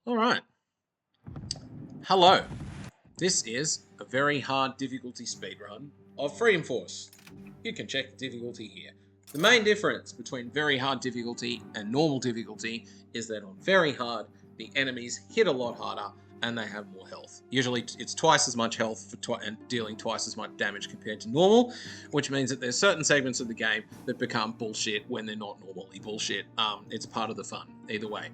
Alright. Hello. This is a very hard difficulty speedrun of Freedom Force. You can check the difficulty here. The main difference between very hard difficulty and normal difficulty is that on very hard, the enemies hit a lot harder and they have more health. Usually it's twice as much health and dealing twice as much damage compared to normal, which means that there's certain segments of the game that become bullshit when they're not normally bullshit. It's part of the fun, either way.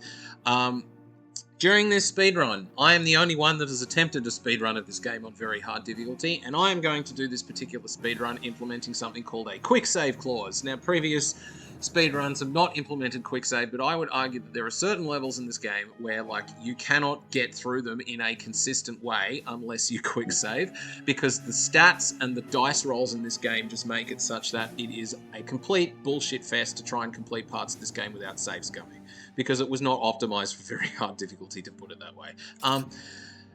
During this speedrun, I am the only one that has attempted a speedrun of this game on very hard difficulty, and I am going to do this particular speedrun implementing something called a quick save clause. Now, previous speedruns have not implemented quick save, but I would argue that there are certain levels in this game where, like, you cannot get through them in a consistent way unless you quick save, because the stats and the dice rolls in this game just make it such that it is a complete bullshit fest to try and complete parts of this game without saves going, because it was not optimized for very hard difficulty, to put it that way.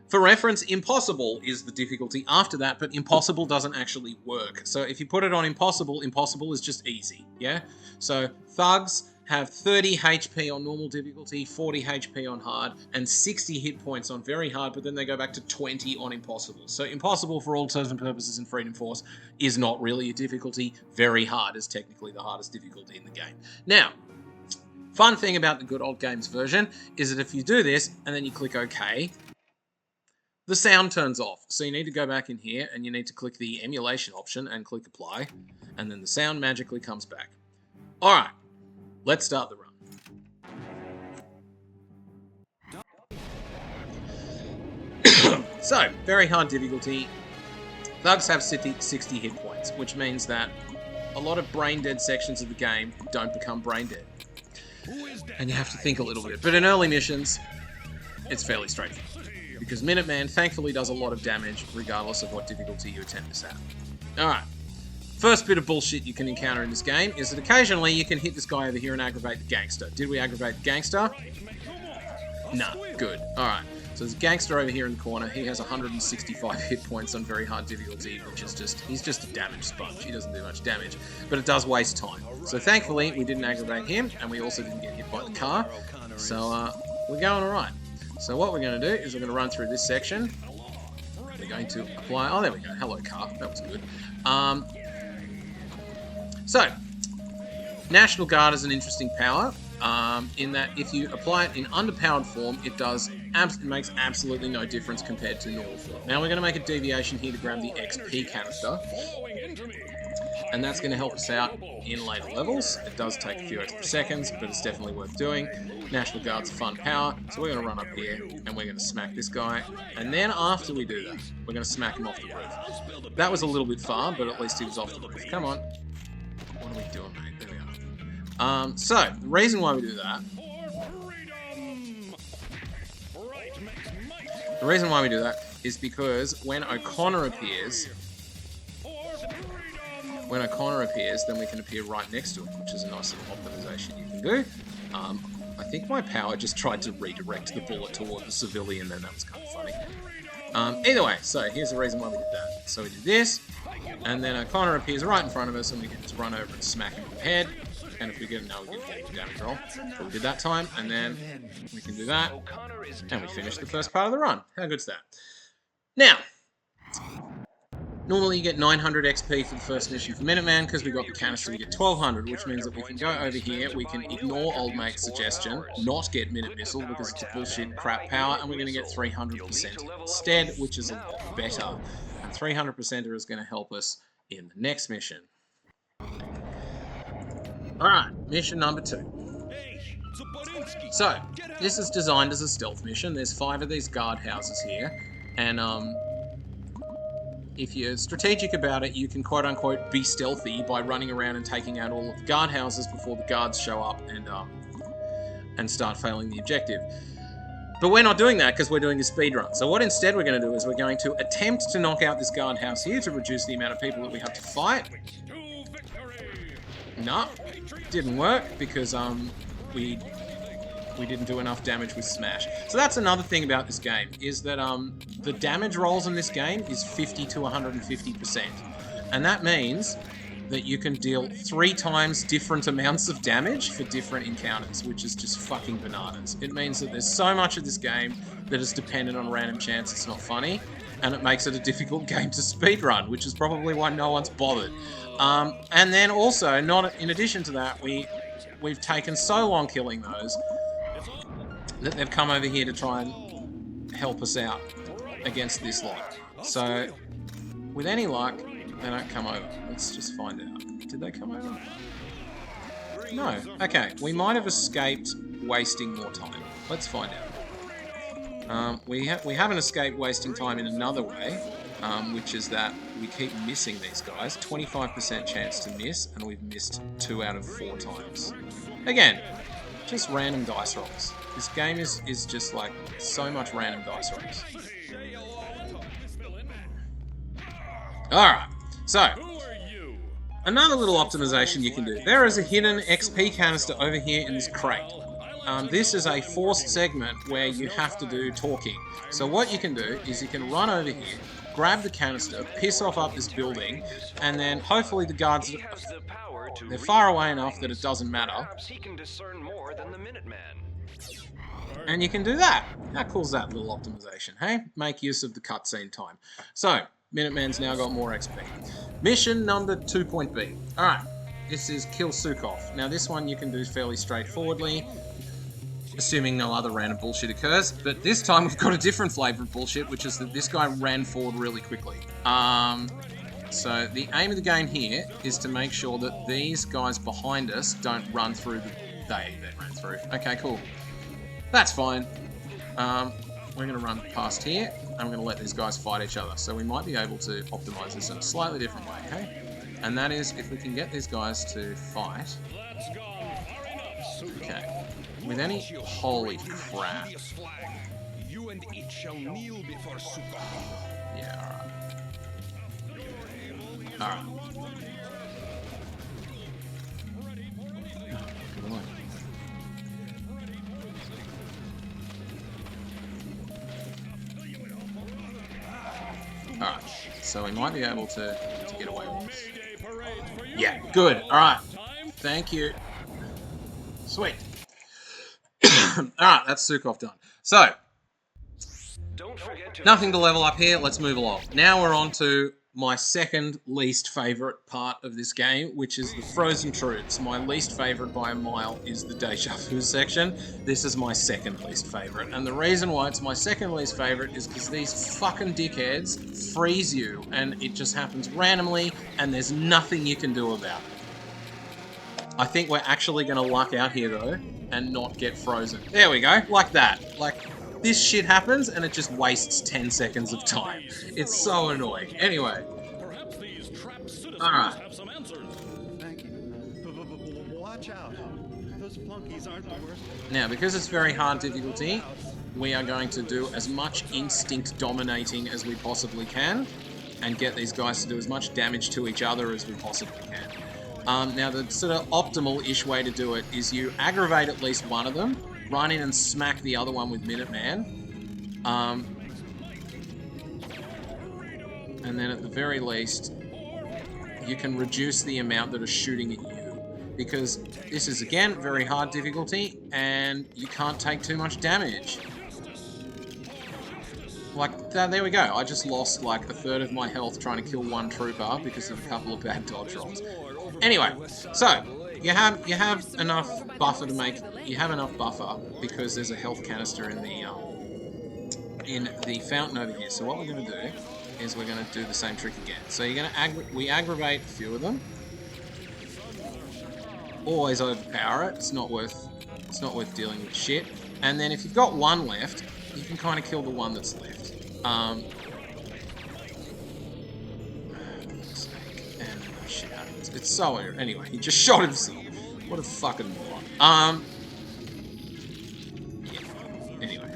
For reference, impossible is the difficulty after that, but impossible doesn't actually work. So if you put it on impossible, impossible is just easy, yeah? So thugs have 30 HP on normal difficulty, 40 HP on hard, and 60 hit points on very hard, but then they go back to 20 on impossible. So impossible, for all intents and purposes in Freedom Force, is not really a difficulty. Very hard is technically the hardest difficulty in the game. Now, fun thing about the good old games version is that if you do this, and then you click OK, the sound turns off. So you need to go back in here and you need to click the emulation option and click apply, and then the sound magically comes back. Alright, let's start the run. So, very hard difficulty. Thugs have 60 hit points, which means that a lot of brain dead sections of the game don't become brain dead. And you have to think a little bit. But in early missions, it's fairly straightforward, because Minuteman thankfully does a lot of damage regardless of what difficulty you attempt this at. Alright, first bit of bullshit you can encounter in this game is that occasionally you can hit this guy over here and aggravate the gangster. Did we aggravate the gangster? Nah, good. Alright, so there's a gangster over here in the corner. He has 165 hit points on very hard difficulty, which is just, he's just a damage sponge. He doesn't do much damage, but it does waste time. So thankfully we didn't aggravate him, and we also didn't get hit by the car. So we're going alright. So what we're going to do is we're going to run through this section. We're going to apply... Oh, there we go. Hello, car. That was good. So, National Guard is an interesting power, in that if you apply it in underpowered form, it makes absolutely no difference compared to normal form. Now we're going to make a deviation here to grab the XP canister, and that's going to help us out in later levels. It does take a few extra seconds, but it's definitely worth doing. National Guard's a fun power, so we're going to run up here, and we're going to smack this guy, and then after we do that, we're going to smack him off the roof. That was a little bit far, but at least he was off the roof. Come on. What are we doing, mate? There we are. So, the reason why we do that... The reason why we do that is because when O'Connor appears, then we can appear right next to him, which is a nice little optimization you can do. I think my power just tried to redirect the bullet toward the civilian, and that was kind of funny. Either way, so here's the reason why we did that. So we did this, and then O'Connor appears right in front of us, and we get to run over and smack him in the head. And if we get it, no, we get a damage roll. But we did that time, and then we can do that, and we finish the first part of the run. How good's that? Now, normally you get 900 XP for the first mission for Minuteman. Because we got the canister, we get 1200, which means that we can go over here, we can ignore Old Mate's suggestion, not get Minute Missile because it's a bullshit crap power, and we're going to get 300% instead, which is a lot better. And 300% is going to help us in the next mission. Alright, mission number 2. So, this is designed as a stealth mission. There's 5 of these guard houses here, and if you're strategic about it, you can quote-unquote be stealthy by running around and taking out all of the guard houses before the guards show up and start failing the objective. But we're not doing that because we're doing a speedrun. So what instead we're going to do is we're going to attempt to knock out this guard house here to reduce the amount of people that we have to fight. No, didn't work because we didn't do enough damage with Smash. So that's another thing about this game, is that the damage rolls in this game is 50 to 150%. And that means that you can deal 3 times different amounts of damage for different encounters, which is just fucking bananas. It means that there's so much of this game that is dependent on random chance it's not funny, and it makes it a difficult game to speedrun, which is probably why no one's bothered. And then also, in addition to that, we've taken so long killing those that they've come over here to try and help us out against this lot. So, with any luck, they don't come over. Let's just find out. Did they come over? No. Okay, we might have escaped wasting more time. Let's find out. We haven't escaped wasting time in another way, which is that we keep missing these guys. 25% chance to miss, and we've missed 2 out of 4 times. Again, just random dice rolls. This game is just like so much random dice rolls. Alright, so another little optimization you can do. There is a hidden XP canister over here in this crate. This is a forced segment where you have to do talking. So what you can do is you can run over here, grab the canister, piss off up this building, and then hopefully the guards, they're far away enough that it doesn't matter. And you can do that. How cool's that little optimization, hey? Make use of the cutscene time. So, Minuteman's now got more XP. Mission number 2.B. Alright, this is Kill Sukov. Now this one you can do fairly straightforwardly, assuming no other random bullshit occurs, but this time we've got a different flavour of bullshit, which is that this guy ran forward really quickly. So the aim of the game here is to make sure that these guys behind us don't run through they ran through. Okay, cool. That's fine. We're going to run past here, and we're going to let these guys fight each other. So we might be able to optimize this in a slightly different way, okay? And that is, if we can get these guys to fight. Okay. With any... Holy crap. Yeah, alright. Alright. Alright, so we might be able to get away with this. Yeah, good. Alright. Thank you. Sweet. Alright, that's Sukov done. So, nothing to level up here. Let's move along. Now we're on to my second least favourite part of this game, which is the frozen truths. My least favourite by a mile is the deja vu section. This is my second least favourite. And the reason why it's my second least favourite is because these fucking dickheads freeze you, and it just happens randomly, and there's nothing you can do about it. I think we're actually going to luck out here, though, and not get frozen. There we go, like that. Like, this shit happens, and it just wastes 10 seconds of time. It's so annoying. Anyway. Alright. Thank you. Watch out. Those flunkies aren't the worst. Now, because it's very hard difficulty, we are going to do as much instinct dominating as we possibly can, and get these guys to do as much damage to each other as we possibly can. Now, the sort of optimal-ish way to do it is you aggravate at least one of them, run in and smack the other one with Minuteman. And then at the very least, you can reduce the amount that are shooting at you. Because this is, again, very hard difficulty, and you can't take too much damage. Like, there we go. I just lost, like, a third of my health trying to kill one trooper because of a couple of bad dodge rolls. Anyway, so... You have enough buffer to make. You have enough buffer because there's a health canister in the fountain over here. So what we're going to do is we're going to do the same trick again. So you're going to we aggravate a few of them. Always overpower it. It's not worth dealing with shit. And then if you've got one left, you can kind of kill the one that's left. Shit happens. It's so weird. Anyway, he just shot himself. What a fucking moron. Yeah. Anyway.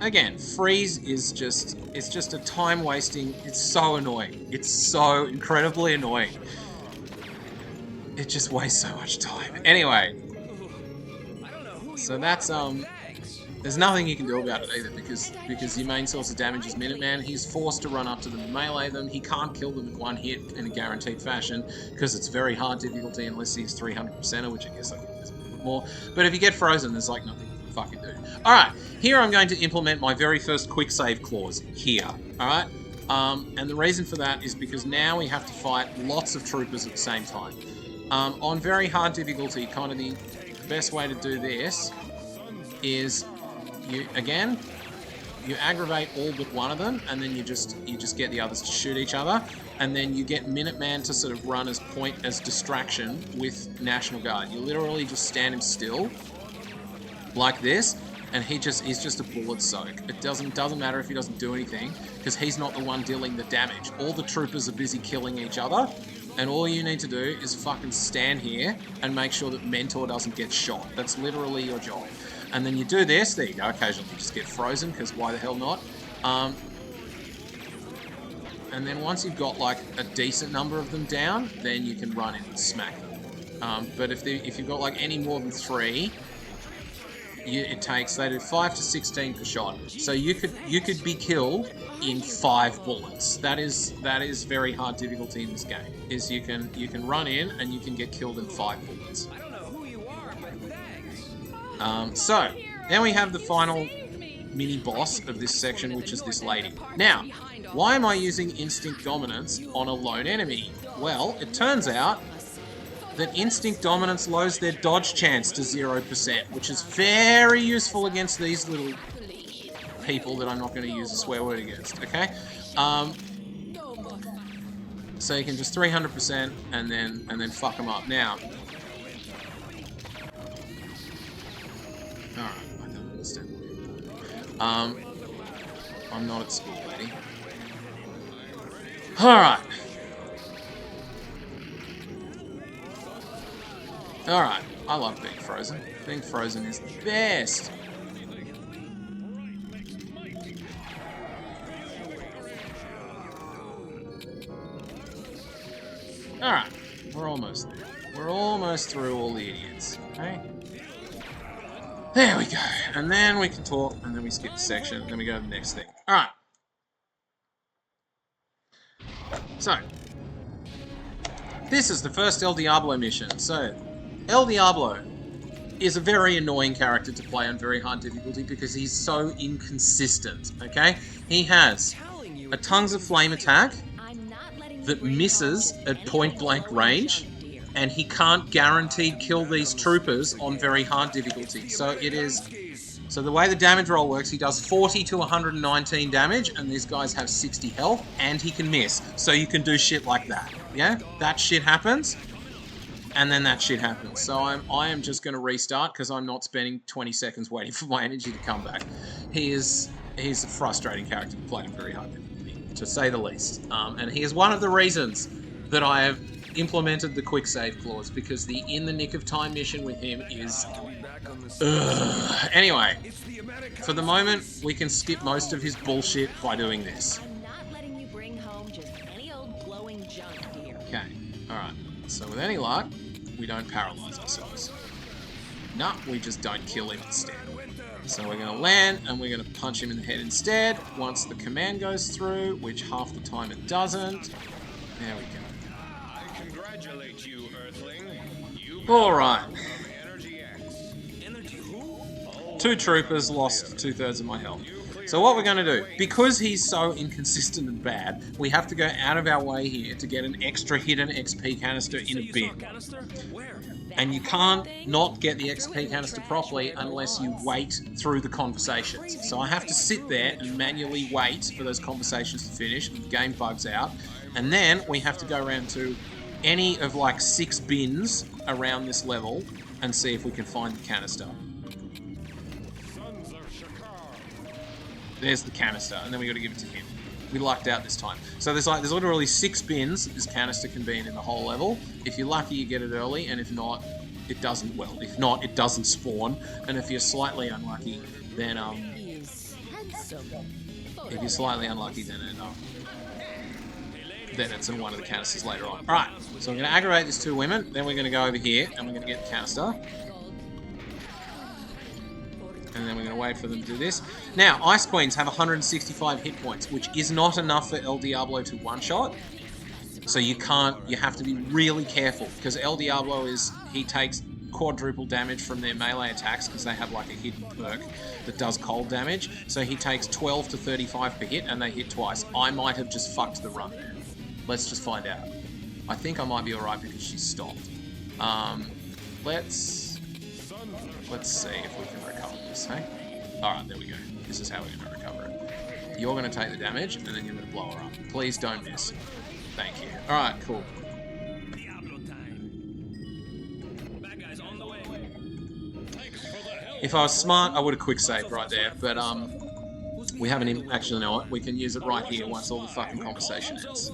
Again, freeze is just... It's just a time wasting... It's so annoying. It's so incredibly annoying. It just wastes so much time. Anyway. So that's, there's nothing you can do about it either, because your main source of damage is Minuteman. He's forced to run up to them and melee them. He can't kill them in one hit in a guaranteed fashion, because it's very hard difficulty unless he's 300%er, which I guess I think is a little bit more. But if you get frozen, there's like nothing you can fucking do. Alright, here I'm going to implement my very first quick save clause here. Alright? And the reason for that is because now we have to fight lots of troopers at the same time. On very hard difficulty, kind of the best way to do this is you aggravate all but one of them, and then you just get the others to shoot each other, and then you get Minuteman to sort of run as point as distraction with National Guard. You literally just stand him still like this, and he's just a bullet soak. It doesn't matter if he doesn't do anything, because he's not the one dealing the damage. All the troopers are busy killing each other, and all you need to do is fucking stand here and make sure that Mentor doesn't get shot. That's literally your job. And then you do this, there you go, occasionally you just get frozen, because why the hell not? And then once you've got like a decent number of them down, then you can run in and smack them. But if you've got like any more than 3, it takes, they do 5 to 16 per shot. So you could be killed in 5 bullets. That is very hard difficulty in this game. Is you can run in and you can get killed in 5 bullets. So then we have the final mini boss of this section, which is this lady. Now, why am I using instinct dominance on a lone enemy? Well, it turns out that instinct dominance lowers their dodge chance to 0%, which is very useful against these little people that I'm not going to use a swear word against, okay? So you can just 300% and then fuck them up. Now, alright, I don't understand what you're doing. I'm not at school, lady. Alright. Alright, I love being frozen. Being frozen is the best. Alright, we're almost there. We're almost through all the idiots, okay? There we go. And then we can talk, and then we skip the section, and then we go to the next thing. Alright. So, this is the first El Diablo mission. So, El Diablo is a very annoying character to play on very hard difficulty because he's so inconsistent, okay? He has a Tongues of Flame attack that misses at point-blank range, and he can't guaranteed kill these troopers on very hard difficulty. So the way the damage roll works, he does 40 to 119 damage, and these guys have 60 health, and he can miss. So you can do shit like that, yeah? That shit happens, and then that shit happens. So I am just going to restart, because I'm not spending 20 seconds waiting for my energy to come back. He's a frustrating character to play on very hard difficulty, to say the least. And he is one of the reasons that I have implemented the quick save clause, because the in the nick of time mission with him is anyway, for the moment we can skip most of his bullshit by doing this. Okay, alright, so with any luck we don't paralyze ourselves. No, we just don't kill him instead. So we're going to land and we're going to punch him in the head instead once the command goes through, which half the time it doesn't. There we go. Alright. 2 troopers lost 2/3 of my health. So what we're going to do, because he's so inconsistent and bad, we have to go out of our way here to get an extra hidden XP canister in a bin. And you can't not get the XP canister properly unless you wait through the conversations. So I have to sit there and manually wait for those conversations to finish, and the game bugs out. And then we have to go around to any of like 6 bins around this level and see if we can find the canister. There's the canister, and then we got to give it to him. We lucked out this time. So there's literally 6 bins that this canister can be in the whole level. If you're lucky, you get it early, and if not, it doesn't. Well, if not, it doesn't spawn. And if you're slightly unlucky, then then it's in one of the canisters later on. Alright, so I'm going to aggravate these 2 women, then we're going to go over here, and we're going to get the canister. And then we're going to wait for them to do this. Now, Ice Queens have 165 hit points, which is not enough for El Diablo to one-shot. So you have to be really careful, because El Diablo he takes quadruple damage from their melee attacks, because they have like a hidden perk that does cold damage. So he takes 12 to 35 per hit, and they hit twice. I might have just fucked the run there. Let's just find out. I think I might be alright because she's stopped. Let's see if we can recover this, hey? Alright, there we go. This is how we're going to recover it. You're going to take the damage, and then you're going to blow her up. Please don't miss. Thank you. Alright, cool. If I was smart, I would have quick saved right there, but we haven't even... Actually, know what? We can use it right here once all the fucking conversation ends.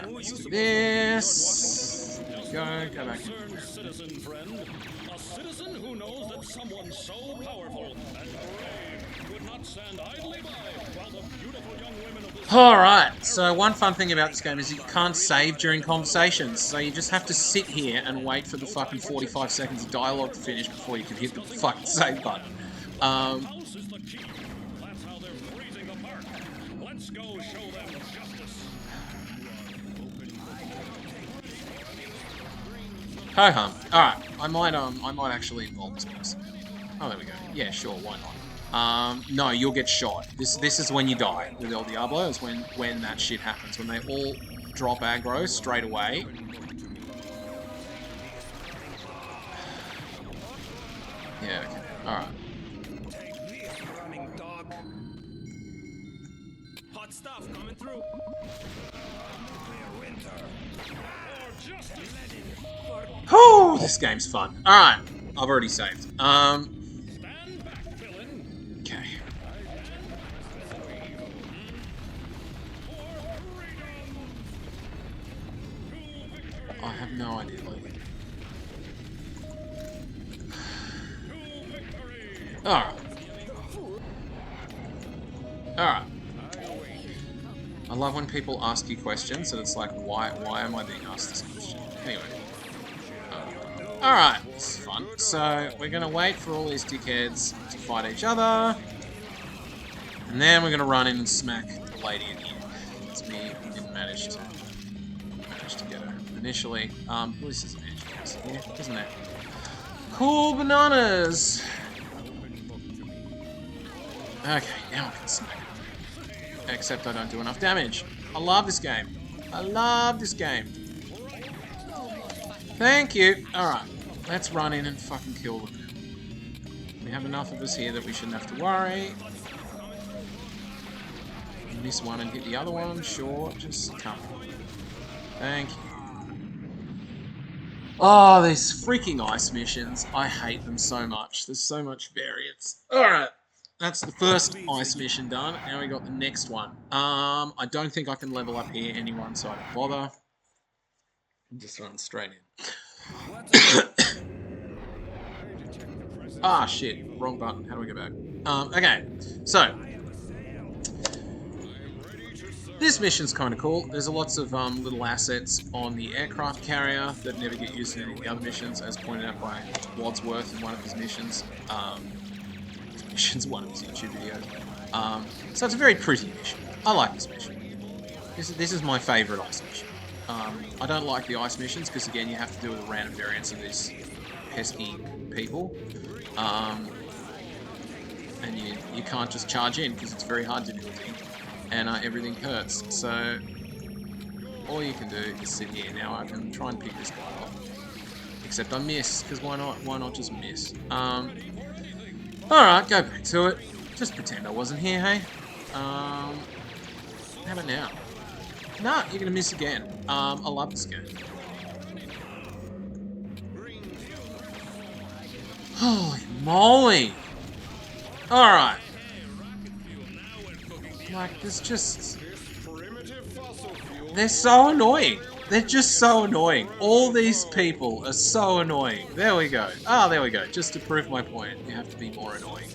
Let's do this. There we go. Go back. Citizen friend, a citizen who knows that someone so powerful and brave would not stand idly by while the beautiful young women of this... Alright, so one fun thing about this game is you can't save during conversations, so you just have to sit here and wait for the fucking 45 seconds of dialogue to finish before you can hit the fucking save button. House is the key. That's how they're freezing the park. Let's go show them justice. Ho hum. Alright, I might actually involve this person. Oh, there we go. Yeah, sure, why not? No, you'll get shot. This is when you die with El Diablo, is when that shit happens. When they all drop aggro straight away. Yeah, okay. Alright. Hot stuff coming through. Whew, this game's fun. Alright, I've already saved. Stand back, villain. Okay. I have no idea, like. Alright. Alright. I love when people ask you questions and it's like, why am I being asked this question? Anyway. Alright, this is fun. So, we're gonna wait for all these dickheads to fight each other. And then we're gonna run in and smack the lady in here. It's me who didn't manage to get her initially. This is an edge here, isn't it? Cool bananas! Okay, now I can smack it. Except I don't do enough damage. I love this game. I love this game. Thank you. Alright, let's run in and fucking kill them. We have enough of us here that we shouldn't have to worry. Miss one and hit the other one, sure, just come. Thank you. Oh, these freaking ice missions. I hate them so much. There's so much variance. Alright. That's the first ice mission done. Now we got the next one. I don't think I can level up here anyone, so I don't bother. Just run straight in. Ah, shit. Wrong button. How do we go back? Okay. So. This mission's kind of cool. There's lots of little assets on the aircraft carrier that never get used in any of the other missions, as pointed out by Wadsworth in one of his missions. One of his YouTube videos. So it's a very pretty mission. I like this mission. This is my favourite ice mission. I don't like the ice missions because, again, you have to do with a random variance of these pesky people. And you can't just charge in because it's very hard difficulty. And everything hurts. So all you can do is sit here. Now I can try and pick this guy off. Except I miss, because why not? Why not just miss? Alright, go back to it. Just pretend I wasn't here, hey? How about now? Nah, you're gonna miss again. I love this game. Holy moly! Alright. Like, there's just... They're so annoying. They're just so annoying. All these people are so annoying. There we go. Ah, there we go. Just to prove my point, you have to be more annoying.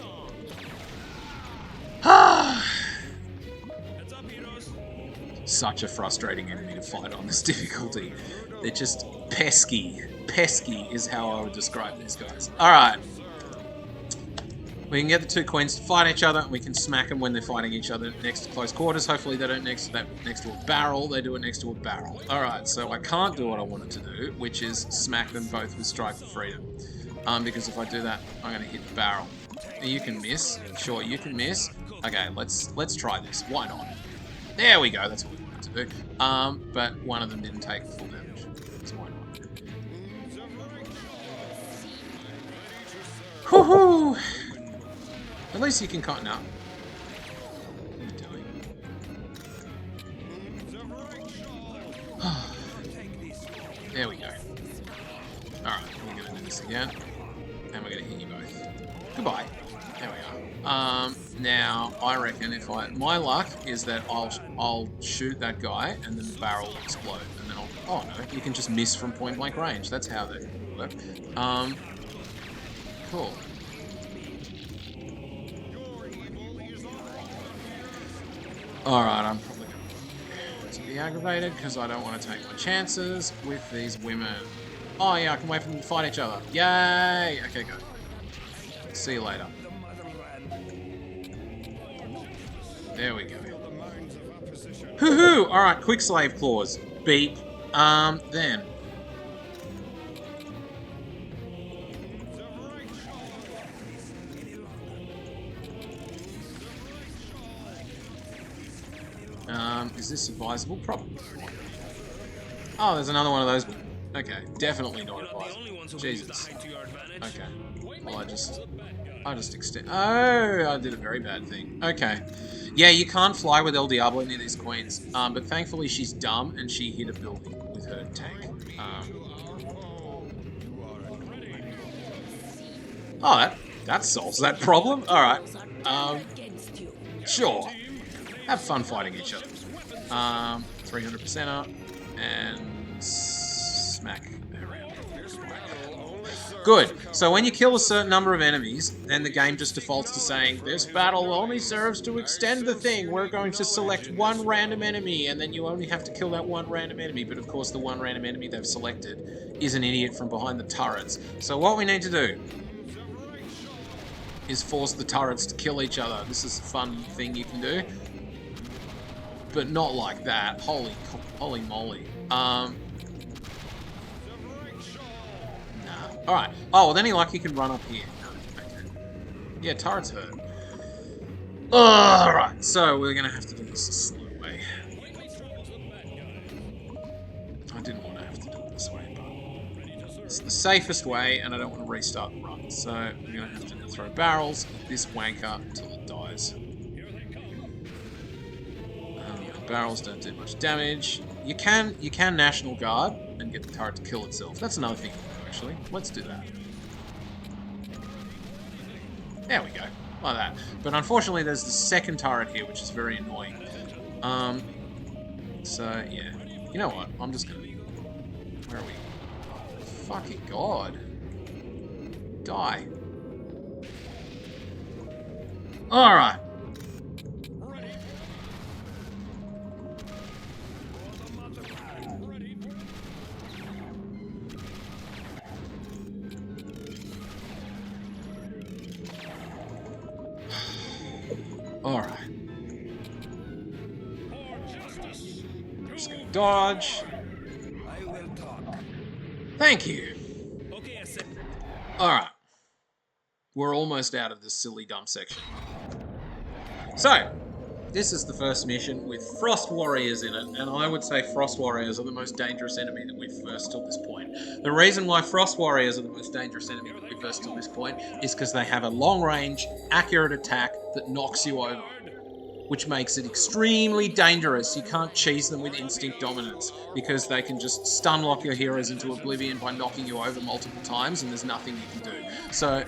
Such a frustrating enemy to fight on this difficulty. They're just pesky. Pesky is how I would describe these guys. Alright. We can get the two queens to fight each other, and we can smack them when they're fighting each other next to close quarters. Hopefully they don't next to a barrel. They do it next to a barrel. Alright, so I can't do what I wanted to do, which is smack them both with Strike for Freedom. Because if I do that, I'm going to hit the barrel. You can miss. Sure, you can miss. Okay, let's try this. Why not? There we go. That's what we wanted to do. But one of them didn't take full damage. So why not? Woohoo! At least you can cut now. What are you doing? There we go. Alright, we're going to do this again. And we're going to hit you both. Goodbye. There we are. Now, I reckon if my luck is that I'll shoot that guy and then the barrel will explode. And then oh no, you can just miss from point blank range. That's how they work. Cool. Alright, I'm probably going to be aggravated because I don't want to take my chances with these women. Oh yeah, I can wait for them to fight each other. Yay! Okay, go. See you later. There we go. Hoo-hoo! Alright, quicksave clause. Beep. Then. Is this advisable? Probably. Oh, there's another one of those. Okay, definitely not advisable. Jesus. Okay. Well, I just extend. Oh, I did a very bad thing. Okay. Yeah, you can't fly with El Diablo near these queens. But thankfully she's dumb and she hit a building with her tank. Oh, that solves that problem. All right. Sure. Have fun fighting each other. 300% up and smack around. Good. So when you kill a certain number of enemies, then the game just defaults to saying, this battle only serves to extend the thing. We're going to select one random enemy, and then you only have to kill that one random enemy. But of course, the one random enemy they've selected is an idiot from behind the turrets. So what we need to do is force the turrets to kill each other. This is a fun thing you can do. But not like that. Holy moly. Nah. Alright. Oh, with any luck, you can run up here. No, okay. Yeah, turrets hurt. Alright, so we're gonna have to do this a slow way. I didn't want to have to do it this way, but it's the safest way, and I don't want to restart the run. So we're gonna have to throw barrels at this wanker until it dies. Barrels don't do much damage. You can National Guard and get the turret to kill itself. That's another thing, actually. Let's do that. There we go. Like that. But unfortunately, there's the second turret here, which is very annoying. So, yeah. You know what? I'm just gonna... Where are we? Fucking God. Die. Alright. Alright. Just gonna dodge. Thank you. Alright. We're almost out of this silly dumb section. So, this is the first mission with Frost Warriors in it, and I would say Frost Warriors are the most dangerous enemy that we've faced till this point. The reason why Frost Warriors are the most dangerous enemy that we've faced till this point is because they have a long-range, accurate attack that knocks you over, which makes it extremely dangerous. You can't cheese them with instinct dominance, because they can just stun lock your heroes into oblivion by knocking you over multiple times, and there's nothing you can do. So,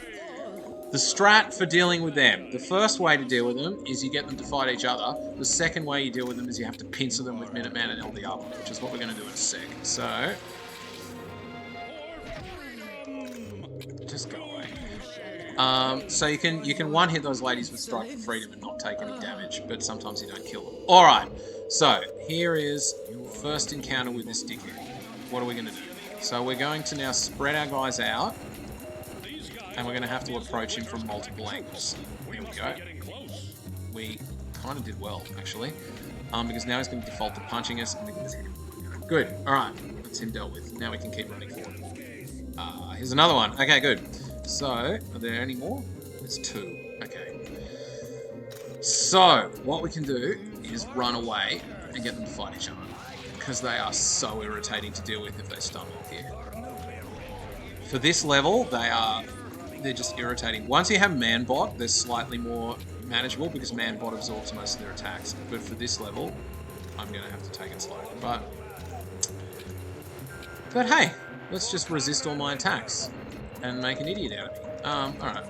the strat for dealing with them. The first way to deal with them is you get them to fight each other. The second way you deal with them is you have to pincer them with Minuteman and El Diablo, which is what we're going to do in a sec. So, just go away. So you can one-hit those ladies with Strike for Freedom and not take any damage, but sometimes you don't kill them. Alright, so here is your first encounter with this dickhead. What are we going to do? So we're going to now spread our guys out. and we're going to have to approach him from multiple angles. Here we go. We kind of did well, actually, because now he's going to default to punching us, and we can just hit him. Good. Alright, that's him dealt with. Now we can keep running forward. Here's another one. Okay, good. So, are there any more? There's 2. Okay. So, what we can do is run away and get them to fight each other, because they are so irritating to deal with if they stun off here. For this level, they're just irritating. Once you have Manbot, they're slightly more manageable because Manbot absorbs most of their attacks. But for this level, I'm going to have to take it slow. But hey, let's just resist all my attacks and make an idiot out of me. Alright.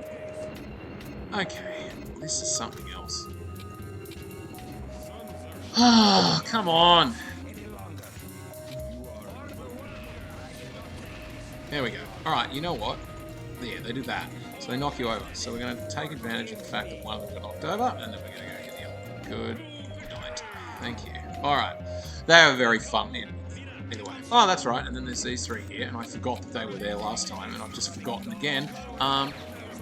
Okay, this is something else. Oh, come on! There we go. Alright, you know what? Yeah, they do that. So they knock you over. So we're going to take advantage of the fact that one of them got knocked over, and then we're going to go hit the other one. Good night. Thank you. Alright. They were very fun in. Either way. Oh, that's right. And then there's these 3 here, and I forgot that they were there last time, and I've just forgotten again.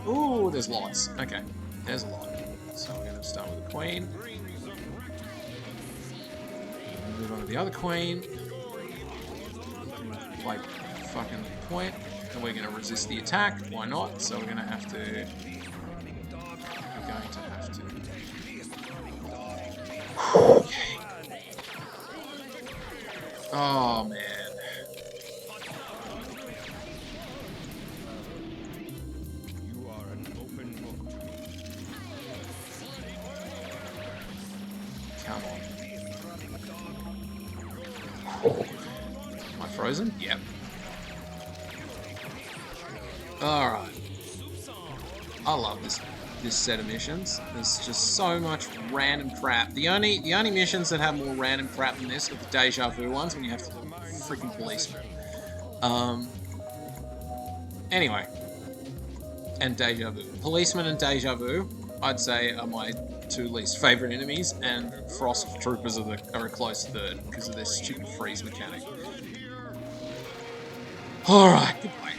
Ooh, there's lots. Okay. There's a lot. So we're going to start with the queen. Move on to the other queen. Play fucking point. And we're going to resist the attack. Why not? So we're going to have to... Okay. Oh, man. You are an open book to me. Come on. Am I frozen? Yep. Alright. I love this set of missions. There's just so much random crap. The only missions that have more random crap than this are the deja vu ones when you have to do freaking policeman. Anyway. And deja vu. Policeman and deja vu, I'd say, are my 2 least favourite enemies, and Frost Troopers are a close third because of their stupid freeze mechanic. Alright, goodbye.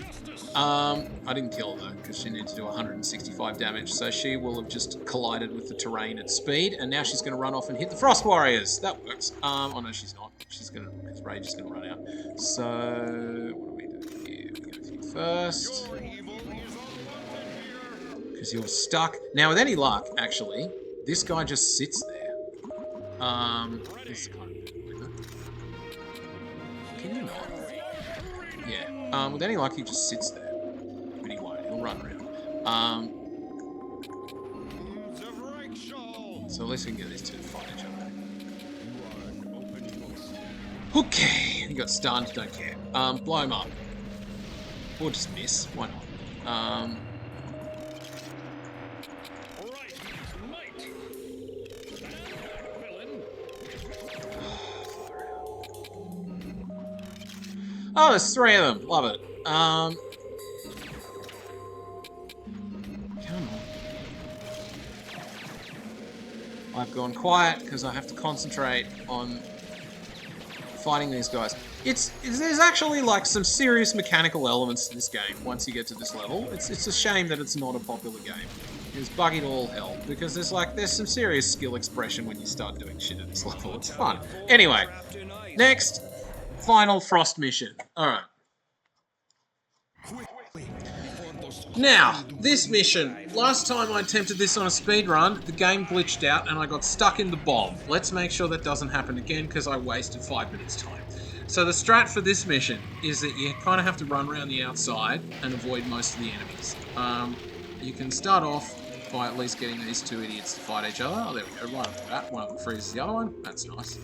I didn't kill her, because she needed to do 165 damage, so she will have just collided with the terrain at speed, and now she's going to run off and hit the Frost Warriors. That works. Oh no, she's not. His rage is going to run out. So, what do we do here? We go to you first. Because you're stuck. Now, with any luck, actually, this guy just sits there. This is kind of weird. Can you not? Yeah. With any luck, he just sits there. But he won't. He'll run around. So at least we can get these 2 to fight each other. Okay. He got stunned. Don't care. Blow him up. Or just miss. Why not? Oh, there's 3 of them. Love it. Come on. I've gone quiet because I have to concentrate on fighting these guys. There's actually like some serious mechanical elements to this game once you get to this level. It's a shame that it's not a popular game. It's buggy to all hell because there's some serious skill expression when you start doing shit at this level. It's fun. Anyway, next. Final Frost mission. Alright. Now, this mission. Last time I attempted this on a speedrun, the game glitched out and I got stuck in the bomb. Let's make sure that doesn't happen again because I wasted 5 minutes time. So the strat for this mission is that you kind of have to run around the outside and avoid most of the enemies. You can start off by at least getting these 2 idiots to fight each other. Oh, there we go, right off the bat. One of them freezes the other one. That's nice.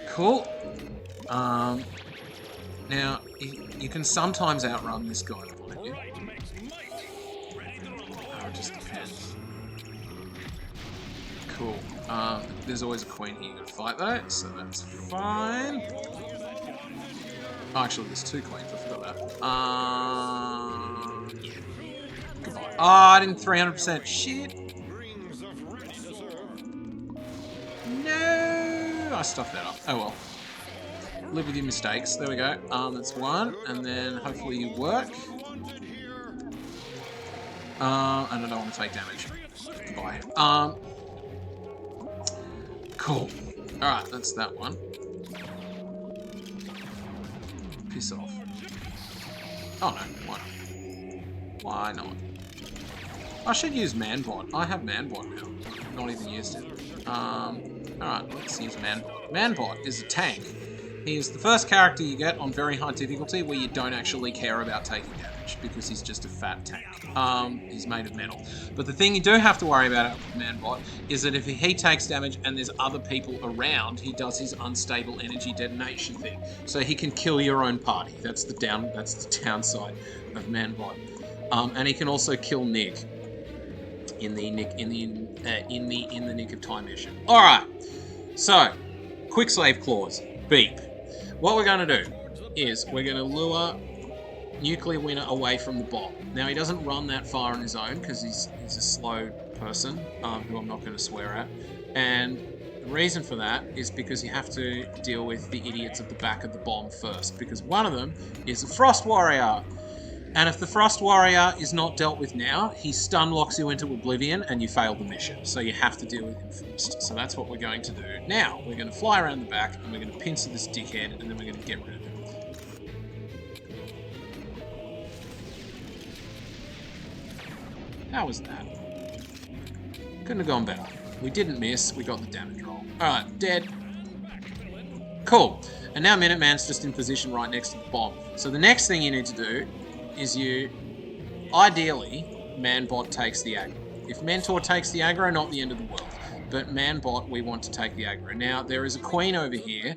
Cool. Now, you can sometimes outrun this guy behind you. Oh, it just depends. Cool. There's always a queen here you gotta fight though, so that's fine. Oh, actually, there's 2 queens, I forgot that. Yeah. Goodbye. Oh, I didn't 300% shit. No! I stuffed that up. Oh well. Live with your mistakes. There we go. That's 1, and then hopefully you work. And I don't want to take damage. Goodbye. Cool. Alright, that's that one. Piss off. Oh no, why not? Why not? I should use Manbot. I have Manbot now. Not even used it. Alright, let's use Manbot. Manbot is a tank. He is the first character you get on very high difficulty where you don't actually care about taking damage, because he's just a fat tank. He's made of metal. But the thing you do have to worry about with Manbot is that if he takes damage and there's other people around, he does his unstable energy detonation thing. So he can kill your own party. That's the downside of Manbot. And he can also kill Nick in the Nick of Time mission. Alright. So, quicksave clause. Beep. What we're going to do is we're going to lure Nuclear Winner away from the bomb. Now, he doesn't run that far on his own because he's a slow person, who I'm not going to swear at. And the reason for that is because you have to deal with the idiots at the back of the bomb first, because one of them is a Frost Warrior. And if the Frost Warrior is not dealt with now, he stun locks you into oblivion and you fail the mission. So you have to deal with him first. So that's what we're going to do. Now, we're going to fly around the back and we're going to pincer this dickhead and then we're going to get rid of him. How was that? Couldn't have gone better. We didn't miss, we got the damage roll. Alright, dead. Cool. And now Minuteman's just in position right next to the bomb. So the next thing you need to do is ideally, Manbot takes the aggro. If Mentor takes the aggro, not the end of the world. But Manbot, we want to take the aggro. Now, there is a queen over here,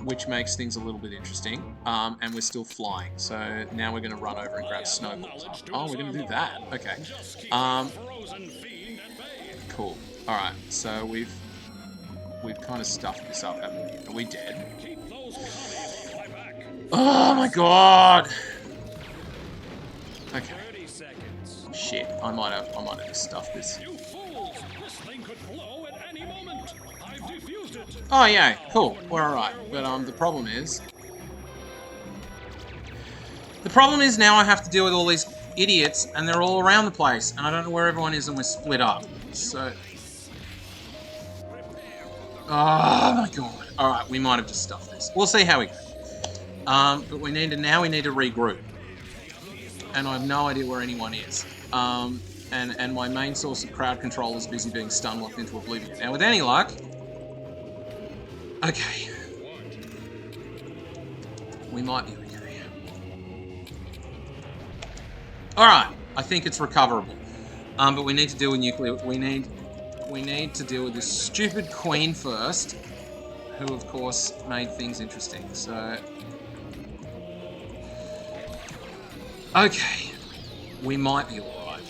which makes things a little bit interesting, and we're still flying. So now we're going to run over and grab snowballs. Oh, we're going to do that. Okay. Cool. Alright, so we've kind of stuffed this up, haven't we? Are we dead? Oh my god! Okay. Shit, I might have just stuffed this. Oh yeah, cool. We're alright. But the problem is now I have to deal with all these idiots and they're all around the place and I don't know where everyone is and we're split up. So oh my god. Alright, we might have just stuffed this. We'll see how we go. But we need to regroup. And I have no idea where anyone is. And my main source of crowd control is busy being stun locked into oblivion. Now with any luck... Okay. We might be okay. Alright, I think it's recoverable. But we need to deal with nuclear... We need to deal with this stupid queen first, who of course made things interesting. So... Okay, we might be alright.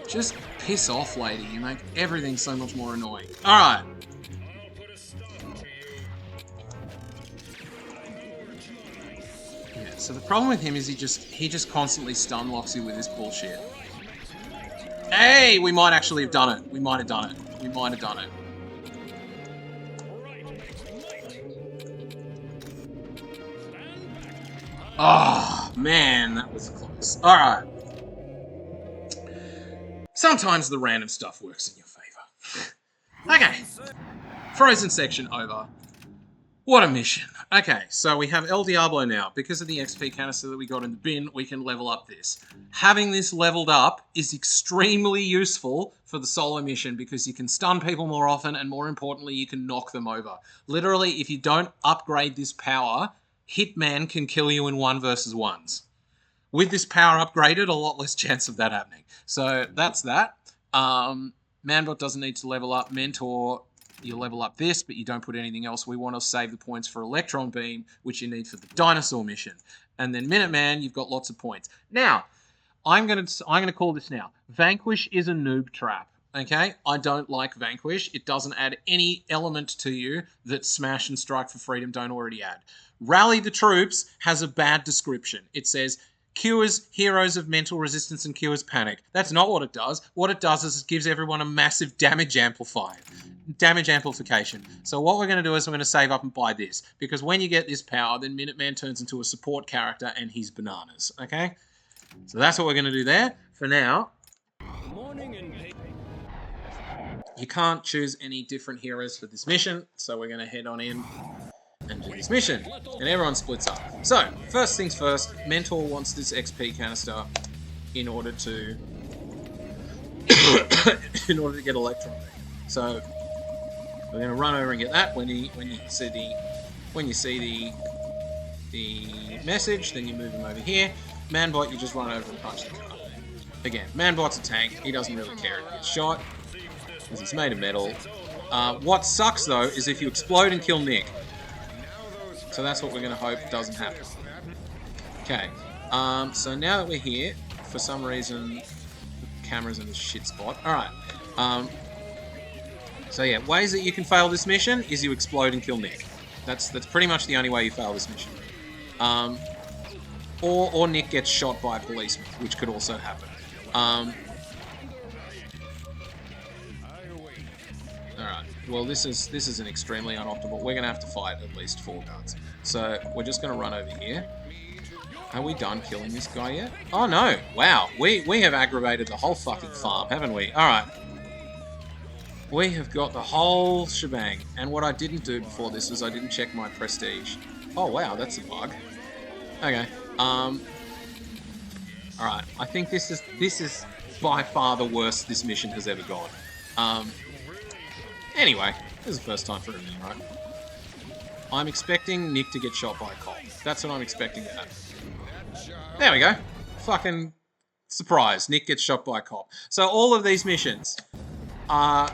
Just piss off, lady. You make everything so much more annoying. Alright. Yeah, so the problem with him is he just constantly stun locks you with this bullshit. Hey, we might actually have done it. We might have done it. We might have done it. Oh, man, that was close. Alright. Sometimes the random stuff works in your favor. Okay. Frozen section over. What a mission. Okay, so we have El Diablo now. Because of the XP canister that we got in the bin, we can level up this. Having this leveled up is extremely useful for the solo mission because you can stun people more often and more importantly, you can knock them over. Literally, if you don't upgrade this power... Hitman can kill you in 1 versus 1s. With this power upgraded, a lot less chance of that happening. So that's that. Manbot doesn't need to level up. Mentor, you level up this, but you don't put anything else. We want to save the points for Electron Beam, which you need for the Dinosaur mission. And then Minuteman, you've got lots of points. Now, I'm gonna call this now. Vanquish is a noob trap. Okay, I don't like Vanquish. It doesn't add any element to you that Smash and Strike for Freedom don't already add. Rally the Troops has a bad description. It says, cures heroes of mental resistance and cures panic. That's not what it does. What it does is it gives everyone a massive damage amplification. So what we're going to do is we're going to save up and buy this. Because when you get this power, then Minuteman turns into a support character and he's bananas. Okay? So that's what we're going to do there. For now, Morning in you can't choose any different heroes for this mission, so we're going to head on in and do this mission. And everyone splits up. So, first things first, Mentor wants this XP canister in order to in order to get Electron. So we're going to run over and get that. When you see the message, then you move him over here. Manbot, you just run over and punch the car. Again, Manbot's a tank. He doesn't really care if he gets shot because he's made of metal. What sucks though is if you explode and kill Nick. So that's what we're going to hope doesn't happen. Okay. So now that we're here, for some reason, the camera's in a shit spot. Alright. So yeah, ways that you can fail this mission is you explode and kill Nick. That's pretty much the only way you fail this mission. Or Nick gets shot by a policeman, which could also happen. Alright, well this is an extremely unoptimal. We're gonna have to fight at least 4 guards. So we're just gonna run over here. Are we done killing this guy yet? Oh no! Wow, we have aggravated the whole fucking farm, haven't we? Alright. We have got the whole shebang. And what I didn't do before this was I didn't check my prestige. Oh wow, that's a bug. Okay. Alright, I think this is by far the worst this mission has ever gone. Anyway, this is the first time for everything, right? I'm expecting Nick to get shot by a cop. That's what I'm expecting to happen. There we go. Fucking surprise. Nick gets shot by a cop. So all of these missions are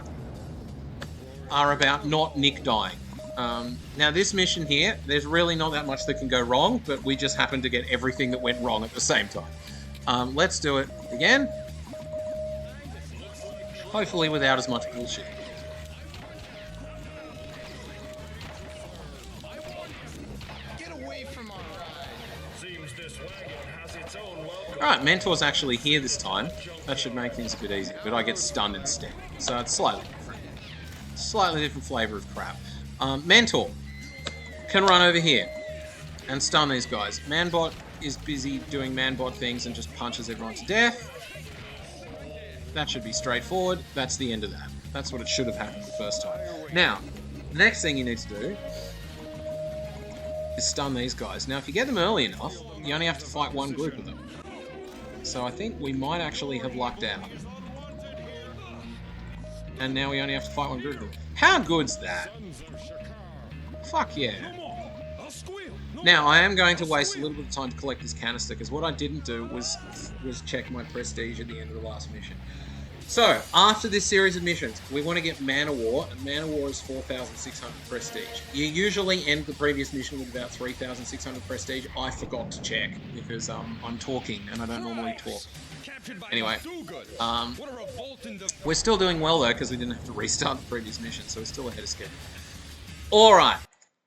about not Nick dying. Now this mission here, there's really not that much that can go wrong, but we just happen to get everything that went wrong at the same time. Let's do it again. Hopefully without as much bullshit. Alright, Mentor's actually here this time. That should make things a bit easier, but I get stunned instead. So it's slightly different. Slightly different flavour of crap. Mentor can run over here and stun these guys. Manbot is busy doing Manbot things and just punches everyone to death. That should be straightforward. That's the end of that. That's what it should have happened the first time. Now, the next thing you need to do is stun these guys. Now, if you get them early enough, you only have to fight one group of them. So I think we might actually have lucked out. And now we only have to fight one group of them. How good's that? Fuck yeah. Now, I am going to waste a little bit of time to collect this canister, because what I didn't do was check my prestige at the end of the last mission. So, after this series of missions, we want to get Man of War, and Man of War is 4,600 prestige. You usually end the previous mission with about 3,600 prestige. I forgot to check, because I'm talking, and I don't normally talk. Anyway, we're still doing well, though, because we didn't have to restart the previous mission, so we're still ahead of schedule. Alright,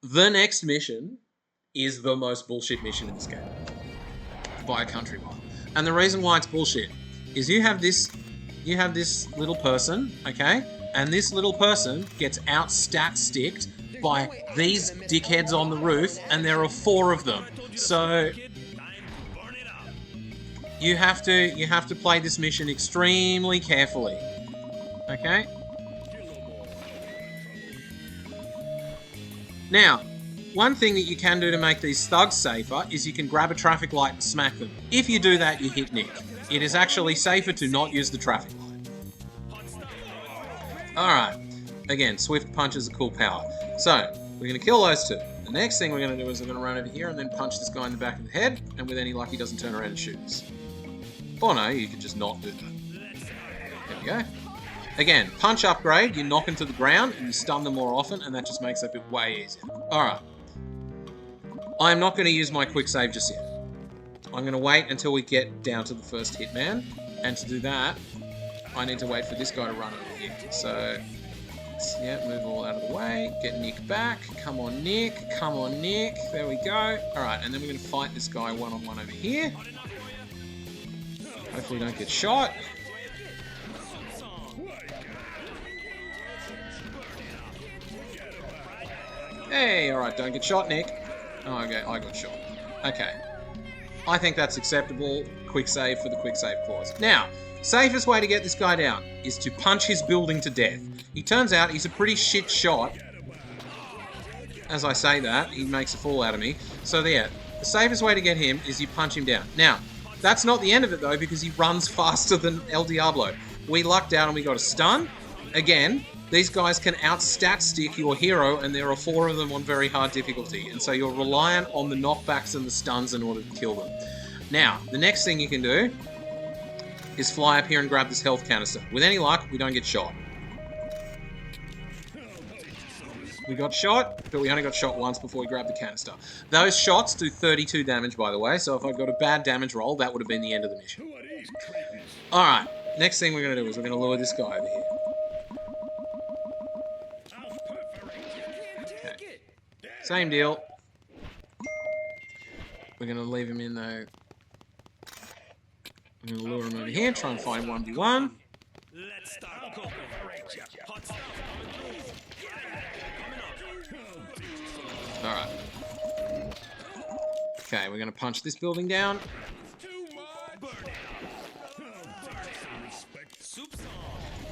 the next mission is the most bullshit mission in this game. By a country mile. And the reason why it's bullshit is you have this little person, okay? And this little person gets out-stat-sticked by these dickheads on the roof, and there are 4 of them. So you have to play this mission extremely carefully. Okay? Now, one thing that you can do to make these thugs safer is you can grab a traffic light and smack them. If you do that, you hit Nick. It is actually safer to not use the traffic light. Alright. Again, Swift Punch is a cool power. So, we're going to kill those 2. The next thing we're going to do is we're going to run over here and then punch this guy in the back of the head, and with any luck he doesn't turn around and shoot us. Or no, you could just not do that. There we go. Again, punch upgrade, you knock them to the ground, and you stun them more often, and that just makes that bit way easier. Alright. I'm not going to use my quick save just yet. I'm going to wait until we get down to the first hitman, and to do that, I need to wait for this guy to run over here. So, yeah, move all out of the way, get Nick back, come on Nick, there we go. Alright, and then we're going to fight this guy one-on-one over here. Hopefully don't get shot. Hey, alright, don't get shot, Nick. Oh, okay, I got shot. Okay. I think that's acceptable. Quick save for the quick save clause. Now, safest way to get this guy down is to punch his building to death. He turns out he's a pretty shit shot. As I say that, he makes a fool out of me. So yeah, the safest way to get him is you punch him down. Now, that's not the end of it though, because he runs faster than El Diablo. We lucked out and we got a stun. Again, these guys can out-stat stick your hero, and there are 4 of them on very hard difficulty. And so you're reliant on the knockbacks and the stuns in order to kill them. Now, the next thing you can do is fly up here and grab this health canister. With any luck, we don't get shot. We got shot, but we only got shot once before we grabbed the canister. Those shots do 32 damage, by the way, so if I got a bad damage roll, that would have been the end of the mission. Alright, next thing we're going to do is we're going to lure this guy over here. Okay. Same deal. We're going to leave him in though. We're going to lure him over here, try and find 1v1. Alright. Okay, we're going to punch this building down.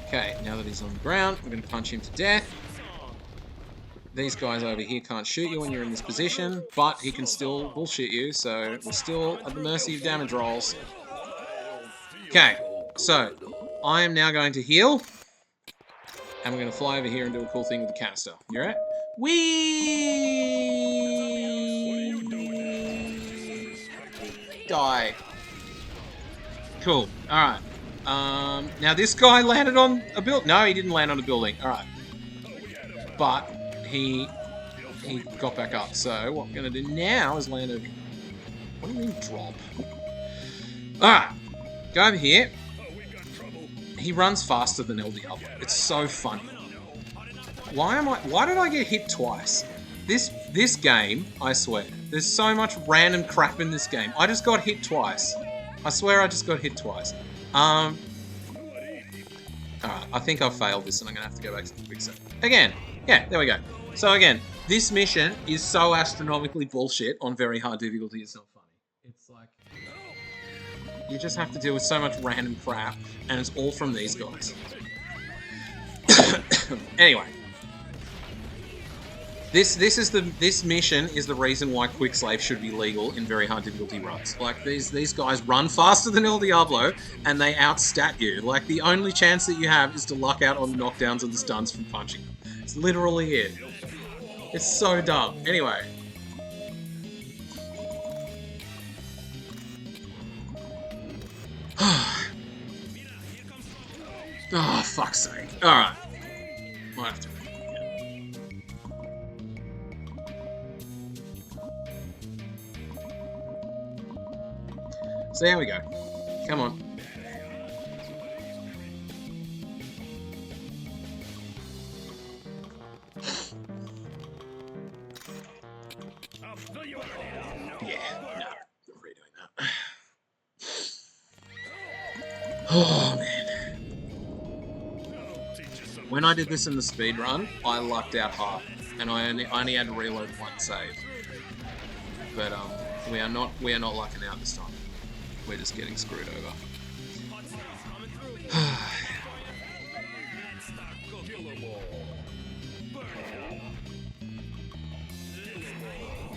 Okay, now that he's on the ground, we're going to punch him to death. These guys over here can't shoot you when you're in this position, but he can still bullshit you, so we're still at the mercy of damage rolls. Okay, so I am now going to heal, and we're going to fly over here and do a cool thing with the canister. You alright? Whee! Die. Cool. Alright. Now this guy landed on a building. No, he didn't land on a building. Alright. But he got back up. So what I'm going to do now is land over... What do you mean drop? Alright. Go over here. He runs faster than El Diablo. It's so funny. Why did I get hit twice? This game, I swear, there's so much random crap in this game. I just got hit twice. I swear I just got hit twice. Alright, I think I've failed this and I'm gonna have to go back to the quick save. Again, yeah, there we go. So again, this mission is so astronomically bullshit on very hard difficulty, it's not funny. It's like, you just have to deal with so much random crap, and it's all from these guys. Anyway. This mission is the reason why quicksave should be legal in very hard difficulty runs. Like, these guys run faster than El Diablo, and they outstat you. Like, the only chance that you have is to luck out on the knockdowns and the stuns from punching them. It's literally it. It's so dumb. Anyway. Oh, fuck's sake. Alright. Might have to... So there we go. Come on. Yeah, no, not redoing that. Oh man. When I did this in the speedrun, I lucked out hard, and I only had to reload one save. But we are not lucking out this time. We're just getting screwed over.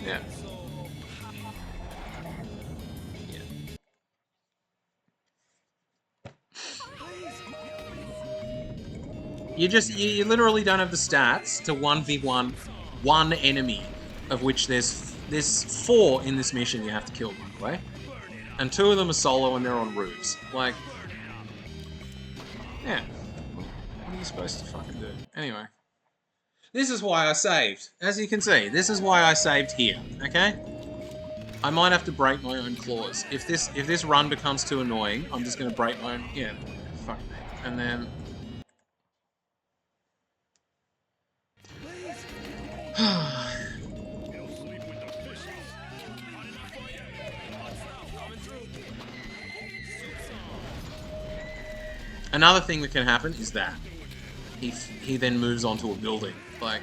Yeah. You literally don't have the stats to 1v1 one enemy, of which there's 4 in this mission you have to kill, by the way. And 2 of them are solo and they're on roofs. Like, yeah. What are you supposed to fucking do? Anyway. This is why I saved. As you can see, this is why I saved here, okay? I might have to break my own claws. If this run becomes too annoying, I'm just gonna break my own... Yeah, fuck me. And then... Another thing that can happen is that he then moves onto a building. Like,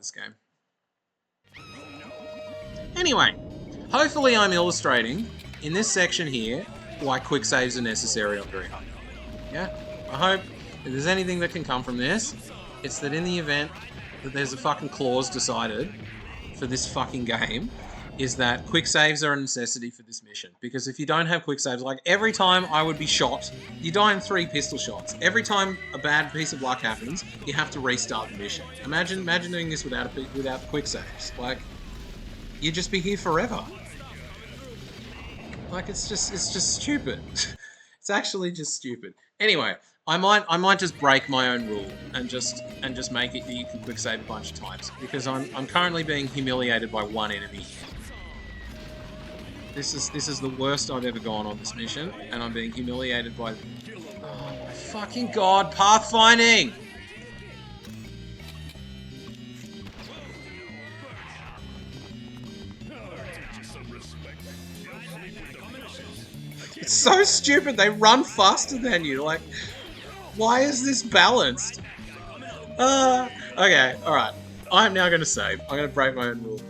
this game. Anyway, hopefully I'm illustrating in this section here why quick saves are necessary on very hard. Yeah? I hope if there's anything that can come from this, it's that in the event that there's a fucking clause decided for this fucking game, is that quick saves are a necessity for this mission. Because if you don't have quick saves, like every time I would be shot, you die in 3 pistol shots. Every time a bad piece of luck happens, you have to restart the mission. Imagine doing this without quick saves. Like, you'd just be here forever. Like, it's just stupid. It's actually just stupid. Anyway, I might just break my own rule and just make it that you can quick save a bunch of times, because I'm currently being humiliated by one enemy. This is the worst I've ever gone on this mission, and I'm being humiliated by... Oh my fucking god, pathfinding! It's so stupid, they run faster than you, like... Why is this balanced? Okay, alright. I'm now going to save. I'm going to break my own rule.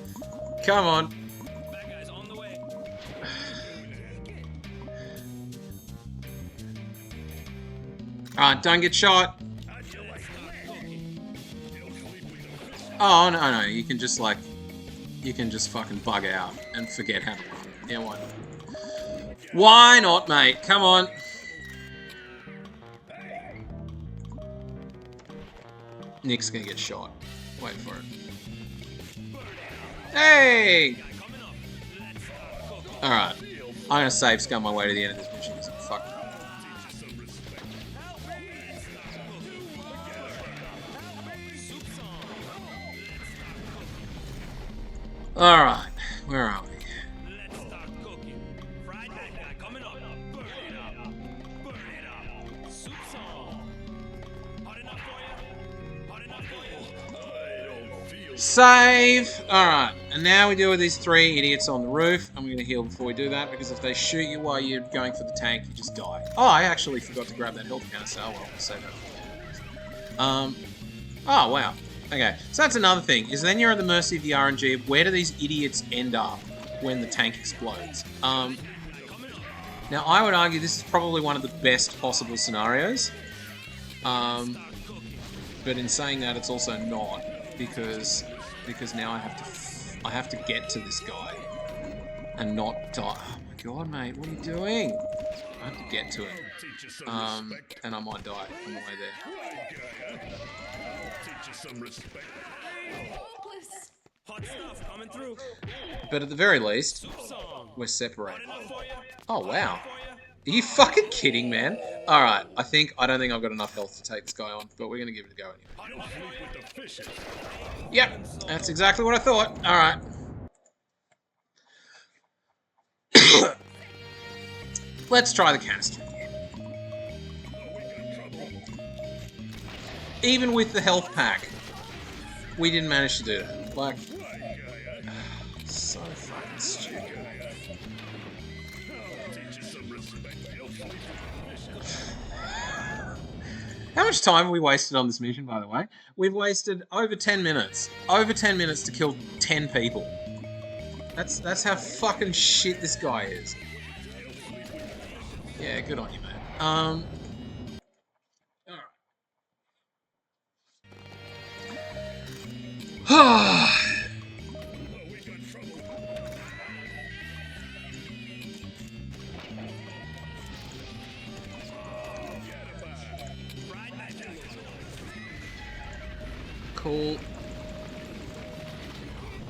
Come on. Alright, don't get shot. Oh, no, you can just, like... You can just fucking bug out and forget how to run. Yeah, why not? Why not, mate? Come on. Nick's gonna get shot. Wait for it. Hey! Alright. I'm gonna save scum my way to the end of this mission. Fuck. Alright. Where are we? Save! Alright, and now we deal with these 3 idiots on the roof. I'm going to heal before we do that, because if they shoot you while you're going for the tank, you just die. Oh, I actually forgot to grab that health canister. Oh, well, I'll save that. Oh, wow. Okay, so that's another thing, is then you're at the mercy of the RNG. Where do these idiots end up when the tank explodes? Now, I would argue this is probably one of the best possible scenarios. But in saying that, it's also not. Because now I have to get to this guy and not die. Oh my god, mate, what are you doing? I have to get to him, and I might die on the way there. But at the very least, we're separated. Oh wow. Are you fucking kidding, man? Alright, I don't think I've got enough health to take this guy on, but we're going to give it a go anyway. Yep, that's exactly what I thought. Alright. Let's try the canister again. Even with the health pack, we didn't manage to do that. Like, so fucking stupid. How much time have we wasted on this mission, by the way? We've wasted over 10 minutes. Over 10 minutes to kill 10 people. That's how fucking shit this guy is. Yeah, good on you, man. Alright. Cool.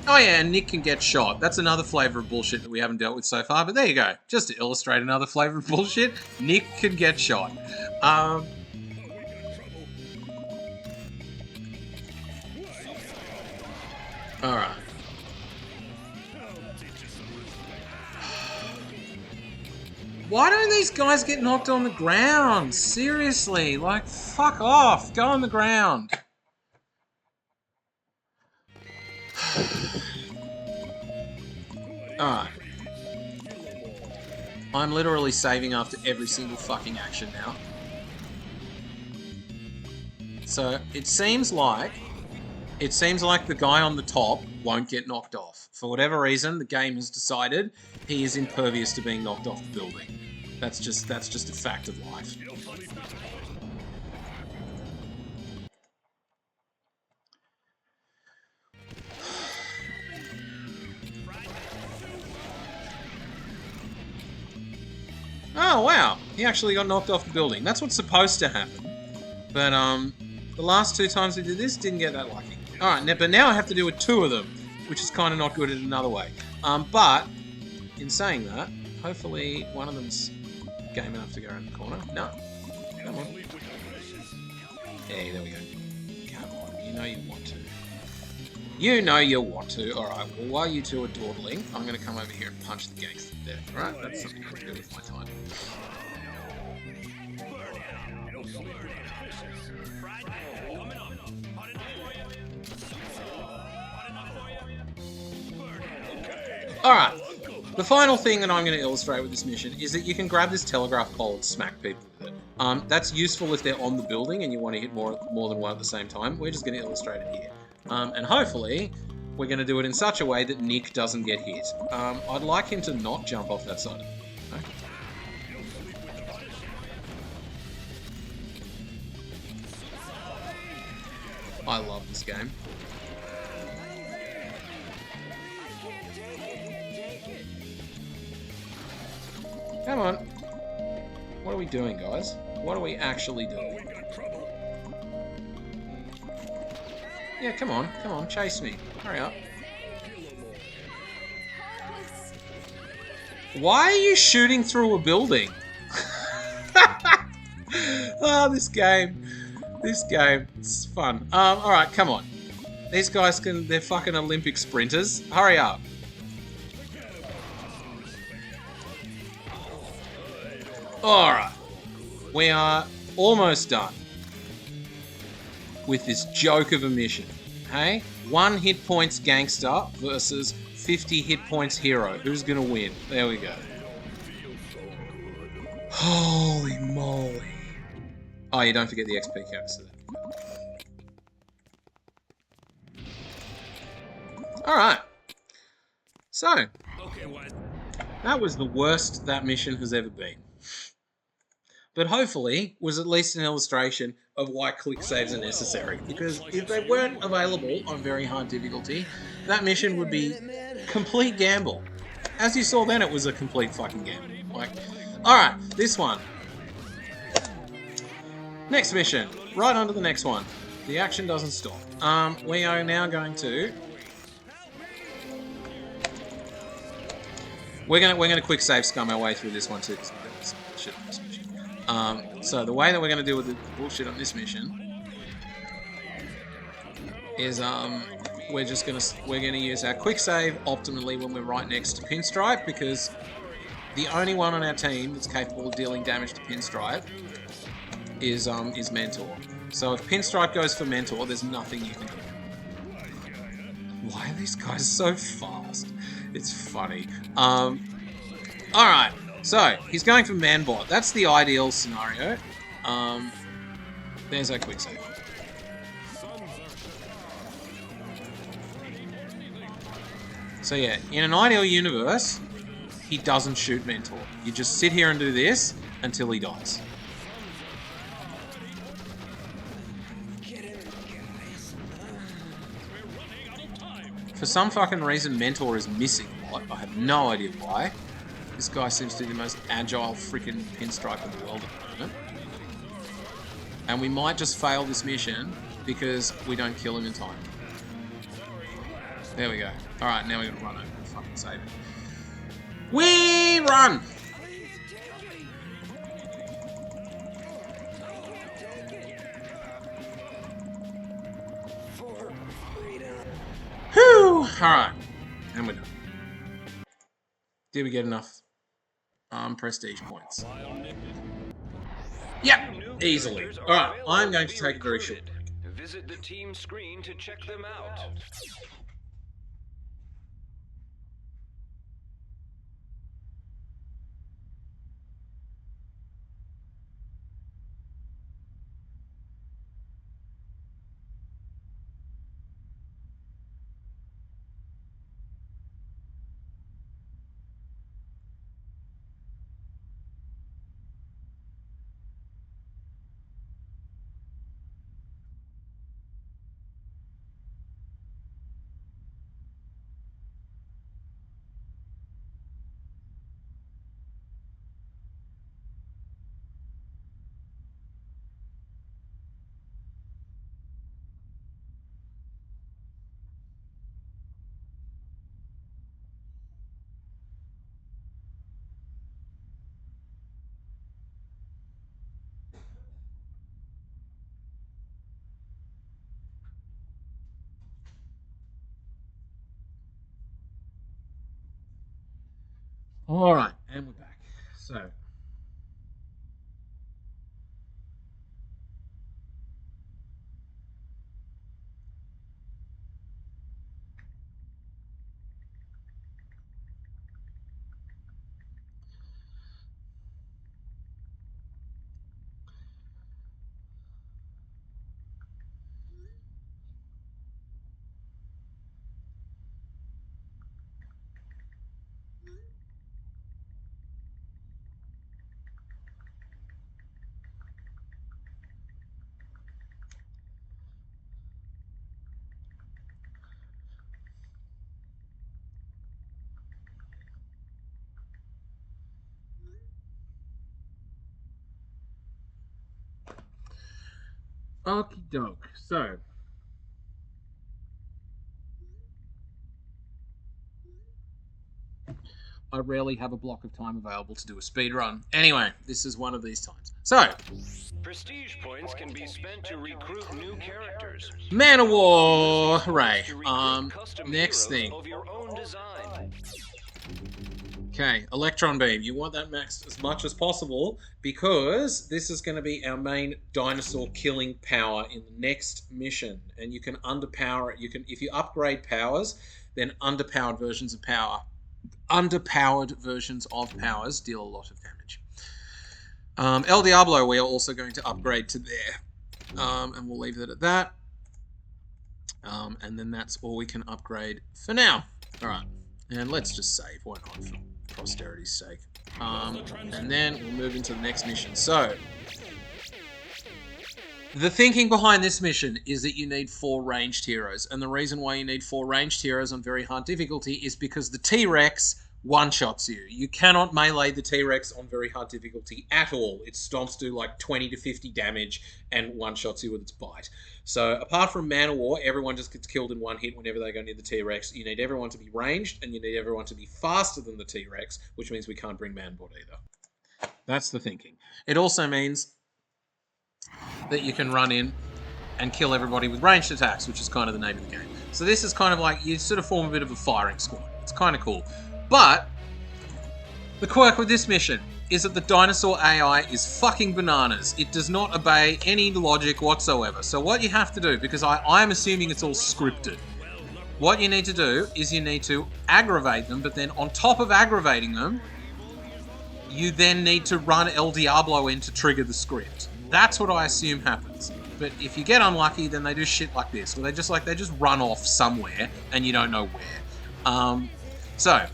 Oh yeah, and Nick can get shot. That's another flavour of bullshit that we haven't dealt with so far, but there you go. Just to illustrate another flavour of bullshit, Nick can get shot. Alright. Why don't these guys get knocked on the ground? Seriously, like, fuck off. Go on the ground. Alright. I'm literally saving after every single fucking action now. So, it seems like it seems like the guy on the top won't get knocked off. For whatever reason, the game has decided he is impervious to being knocked off the building. That's just a fact of life. Oh wow, he actually got knocked off the building. That's what's supposed to happen. But the last 2 times we did this, didn't get that lucky. Alright, but now I have to do with 2 of them, which is kind of not good in another way. But, in saying that, hopefully one of them's game enough to go around the corner. No. Come on. Hey, there we go. Come on, you know you want to. You know you want to. Alright, well, while you two are dawdling, I'm going to come over here and punch the gangster to death. Alright, that's something I can do with my time. Alright, the final thing that I'm going to illustrate with this mission is that you can grab this telegraph pole and smack people with it. That's useful if they're on the building and you want to hit more than one at the same time. We're just going to illustrate it here. And hopefully, we're going to do it in such a way that Nick doesn't get hit. I'd like him to not jump off that side. Okay. I love this game. Come on. What are we doing, guys? What are we actually doing? Yeah, come on, chase me. Hurry up. Why are you shooting through a building? Oh, this game, it's fun. Alright, come on. These guys they're fucking Olympic sprinters. Hurry up. Alright, we are almost done with this joke of a mission. Hey, 1 hit points gangster versus 50 hit points hero. Who's gonna win? There we go. Holy moly. Oh, you don't forget the XP canister. Alright. So, that was the worst that mission has ever been. But hopefully was at least an illustration of why quick saves are necessary. Because if they weren't available on very hard difficulty, that mission would be complete gamble. As you saw then, it was a complete fucking gamble. Like, alright, this one. Next mission. Right on to the next one. The action doesn't stop. We are now going to... We're gonna quick save scum our way through this one too. Shit on this mission. So the way that we're going to deal with the bullshit on this mission is we're going to use our quick save optimally when we're right next to Pinstripe, because the only one on our team that's capable of dealing damage to Pinstripe is Mentor. So if Pinstripe goes for Mentor, there's nothing you can do. Why are these guys so fast? It's funny. Alright. So, he's going for Manbot. That's the ideal scenario. There's our quick save. So yeah, in an ideal universe, he doesn't shoot Mentor. You just sit here and do this until he dies. For some fucking reason, Mentor is missing a lot. I have no idea why. This guy seems to be the most agile freaking pinstripe in the world at the moment. And we might just fail this mission because we don't kill him in time. There we go. Alright, now we're gonna run over and fucking save it. We run! Whew! Alright. And we're done. Did we get enough prestige points? Yep, easily. Alright, I'm going to take a very short break. Visit the team screen to check them out. Alright, and we're back. So, okie doke. So, I rarely have a block of time available to do a speed run. Anyway, this is one of these times. So, Prestige points can be spent to recruit new characters. Man of War, hooray. To recruit custom Next heroes thing. of your own design. Okay, Electron Beam. You want that maxed as much as possible because this is going to be our main dinosaur killing power in the next mission. And you can underpower it. You can, if you upgrade powers, then underpowered versions of powers deal a lot of damage. El Diablo we are also going to upgrade to there. And we'll leave it at that. And then that's all we can upgrade for now. Alright, and let's just save, why not, for posterity's sake. And then we'll move into the next mission. So, the thinking behind this mission is that you need 4 ranged heroes. And the reason why you need 4 ranged heroes on very hard difficulty is because the T-Rex one-shots you. You cannot melee the T-Rex on very hard difficulty at all. Its stomps do like 20 to 50 damage and one-shots you with its bite. So apart from Man of War, everyone just gets killed in one hit whenever they go near the T-Rex. You need everyone to be ranged, and you need everyone to be faster than the T-Rex, which means we can't bring Manboard either. That's the thinking. It also means that you can run in and kill everybody with ranged attacks, which is kind of the name of the game. So this is kind of like, you sort of form a bit of a firing squad. It's kind of cool. But the quirk with this mission is that the dinosaur AI is fucking bananas. It does not obey any logic whatsoever. So what you have to do, because I'm assuming it's all scripted, what you need to do is you need to aggravate them, but then on top of aggravating them, you then need to run El Diablo in to trigger the script. That's what I assume happens. But if you get unlucky, then they do shit like this, where they just run off somewhere and you don't know where. So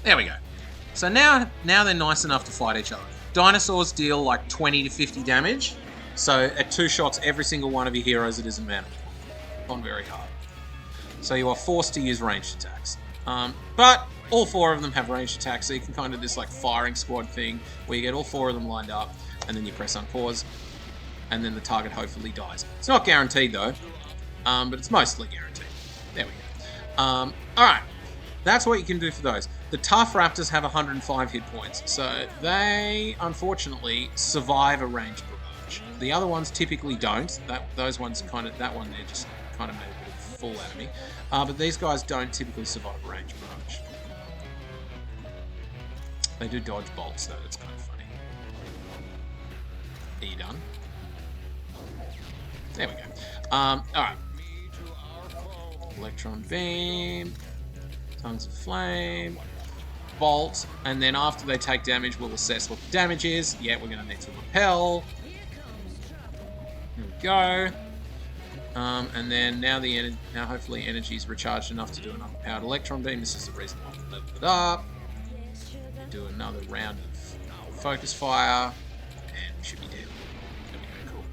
there we go. So now they're nice enough to fight each other. Dinosaurs deal like 20 to 50 damage. So at 2 shots, every single one of your heroes that isn't Man on very hard. So you are forced to use ranged attacks. But all 4 of them have ranged attacks, so you can kind of this like firing squad thing where you get all 4 of them lined up, and then you press unpause, and then the target hopefully dies. It's not guaranteed though, but it's mostly guaranteed. There we go. Alright, that's what you can do for those. The tough raptors have 105 hit points, so they unfortunately survive a ranged barrage. The other ones typically don't. Those ones kind of, that one there just kind of made a bit of a fool out of me. But these guys don't typically survive a ranged barrage. They do dodge bolts though, that's kind of funny. Are you done? There we go. Alright. Electron beam. Tons of flame. Bolt. And then after they take damage, we'll assess what the damage is. Yeah, we're going to need to repel. Here we go. And then now hopefully energy is recharged enough to do an underpowered electron beam. This is the reason why we leveled it up. Do another round of focus fire, and we should be dead. There we go, cool.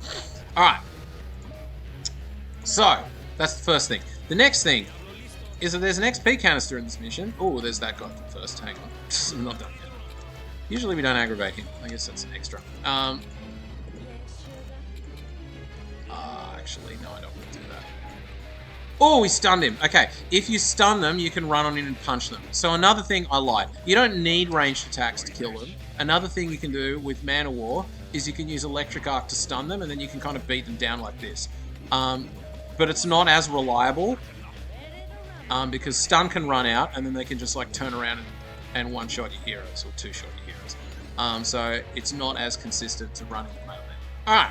Alright. So, that's the first thing. The next thing is that there's an XP canister in this mission. Oh, there's that guy first. Hang on. I'm not done yet. Usually we don't aggravate him. I guess that's an extra. Actually, no, I don't want to do that. Oh, we stunned him. Okay, if you stun them, you can run on in and punch them. So another thing, I lied. You don't need ranged attacks to kill them. Another thing you can do with Man of War is you can use Electric Arc to stun them, and then you can kind of beat them down like this. But it's not as reliable because stun can run out and then they can just like turn around and one-shot your heroes or two-shot your heroes. So it's not as consistent to running the melee. Alright,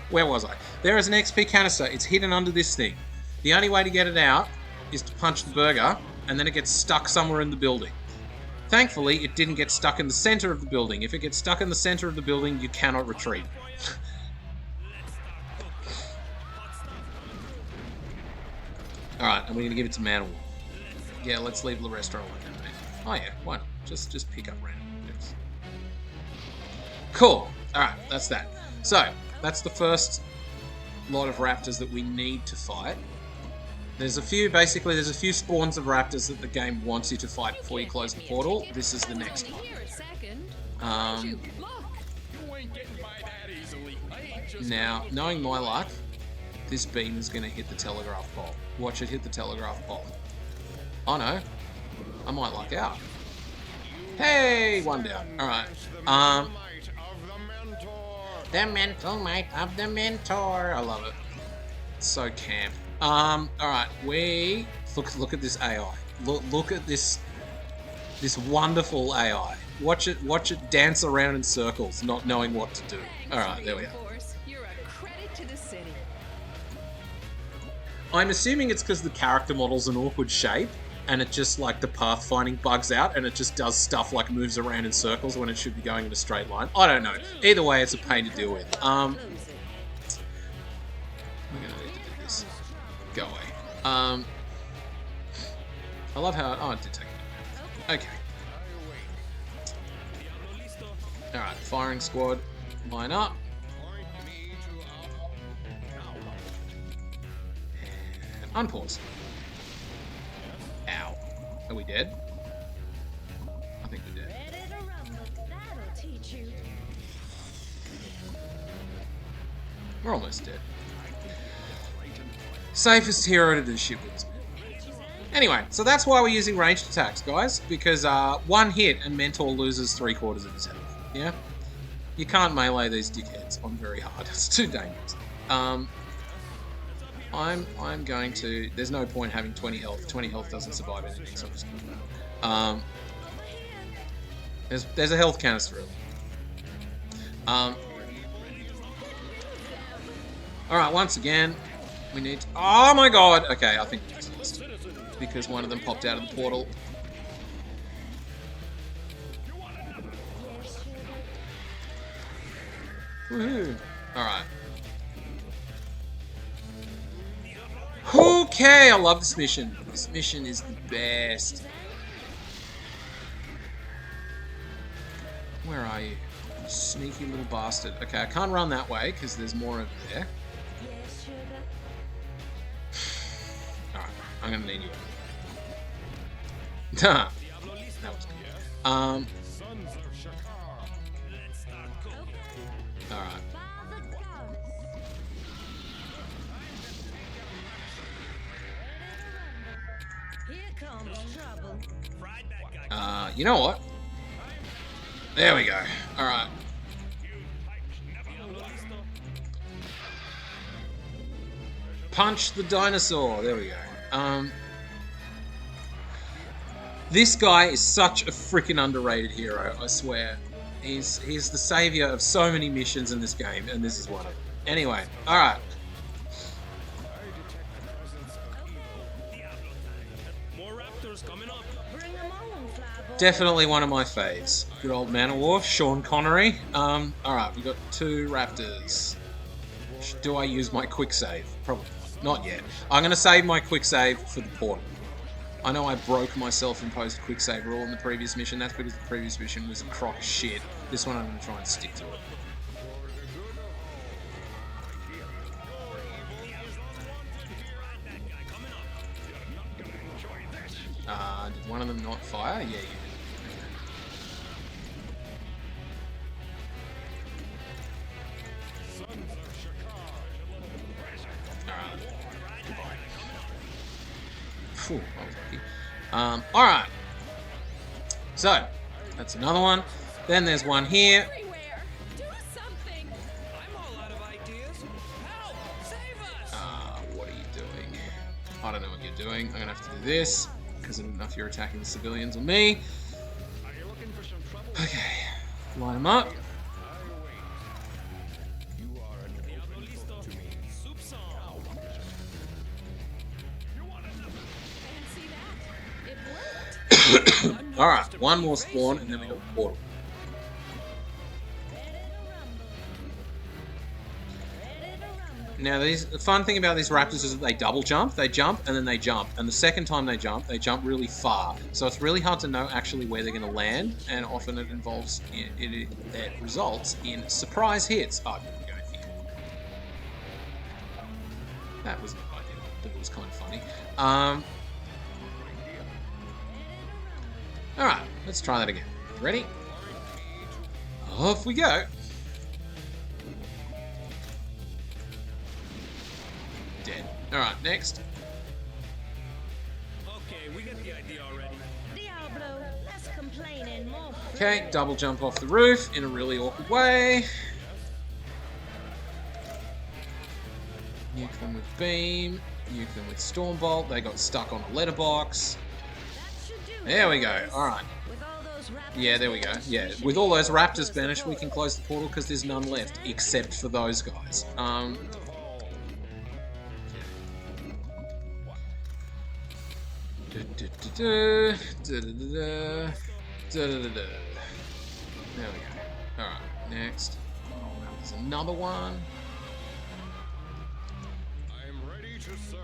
where was I? There is an XP canister. It's hidden under this thing. The only way to get it out is to punch the burger, and then it gets stuck somewhere in the building. Thankfully, it didn't get stuck in the center of the building. If it gets stuck in the center of the building, you cannot retreat. Alright, and we're going to give it to Man of War. Yeah, let's leave the restaurant like that, mate. Oh yeah, why not? Just pick up random objects. Cool. Alright, that's that. So, that's the first lot of raptors that we need to fight. There's a few spawns of raptors that the game wants you to fight before you close the portal. This is the next one. Now, knowing my luck, this beam is going to hit the telegraph pole. Watch it hit the telegraph pole. Oh no, I might luck out. Hey, one down. Alright. The mental might of the mentor. I love it. It's so camp. Alright, we look at this AI. Look at this wonderful AI. Watch it dance around in circles, not knowing what to do. Alright, there we are. You're a credit to the city. I'm assuming it's because the character model's an awkward shape, and it just like the pathfinding bugs out, and it just does stuff like moves around in circles when it should be going in a straight line. I don't know. Either way, it's a pain to deal with. We're gonna need to do this. Go away. I love how... Oh, it did take a minute. Okay. Alright, firing squad. Line up. And unpause. Ow. Are we dead? I think we're dead. Ready to rumble. That'll teach you. We're almost dead. Safest hero to do shit with. Anyway, so that's why we're using ranged attacks, guys. Because one hit and Mentor loses 3/4 of his health. Yeah? You can't melee these dickheads on very hard. It's too dangerous. I'm going to... There's no point having 20 health. 20 health doesn't survive anything, so I'm just going to... There's a health canister early. Alright, once again, we need to... Oh my god! Okay, I think we just lost. Because one of them popped out of the portal. Woohoo! Alright. Okay, I love this mission. This mission is the best. Where are you? You sneaky little bastard. Okay, I can't run that way because there's more over there. Alright, I'm gonna need you. That was good. Alright. You know what? There we go. Alright. Punch the dinosaur. There we go. This guy is such a freaking underrated hero, I swear. He's the savior of so many missions in this game, and this is one of them. Anyway, alright. Definitely one of my faves. Good old Man of War, Sean Connery. Alright, we've got 2 raptors. Do I use my quick save? Probably not yet. I'm going to save my quick save for the portal. I know I broke my self-imposed quick save rule in the previous mission. That's because the previous mission was a crock of shit. This one I'm going to try and stick to it. Did one of them not fire? Yeah, you did. Phew, I was lucky. Alright. So, that's another one. Then there's one here. Do something. I'm all out of ideas. Help! Save us! What are you doing? I don't know what you're doing? I'm gonna have to do this, because I don't know if you're attacking the civilians or me. Okay, line them up. Fancy that? It worked. Alright, one more spawn, and then we got the portal. Now, the fun thing about these raptors is that they double jump. They jump, and then they jump. And the second time they jump really far. So it's really hard to know actually where they're going to land. And often it involves, it results in surprise hits. Oh, I'm going here. That was no idea, but it was kind of funny. Alright, let's try that again. Ready? Off we go. Dead. Alright, next. Okay, we get the idea already. Diablo, less complaining, more Okay, double jump off the roof in a really awkward way. Nuke them with beam. Nuke them with stormbolt. They got stuck on a letterbox. that should do. There we go. Alright. With all those raptors Yeah, there we go. Yeah, with all those raptors banished, we can close the portal because there's none left except for those guys. There we go. Alright, next. Oh, wow, there's another one. I'm ready to serve.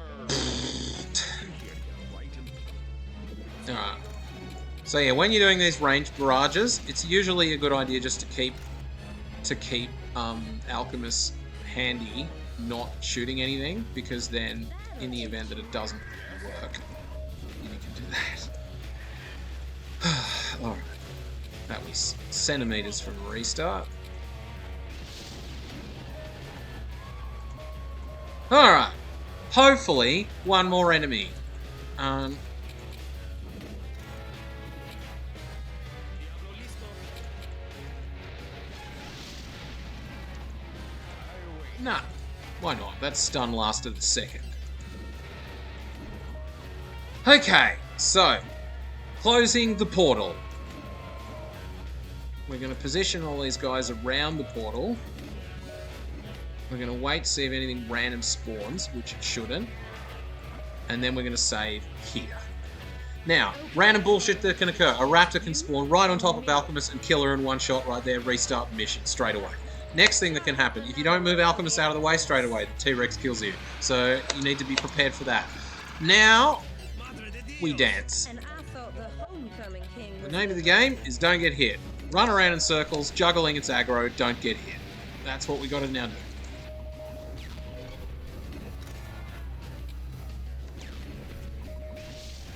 Alright. So yeah, when you're doing these ranged barrages, it's usually a good idea just to keep alchemists handy, not shooting anything, because then in the event that it doesn't work, you can do that. Alright. That was centimeters from restart. Alright. Hopefully, one more enemy. Nah, why not? That stun lasted a second. Okay, so closing the portal. We're going to position all these guys around the portal. We're going to wait to see if anything random spawns, which it shouldn't. And then we're going to save here. Now, random bullshit that can occur. A raptor can spawn right on top of Alchemist and kill her in one shot right there. Restart the mission straight away. Next thing that can happen, if you don't move Alchemist out of the way straight away, the T-Rex kills you. So you need to be prepared for that. Now, we dance. And I thought the homecoming king The was name of the game is don't get hit. Run around in circles, juggling its aggro, don't get hit. That's what we got to now do.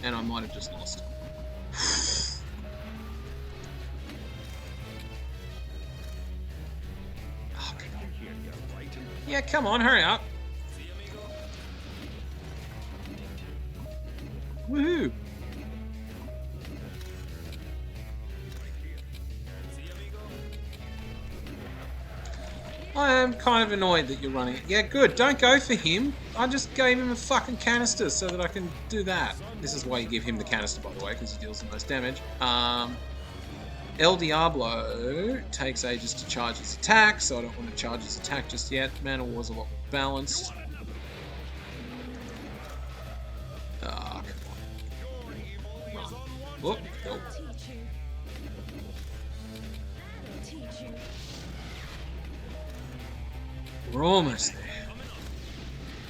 And I might have just lost. Oh, come on. Yeah, come on, hurry up. Woohoo! I am kind of annoyed that you're running it. Yeah, good. Don't go for him. I just gave him a fucking canister so that I can do that. This is why you give him the canister, by the way, because he deals the most damage. El Diablo takes ages to charge his attack, so I don't want to charge his attack just yet. Mana War's a lot more balanced. Ah, come on. Run. Whoop. Nope. teach you. That'll teach you. We're almost there.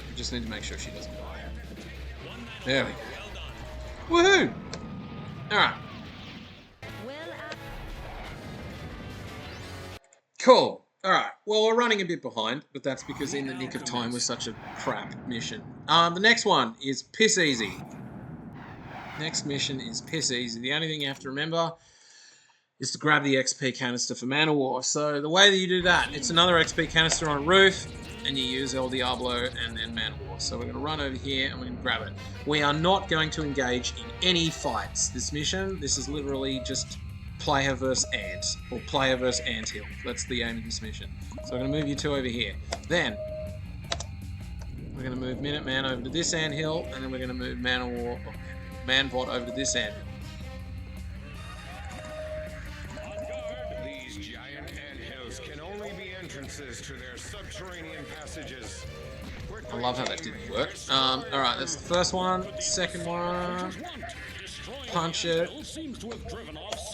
We just need to make sure she doesn't die. There we go. Woohoo! Alright. Well, Cool. Alright. Well, we're running a bit behind, but that's because In the Nick of Time was such a crap mission. The next one is piss easy. Next mission is piss easy. The only thing you have to remember is to grab the XP canister for Mana War. So the way that you do that, it's another XP canister on a roof, and you use El Diablo and then Mana War. So we're going to run over here and we're going to grab it. We are not going to engage in any fights this mission. This is literally just player versus ant, or player versus anthill. That's the aim of this mission. So I'm going to move you two over here. Then, We're going to move Minuteman over to this anthill, and then we're going to move Manbot over to this anthill. These giant anthills can only be entrances to their subterranean passages. I love how that didn't work. Alright, that's the first one. Second one. Punch it.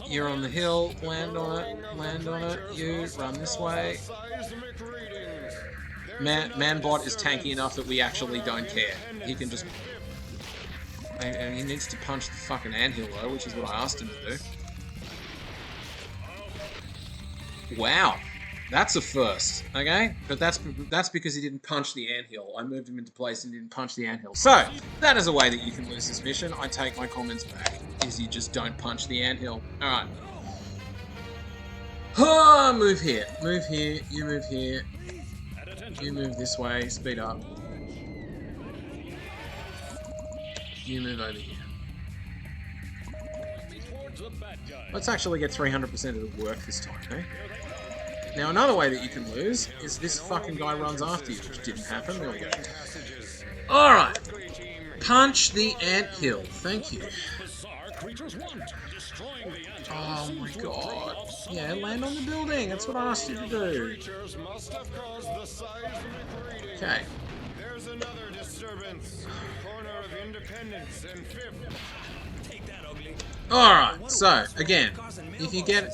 You're on the hill. Land on it. Land on it. You run this way. Manbot is tanky enough that we actually don't care. He can just... And he needs to punch the fucking anthill though, which is what I asked him to do. Wow. That's a first, okay? But that's because he didn't punch the anthill. I moved him into place and didn't punch the anthill. So, that is a way that you can lose this mission. I take my comments back, is you just don't punch the anthill. Alright. Oh, move here. Move here. You move here. You move this way. Speed up. You move over here. Let's actually get 300% of the work this time, eh? Now, another way that you can lose is this fucking guy runs after you, which didn't happen. There we go. Alright. Punch the anthill. Thank you. Oh my god. Yeah, land on the building. That's what I asked you to do. Okay. There's another disturbance. Corner of Independence and 5th. Alright, so again, if you get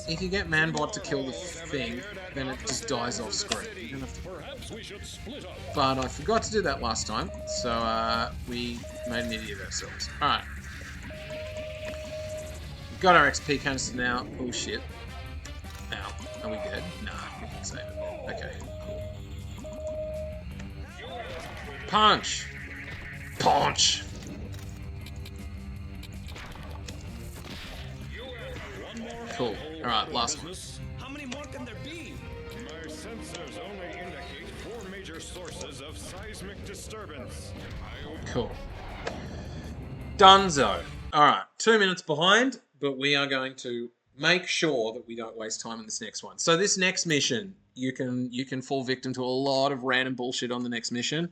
Manbot to kill the thing, then it just dies off screen. You're gonna have to... But I forgot to do that last time, so we made an idiot of ourselves. Alright. We've got our XP canister now. Oh shit. Ow. Are we dead? Nah, we can save it. Okay. Punch! Punch! Cool. Alright, last one. How many more can there be? My sensors only indicate 4 major sources of seismic disturbance. Cool. Dunzo. Alright, 2 minutes behind, but we are going to make sure that we don't waste time in this next one. So this next mission, you can fall victim to a lot of random bullshit on the next mission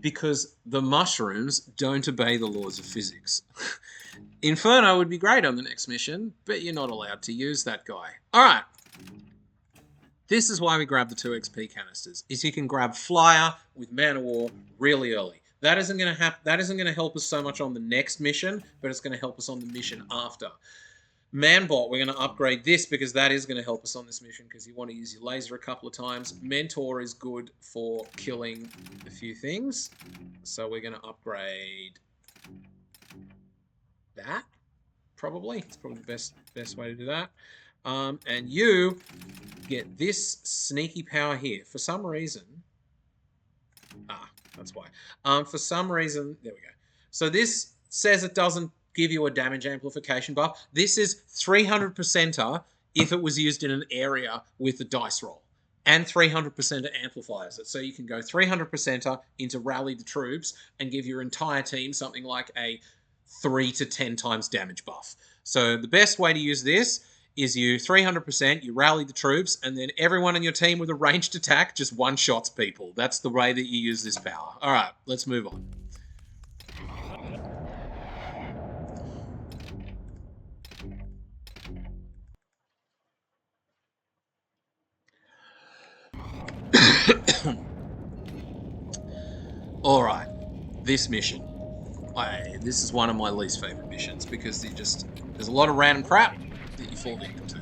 because the mushrooms don't obey the laws of physics. Inferno would be great on the next mission, but you're not allowed to use that guy. Alright. This is why we grab the 2 XP canisters, is you can grab Flyer with Man of War really early. That isn't going to help us so much on the next mission, but it's going to help us on the mission after. Manbot, we're going to upgrade this because that is going to help us on this mission because you want to use your laser a couple of times. Mentor is good for killing a few things. So we're going to upgrade that, probably. It's probably the best way to do that. And you get this sneaky power here. For some reason... that's why. For some reason... There we go. So this says it doesn't give you a damage amplification buff. This is 300%er if it was used in an area with the dice roll. And 300%er amplifies it. So you can go 300%er into rally the troops and give your entire team something like a 3 to 10 times damage buff. So the best way to use this is you 300%, you rally the troops, and then everyone in your team with a ranged attack just one-shots people. That's the way that you use this power. Alright, let's move on. Alright, this mission. This is one of my least favourite missions because there's a lot of random crap that you fall victim to.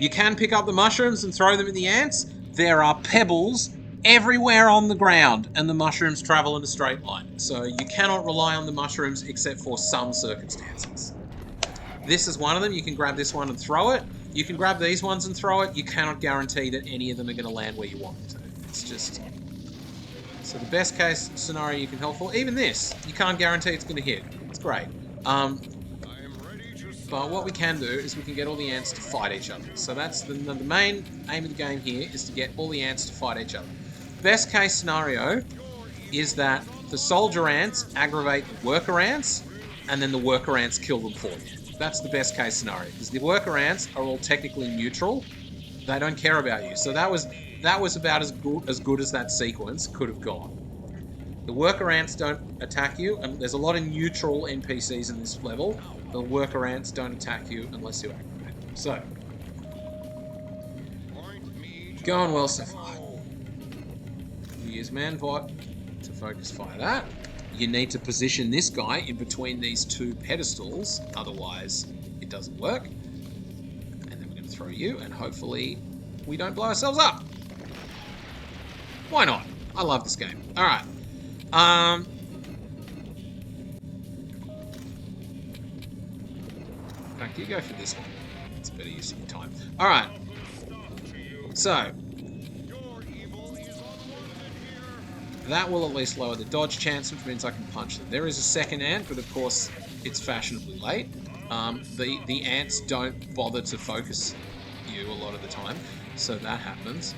You can pick up the mushrooms and throw them in the ants. There are pebbles everywhere on the ground and the mushrooms travel in a straight line. So you cannot rely on the mushrooms except for some circumstances. This is one of them. You can grab this one and throw it. You can grab these ones and throw it. You cannot guarantee that any of them are going to land where you want them to. It's just... So the best case scenario you can help for, even this, you can't guarantee it's going to hit. It's great. But what we can do is we can get all the ants to fight each other. So that's the main aim of the game here, is to get all the ants to fight each other. Best case scenario is that the soldier ants aggravate the worker ants, and then the worker ants kill them for you. That's the best case scenario, because the worker ants are all technically neutral. They don't care about you. So that was about as good as that sequence could have gone. The worker ants don't attack you, and there's a lot of neutral NPCs in this level. The worker ants don't attack you unless you activate them. So, going well so far. You use Manbot to focus fire that. You need to position this guy in between these two pedestals, otherwise it doesn't work. And then we're going to throw you, and hopefully we don't blow ourselves up. Why not? I love this game. Alright. In fact, you go for this one. It's a better use of your time. Alright. So, that will at least lower the dodge chance, which means I can punch them. There is a second ant, but of course it's fashionably late. The ants don't bother to focus you a lot of the time, so that happens.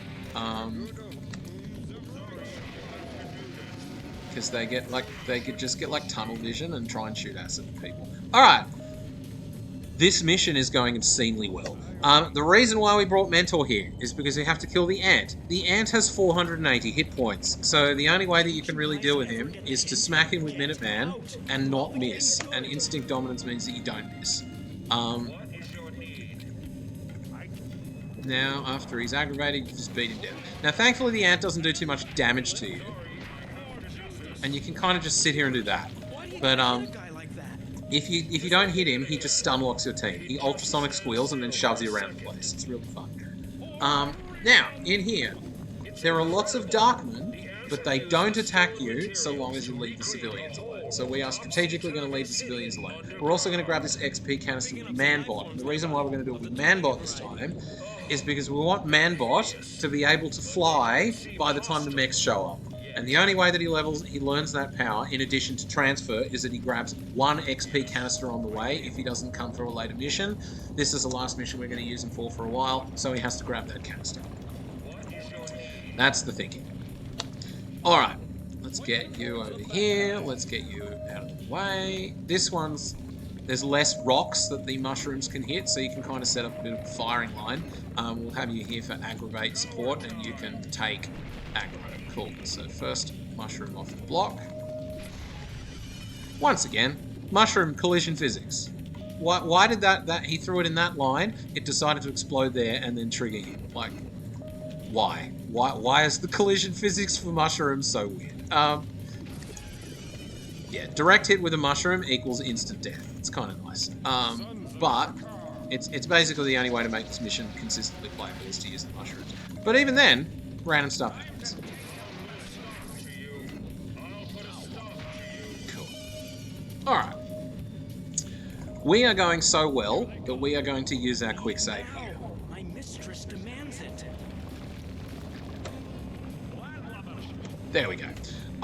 Because they could just get like tunnel vision and try and shoot acid at people. Alright. This mission is going obscenely well. The reason why we brought Mentor here is because we have to kill the ant. The ant has 480 hit points, so the only way that you can really deal with him is to smack him with Minuteman and not miss. And instinct dominance means that you don't miss. Now, after he's aggravated, you just beat him down. Now, thankfully, the ant doesn't do too much damage to you, and you can kind of just sit here and do that. But if you don't hit him, he just stun locks your team. He ultrasonic squeals and then shoves you around the place. It's really fun. Now, in here, there are lots of Darkmen, but they don't attack you so long as you leave the civilians alone. So we are strategically going to leave the civilians alone. We're also going to grab this XP canister with Manbot. And the reason why we're going to do it with Manbot this time is because we want Manbot to be able to fly by the time the mechs show up. And the only way that he learns that power, in addition to transfer, is that he grabs 1 XP canister on the way if he doesn't come through a later mission. This is the last mission we're going to use him for a while, so he has to grab that canister. That's the thinking. Alright, let's get you over here. Let's get you out of the way. This one's... There's less rocks that the mushrooms can hit, so you can kind of set up a bit of a firing line. We'll have you here for aggravate support, and you can take aggravate. Cool. So first, mushroom off the block. Once again, mushroom collision physics. Why did that he threw it in that line, it decided to explode there and then trigger him? Like, why? Why is the collision physics for mushrooms so weird? Yeah, direct hit with a mushroom equals instant death. It's kind of nice. But it's basically the only way to make this mission consistently playable is to use the mushrooms. But even then, random stuff happens. Alright. We are going so well that we are going to use our quick save here. My mistress demands it. There we go.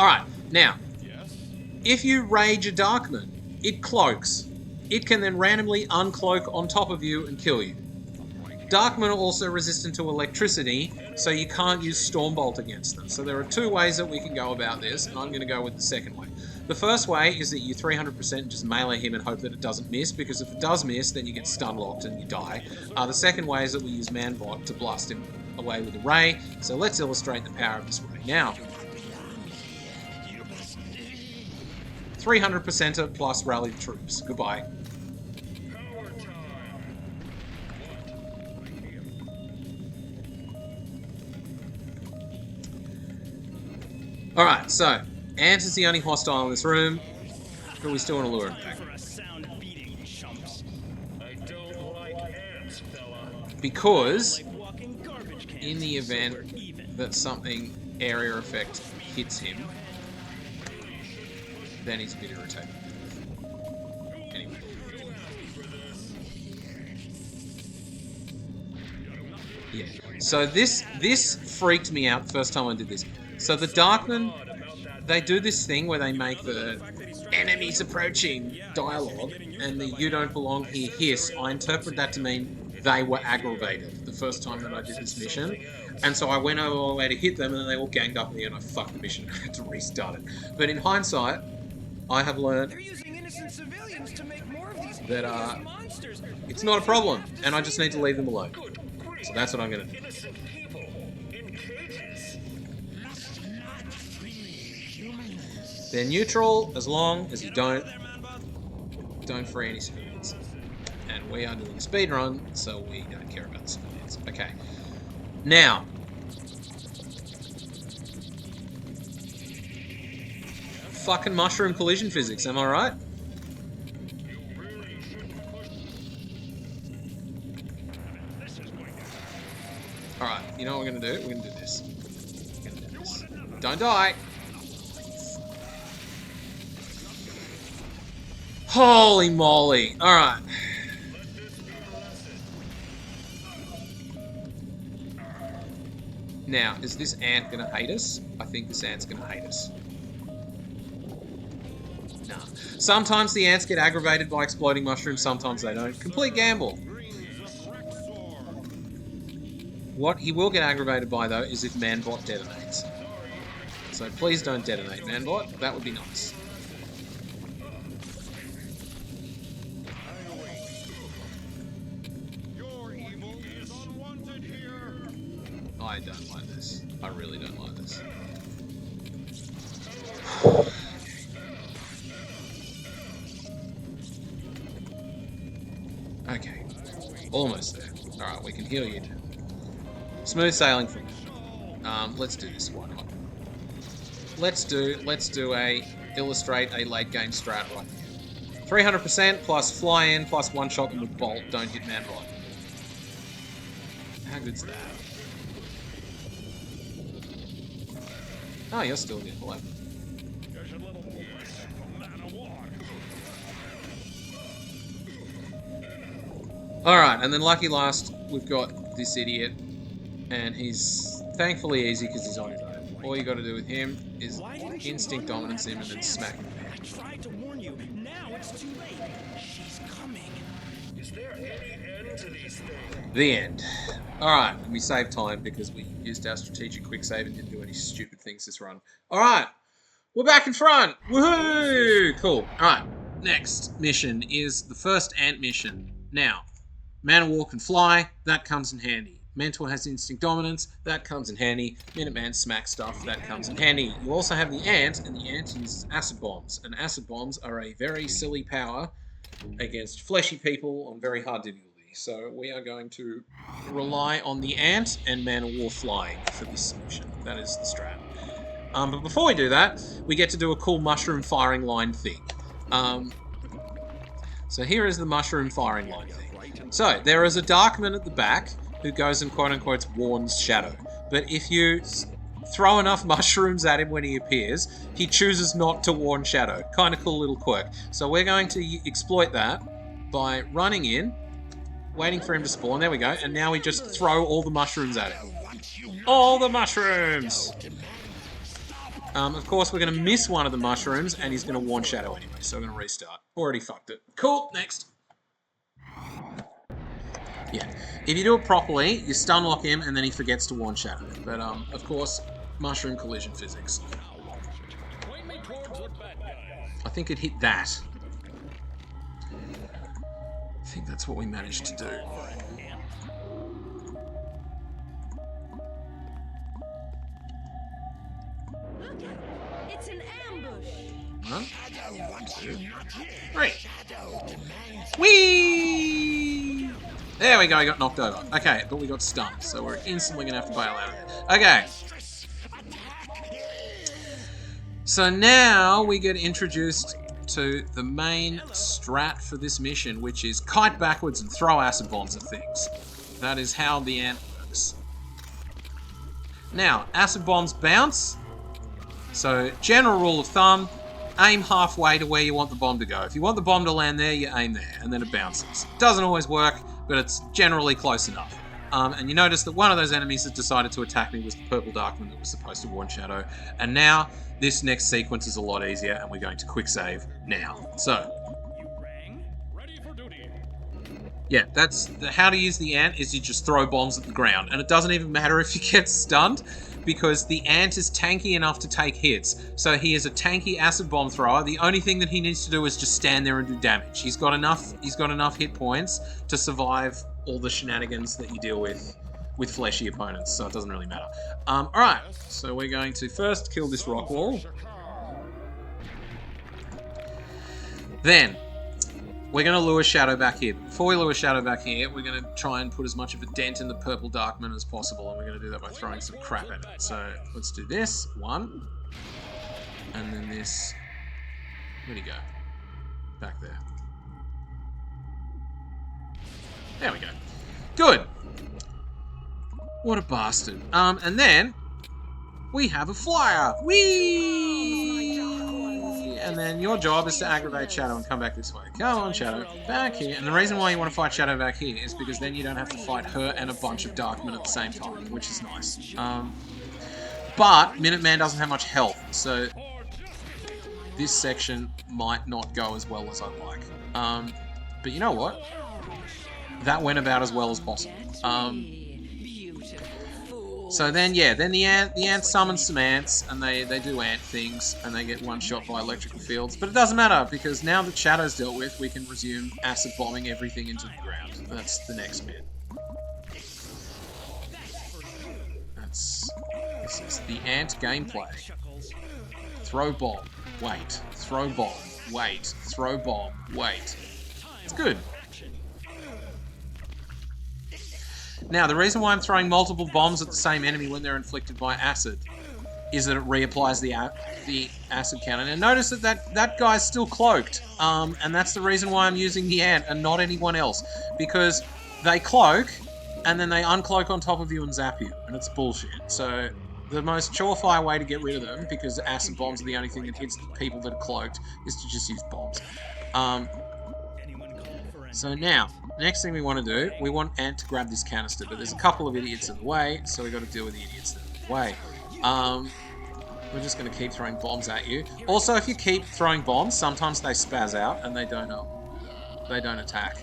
Alright, now, if you rage a Darkman, it cloaks. It can then randomly uncloak on top of you and kill you. Darkmen are also resistant to electricity, so you can't use Stormbolt against them. So there are 2 ways that we can go about this, and I'm going to go with the second way. The first way is that you 300% just melee him and hope that it doesn't miss, because if it does miss, then you get stun locked and you die. The second way is that we use Manbot to blast him away with a ray. So let's illustrate the power of this ray. Now, 300%er plus rally the troops. Goodbye. Alright, so, Ant is the only hostile in this room, but we still want to lure him back. Because, in the event that something area effect hits him, then he's a bit irritating. Anyway. Yeah, so this freaked me out the first time I did this. So the Darkmen, they do this thing where they make the enemies approaching dialogue and the you don't belong here hiss. I interpret that to mean they were aggravated the first time that I did this mission. And so I went over all the way to hit them and then they all ganged up on me and I fucked the mission and I had to restart it. But in hindsight, I have learned that it's not a problem and I just need to leave them alone. So that's what I'm going to do. They're neutral as long as you don't free any civilians. And we are doing a speed run, so we don't care about the civilians. Okay. Now, fucking mushroom collision physics, am I right? Alright, you know what we're gonna do? We're gonna do this. We're gonna do this. Don't die! Holy moly! Alright. Now, is this ant gonna hate us? I think this ant's gonna hate us. Nah. Sometimes the ants get aggravated by exploding mushrooms, sometimes they don't. Complete gamble. What he will get aggravated by, though, is if Manbot detonates. So please don't detonate, Manbot. That would be nice. I don't like this. I really don't like this. Okay. Almost there. Alright, we can heal you. Smooth sailing from there. Let's do this. Why not? Let's do illustrate a late game strat right here. 300% plus fly in plus one shot them with bolt. Don't hit Manbot. How good's that? Oh, you're still getting below. Alright, and then lucky last, we've got this idiot. And he's thankfully easy because he's on his own. All you got to do with him is instinct dominance him and then smack him. I tried to warn you. Now it's too late. She's coming. Is there any end to these things? The end. Alright, and we saved time because we used our strategic quick save and didn't do any stupid things this run. Alright, we're back in front! Woohoo! Cool. Alright, next mission is the first ant mission. Now, Man of War can fly, that comes in handy. Mentor has instinct dominance, that comes in handy. Minuteman smack stuff, that comes in handy. You also have the ant, and the ant uses acid bombs. And acid bombs are a very silly power against fleshy people on very hard difficulty. So we are going to rely on the ant and Man of War flying for this mission. That is the strat. But before we do that, we get to do a cool mushroom firing line thing. So here is the mushroom firing line thing. So there is a Darkman at the back who goes and quote-unquote warns Shadow. But if you throw enough mushrooms at him when he appears, he chooses not to warn Shadow. Kind of cool little quirk. So we're going to exploit that by running in, waiting for him to spawn. There we go. And now we just throw all the mushrooms at him. All the mushrooms! Of course, we're going to miss one of the mushrooms, and he's going to warn Shadow anyway. So we're going to restart. Already fucked it. Cool, next. Yeah, if you do it properly, you stun lock him, and then he forgets to warn Shadow. But, of course, mushroom collision physics. I think it hit that. I think that's what we managed to do. It's an ambush. 1, 2, 3. Whee! There we go, I got knocked over. Okay, but we got stunned, so we're instantly going to have to bail out of it. Okay. So now we get introduced to the main strat for this mission, which is kite backwards and throw acid bombs at things. That is how the ant works. Now, acid bombs bounce. So, general rule of thumb, aim halfway to where you want the bomb to go. If you want the bomb to land there, you aim there, and then it bounces. Doesn't always work, but it's generally close enough. And you notice that one of those enemies that decided to attack me was the purple Darkman that was supposed to warn Shadow. And now, this next sequence is a lot easier, and we're going to quick save now. So, yeah, that's how to use the ant is you just throw bombs at the ground. And it doesn't even matter if you get stunned, because the ant is tanky enough to take hits. So he is a tanky acid bomb thrower. The only thing that he needs to do is just stand there and do damage. He's got enough hit points to survive all the shenanigans that you deal with fleshy opponents, so it doesn't really matter. Alright, so we're going to first kill this rock wall. Then, we're going to lure Shadow back here. Before we lure Shadow back here, we're going to try and put as much of a dent in the purple Darkman as possible, and we're going to do that by throwing some crap at it. So, let's do this. 1. And then this... Where'd he go? Back there. There we go. Good. What a bastard. And then we have a flyer. Whee! And then your job is to aggravate Shadow and come back this way. Come on, Shadow. Back here. And the reason why you want to fight Shadow back here is because then you don't have to fight her and a bunch of Darkmen at the same time, which is nice. But Minuteman doesn't have much health, so this section might not go as well as I'd like. But you know what? That went about as well as possible. So then, yeah, then the ant summons some ants, and they do ant things, and they get one shot by electrical fields. But it doesn't matter, because now that Shadow's dealt with, we can resume acid bombing everything into the ground. That's the next bit. This is the ant gameplay. Throw bomb, wait. Throw bomb, wait. Throw bomb, wait. It's good. Now, the reason why I'm throwing multiple bombs at the same enemy when they're inflicted by acid is that it reapplies the acid cannon. And notice that guy's still cloaked. And that's the reason why I'm using the ant and not anyone else. Because they cloak, and then they uncloak on top of you and zap you. And it's bullshit. So the most surefire way to get rid of them, because acid bombs are the only thing that hits people that are cloaked, is to just use bombs. So now, next thing we want to do, we want Ant to grab this canister, but there's a couple of idiots in the way, so we've got to deal with the idiots that are in the way. We're just going to keep throwing bombs at you. Also, if you keep throwing bombs, sometimes they spaz out and they don't attack.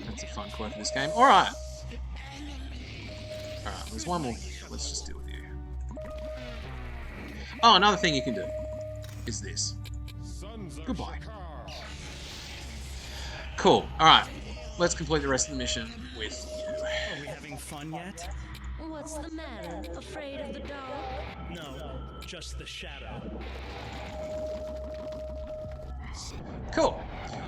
That's a fun quirk of this game. Alright. Alright, there's one more here. Let's just deal with you. Oh, another thing you can do is this. Goodbye. Cool. Alright. Let's complete the rest of the mission with you. Are we having fun yet? What's the matter? Afraid of the dark? No, just the shadow. Cool.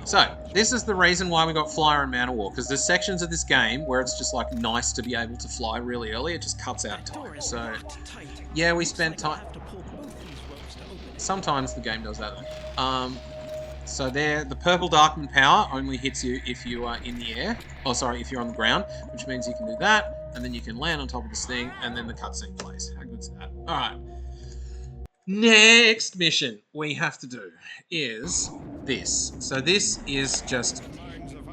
So, this is the reason why we got Flyer and Man of War, because there's sections of this game where it's just like nice to be able to fly really early. It just cuts out time. So, yeah, we spent time. Sometimes the game does that. So there, the purple Darkman power only hits you if you are in the air. Oh, sorry, if you're on the ground, which means you can do that, and then you can land on top of this thing, and then the cutscene plays. How good's that? Alright. Next mission we have to do is this. So this is just...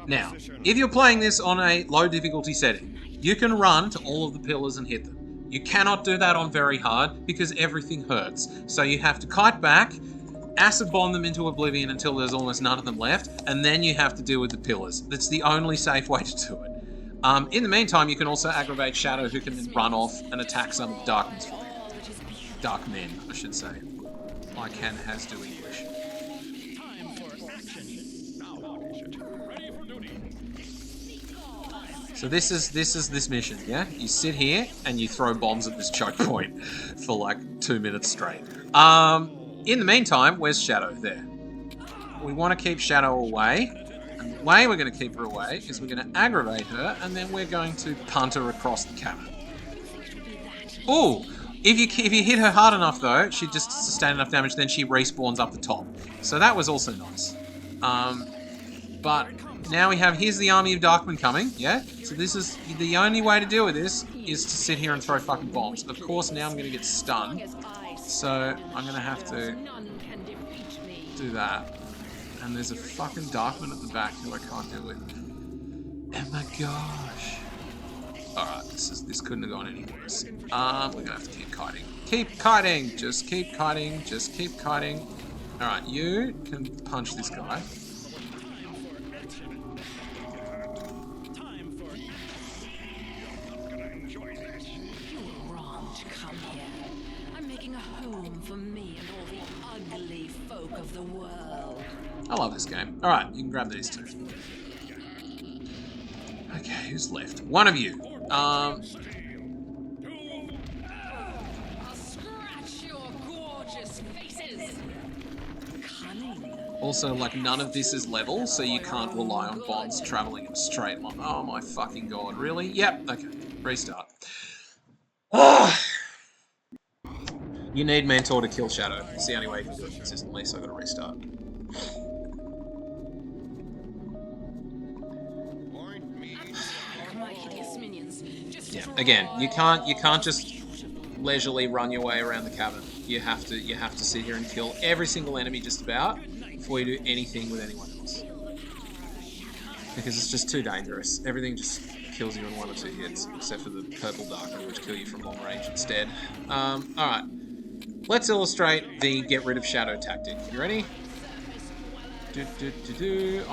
Now, if you're playing this on a low difficulty setting, you can run to all of the pillars and hit them. You cannot do that on very hard, because everything hurts. So you have to kite back, acid bomb them into oblivion until there's almost none of them left, and then you have to deal with the pillars. That's the only safe way to do it. In the meantime, you can also aggravate Shadow, who can then run off and attack some of the Darkmen for you. Darkmen, I should say. I has do English. Time for action. Ready for duty. So this is this mission, yeah? You sit here and you throw bombs at this choke point for like 2 minutes straight. In the meantime, where's Shadow? There. We want to keep Shadow away. And the way we're going to keep her away is we're going to aggravate her, and then we're going to punt her across the cabin. Ooh! If you hit her hard enough, though, she just sustained enough damage, then she respawns up the top. So that was also nice. But now we have, here's the army of Darkmen coming, yeah? So this is, the only way to deal with this is to sit here and throw fucking bombs. Of course, now I'm going to get stunned. So I'm going to have to do that. And there's a fucking Darkman at the back who I can't deal with. Oh my gosh. Alright, this couldn't have gone any worse. We're gonna have to keep kiting. Keep kiting! Just keep kiting, just keep kiting. Alright, you can punch this guy. Wrong to come here. I'm making a home for me and all the ugly folk of the world. I love this game. Alright, you can grab these two. Okay, who's left? One of you. I'll scratch your gorgeous faces. Cunning. also, like, none of this is level, so you can't rely on bombs traveling in a straight line. Oh my fucking god, really? Yep, okay. Restart. You need Mentor to kill Shadow. It's the only way you can do it consistently, so I've got to restart. Yeah, again, you can't just leisurely run your way around the cavern. You have to sit here and kill every single enemy just about before you do anything with anyone else. Because it's just too dangerous. Everything just kills you in 1 or 2 hits, except for the purple darkman, which kill you from long range instead. Alright. Let's illustrate the get rid of shadow tactic. You ready? I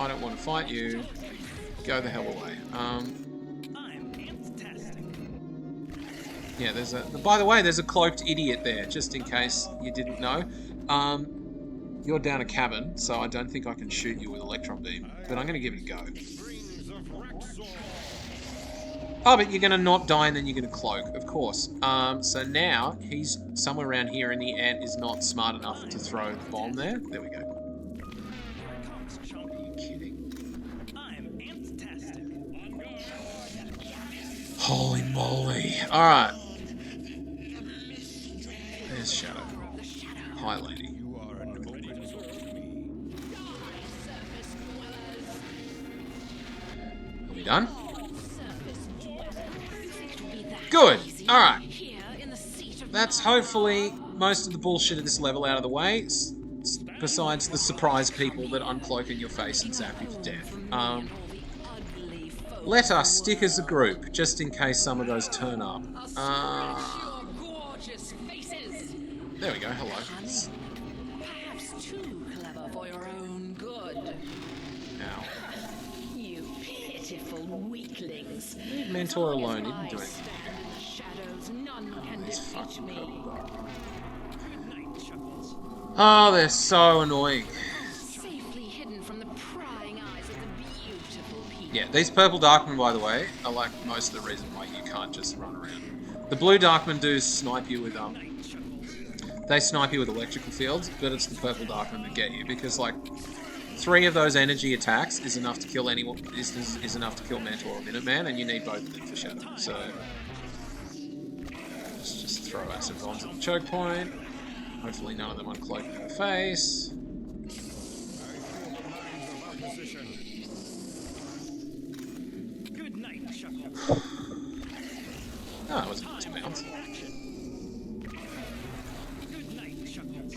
don't want to fight you. Go the hell away. Yeah, there's a... By the way, there's a cloaked idiot there, just in case you didn't know. You're down a cabin, so I don't think I can shoot you with electron beam, but I'm going to give it a go. Oh, but you're going to not die and then you're going to cloak, of course. So now, he's somewhere around here and the ant is not smart enough to throw the bomb there. There we go. Are you kidding? Holy moly. Alright. There's Shadow. Hi, lady. Are we done? Good. Alright. That's hopefully most of the bullshit of this level out of the way, besides the surprise people that uncloak in your face and zap you to death. Let us stick as a group, just in case some of those turn up. There we go, hello. Perhaps too clever for your own good. Ow. You pitiful weaklings. Leave Mentor alone, he didn't do anything. Shadows, none can These defeat fucking me. purple dark. Oh, they're so annoying. Safely hidden from the prying eyes of the beautiful people. Yeah, these purple darkmen, by the way, are like most of the reason why you can't just run around. The blue darkmen do snipe you with they snipe you with electrical fields, but it's the purple darkmen that get you because like 3 of those energy attacks is enough to kill anyone. Is enough to kill Mentor or Minuteman, and you need both of them for Shadow. So let's just throw acid bombs at the choke point. Hopefully none of them uncloak in the face. Good night, Chuckles. Oh, that wasn't 2 bounds. Good night, Chuckles.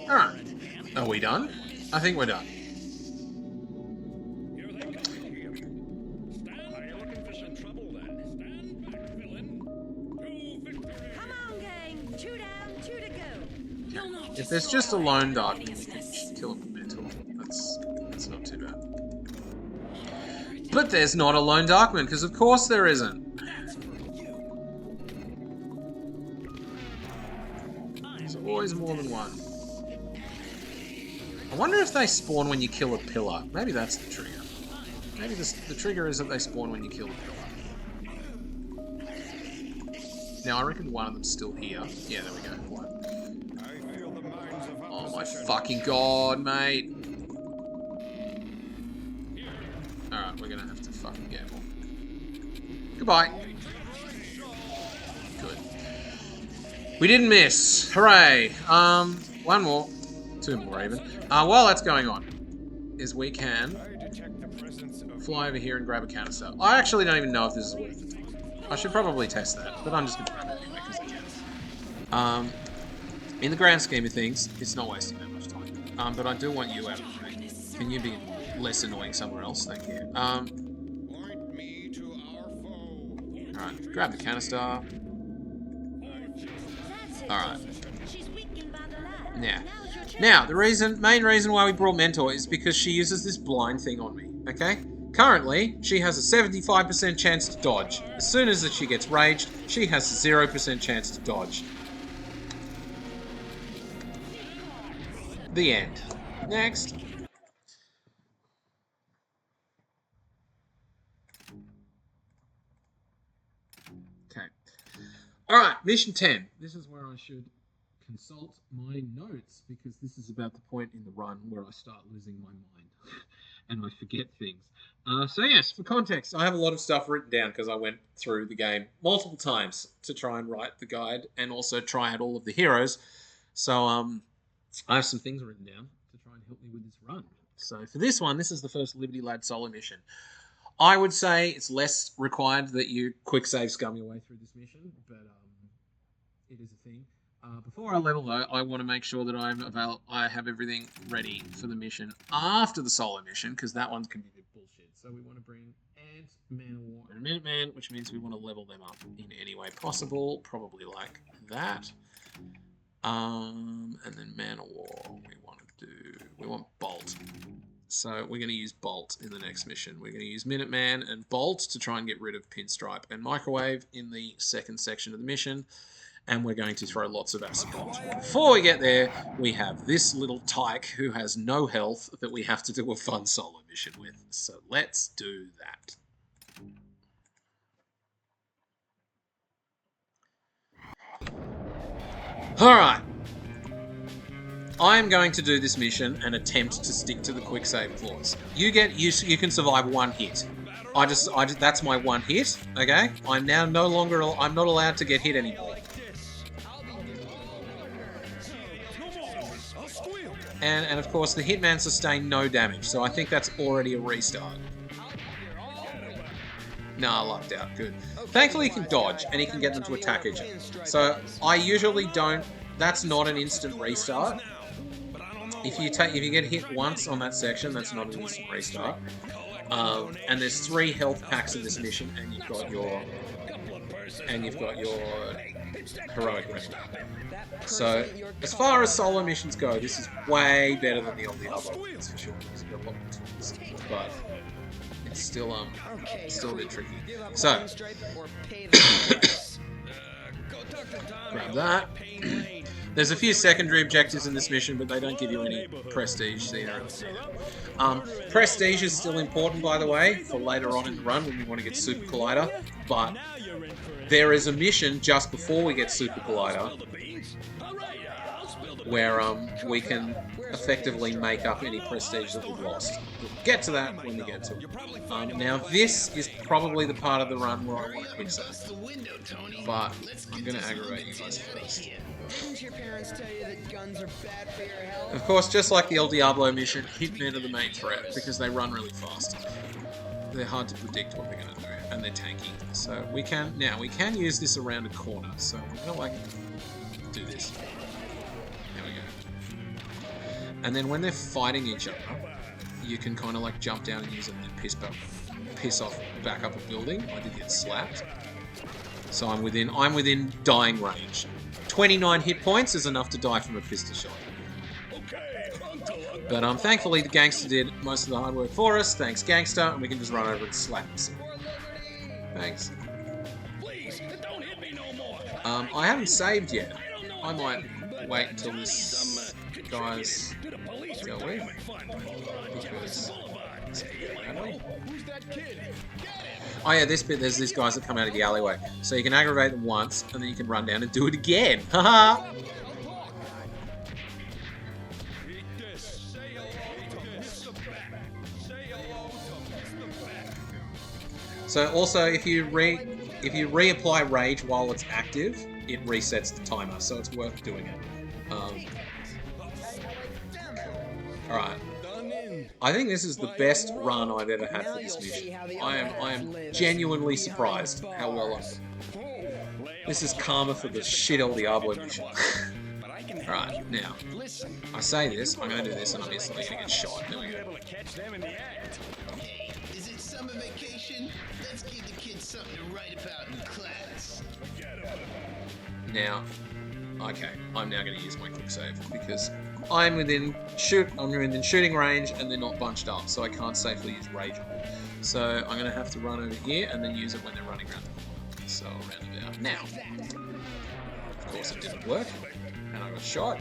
Alright. Are we done? I think we're done. Here they come. Stand. Are you looking for some trouble then? Stand back, villain. To victory. Come on, gang. 2 down, 2 to go. If there's just a lone darkman, you can just kill him with Mentor. That's not too bad. But there's not a lone darkman, because of course there isn't. There's always more than one. I wonder if they spawn when you kill a pillar. Maybe that's the trigger. Maybe the trigger is that they spawn when you kill a pillar. Now, I reckon one of them's still here. Yeah, there we go. One. Oh my fucking god, mate. Alright, we're gonna have to fucking gamble. Goodbye. Good. We didn't miss. Hooray. One more. 2 more even. While that's going on, is we can fly over here and grab a canister. I actually don't even know if this is worth it. I should probably test that, but I'm just gonna grab it anyway because I can. In the grand scheme of things, it's not wasting that much time. But I do want you out of the way. Can you be less annoying somewhere else? Thank you. Alright, grab the canister. Alright. Now, the main reason why we brought Mentor is because she uses this blind thing on me, okay? Currently, she has a 75% chance to dodge. As soon as she gets raged, she has a 0% chance to dodge. The end. Next. Okay. Alright. mission 10. This is where I should consult my notes because this is about the point in the run where I start losing my mind and I forget things. So yes, for context, I have a lot of stuff written down because I went through the game multiple times to try and write the guide and also try out all of the heroes. So I have some things written down to try and help me with this run. So for this one, this is the first Liberty Lad solo mission. I would say it's less required that you quick save scum your way through this mission, but it is a thing. Before I level though, I want to make sure that I have everything ready for the mission after the solo mission, because that one can be a bit bullshit. So we want to bring Ant, Man-O-War, and Minuteman, which means we want to level them up in any way possible, probably like that. And then Man-O-War, we want Bolt. So we're going to use Bolt in the next mission. We're going to use Minuteman and Bolt to try and get rid of Pinstripe and Microwave in the second section of the mission. And we're going to throw lots of acid bombs. Before we get there, we have this little tyke who has no health that we have to do a fun solo mission with. So let's do that. Alright. I'm going to do this mission and attempt to stick to the quick save clause. You can survive one hit. That's my one hit, okay? I'm now I'm not allowed to get hit anymore. And of course the Hitman sustained no damage, so I think that's already a restart. No, I lucked out, good. Thankfully he can dodge and he can get them to attack each other. So I usually don't, that's not an instant restart. If you get hit once on that section, that's not an instant restart. And there's 3 health packs in this mission, and you've got your heroic remedy. So as far as solo missions go, this is way better than the old Diablo, that's for sure. It's got a lot more tools, but it's still a bit tricky. So grab that. There's a few secondary objectives in this mission, but they don't give you any prestige either. Prestige is still important, by the way, for later on in the run when we want to get Super Collider, but there is a mission just before we get Super Collider where we can effectively make up any prestige that we've lost. We'll get to that when we get to it. Now this is probably the part of the run where I want to quick save, but I'm going to aggravate you guys first. Didn't your parents tell you that guns are bad for your health? Of course, just like the El Diablo mission, Hitmen are the main threat because they run really fast. They're hard to predict what they're going to do, and they're tanky. So we can use this around a corner. So we're going to do this. There we go. And then when they're fighting each other, you can kind of like jump down and use it and then piss off back up a building. I did get slapped. So I'm within dying range. 29 hit points is enough to die from a pistol shot. But thankfully the gangster did most of the hard work for us. Thanks, gangster, and we can just run over and slap him. Thanks. I haven't saved yet. I might wait until this guy's going. Because oh yeah, this bit, there's these guys that come out of the alleyway. So you can aggravate them once, and then you can run down and do it again. Haha! So also, if you reapply rage while it's active, it resets the timer, so it's worth doing it. Alright. I think this is the best run I've ever had for this mission. I am genuinely surprised how well I've done. This is karma for the shit El Diablo mission. Alright, now, I say this, I'm going to do this, and I'm instantly going to get shot. There we go. Hey, is it summer vacation? Let's give the kids something to write about in class. Now, okay, I'm now going to use my quick save, because I'm within shooting range and they're not bunched up, so I can't safely use rage on them. So I'm going to have to run over here and then use it when they're running around the corner. So round about now. Of course it didn't work, and I got shot.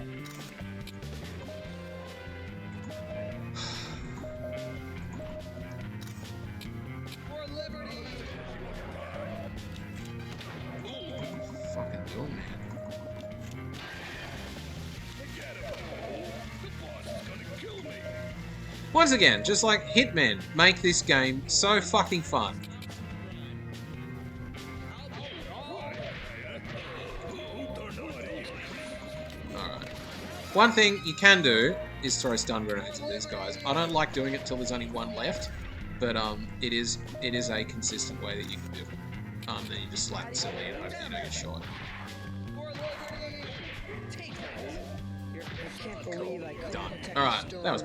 Fucking doing, man? Once again, just like Hitmen make this game so fucking fun. Alright. One thing you can do is throw stun grenades at these guys. I don't like doing it till there's only one left, but it is a consistent way that you can do it. Then you just slap the silly and hope that you don't get shot. Done. Alright, that was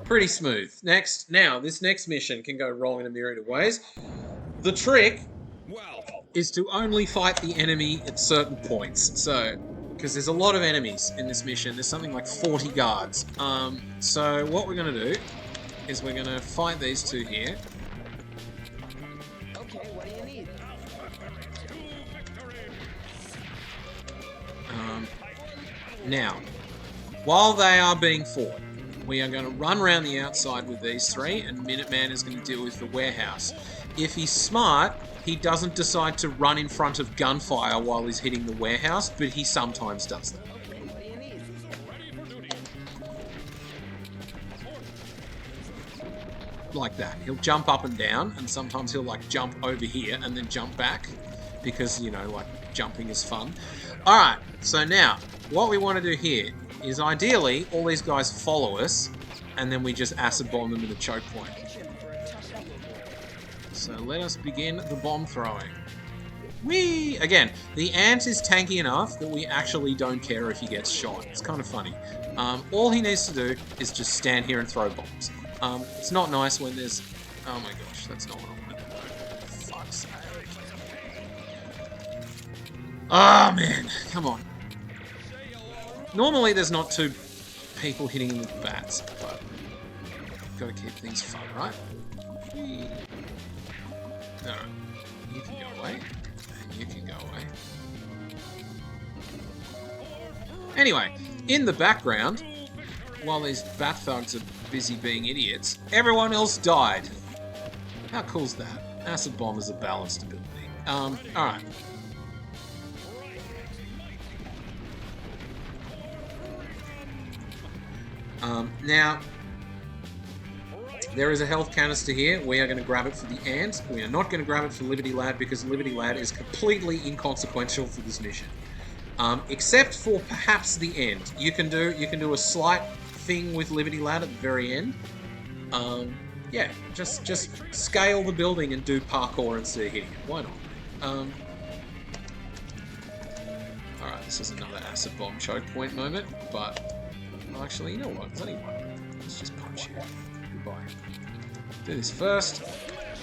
pretty smooth. Now, this next mission can go wrong in a myriad of ways. The trick is to only fight the enemy at certain points. So, because there's a lot of enemies in this mission. There's something like 40 guards. So what we're going to do is we're going to fight these two here. Okay, what do you need? Now, while they are being fought, we are going to run around the outside with these three, and Minuteman is going to deal with the warehouse. If he's smart, he doesn't decide to run in front of gunfire while he's hitting the warehouse, but he sometimes does that. Like that. He'll jump up and down, and sometimes he'll like jump over here and then jump back, because, you know, like jumping is fun. Alright, so now, what we want to do here is ideally all these guys follow us, and then we just acid bomb them in the choke point. So let us begin the bomb throwing. Whee! Again, the ant is tanky enough that we actually don't care if he gets shot. It's kind of funny. All he needs to do is just stand here and throw bombs. It's not nice when there's... Oh my gosh, that's not what I wanted to do. Fuck's sake. Oh man, come on. Normally there's not two people hitting him with bats, but gotta keep things fun, right? Alright, you can go away, and you can go away. Anyway, in the background, while these bat thugs are busy being idiots, everyone else died. How cool's that? Acid bomb is a balanced ability. Alright. Now, there is a health canister here. We are going to grab it for the ant. We are not going to grab it for Liberty Lad, because Liberty Lad is completely inconsequential for this mission. Except for perhaps the end. You can do a slight thing with Liberty Lad at the very end. Yeah, just scale the building and do parkour instead of hitting it. Why not? Alright, this is another acid bomb choke point moment, but... Well, actually, you know what? There's only one. Let's just punch you. Goodbye. Do this first.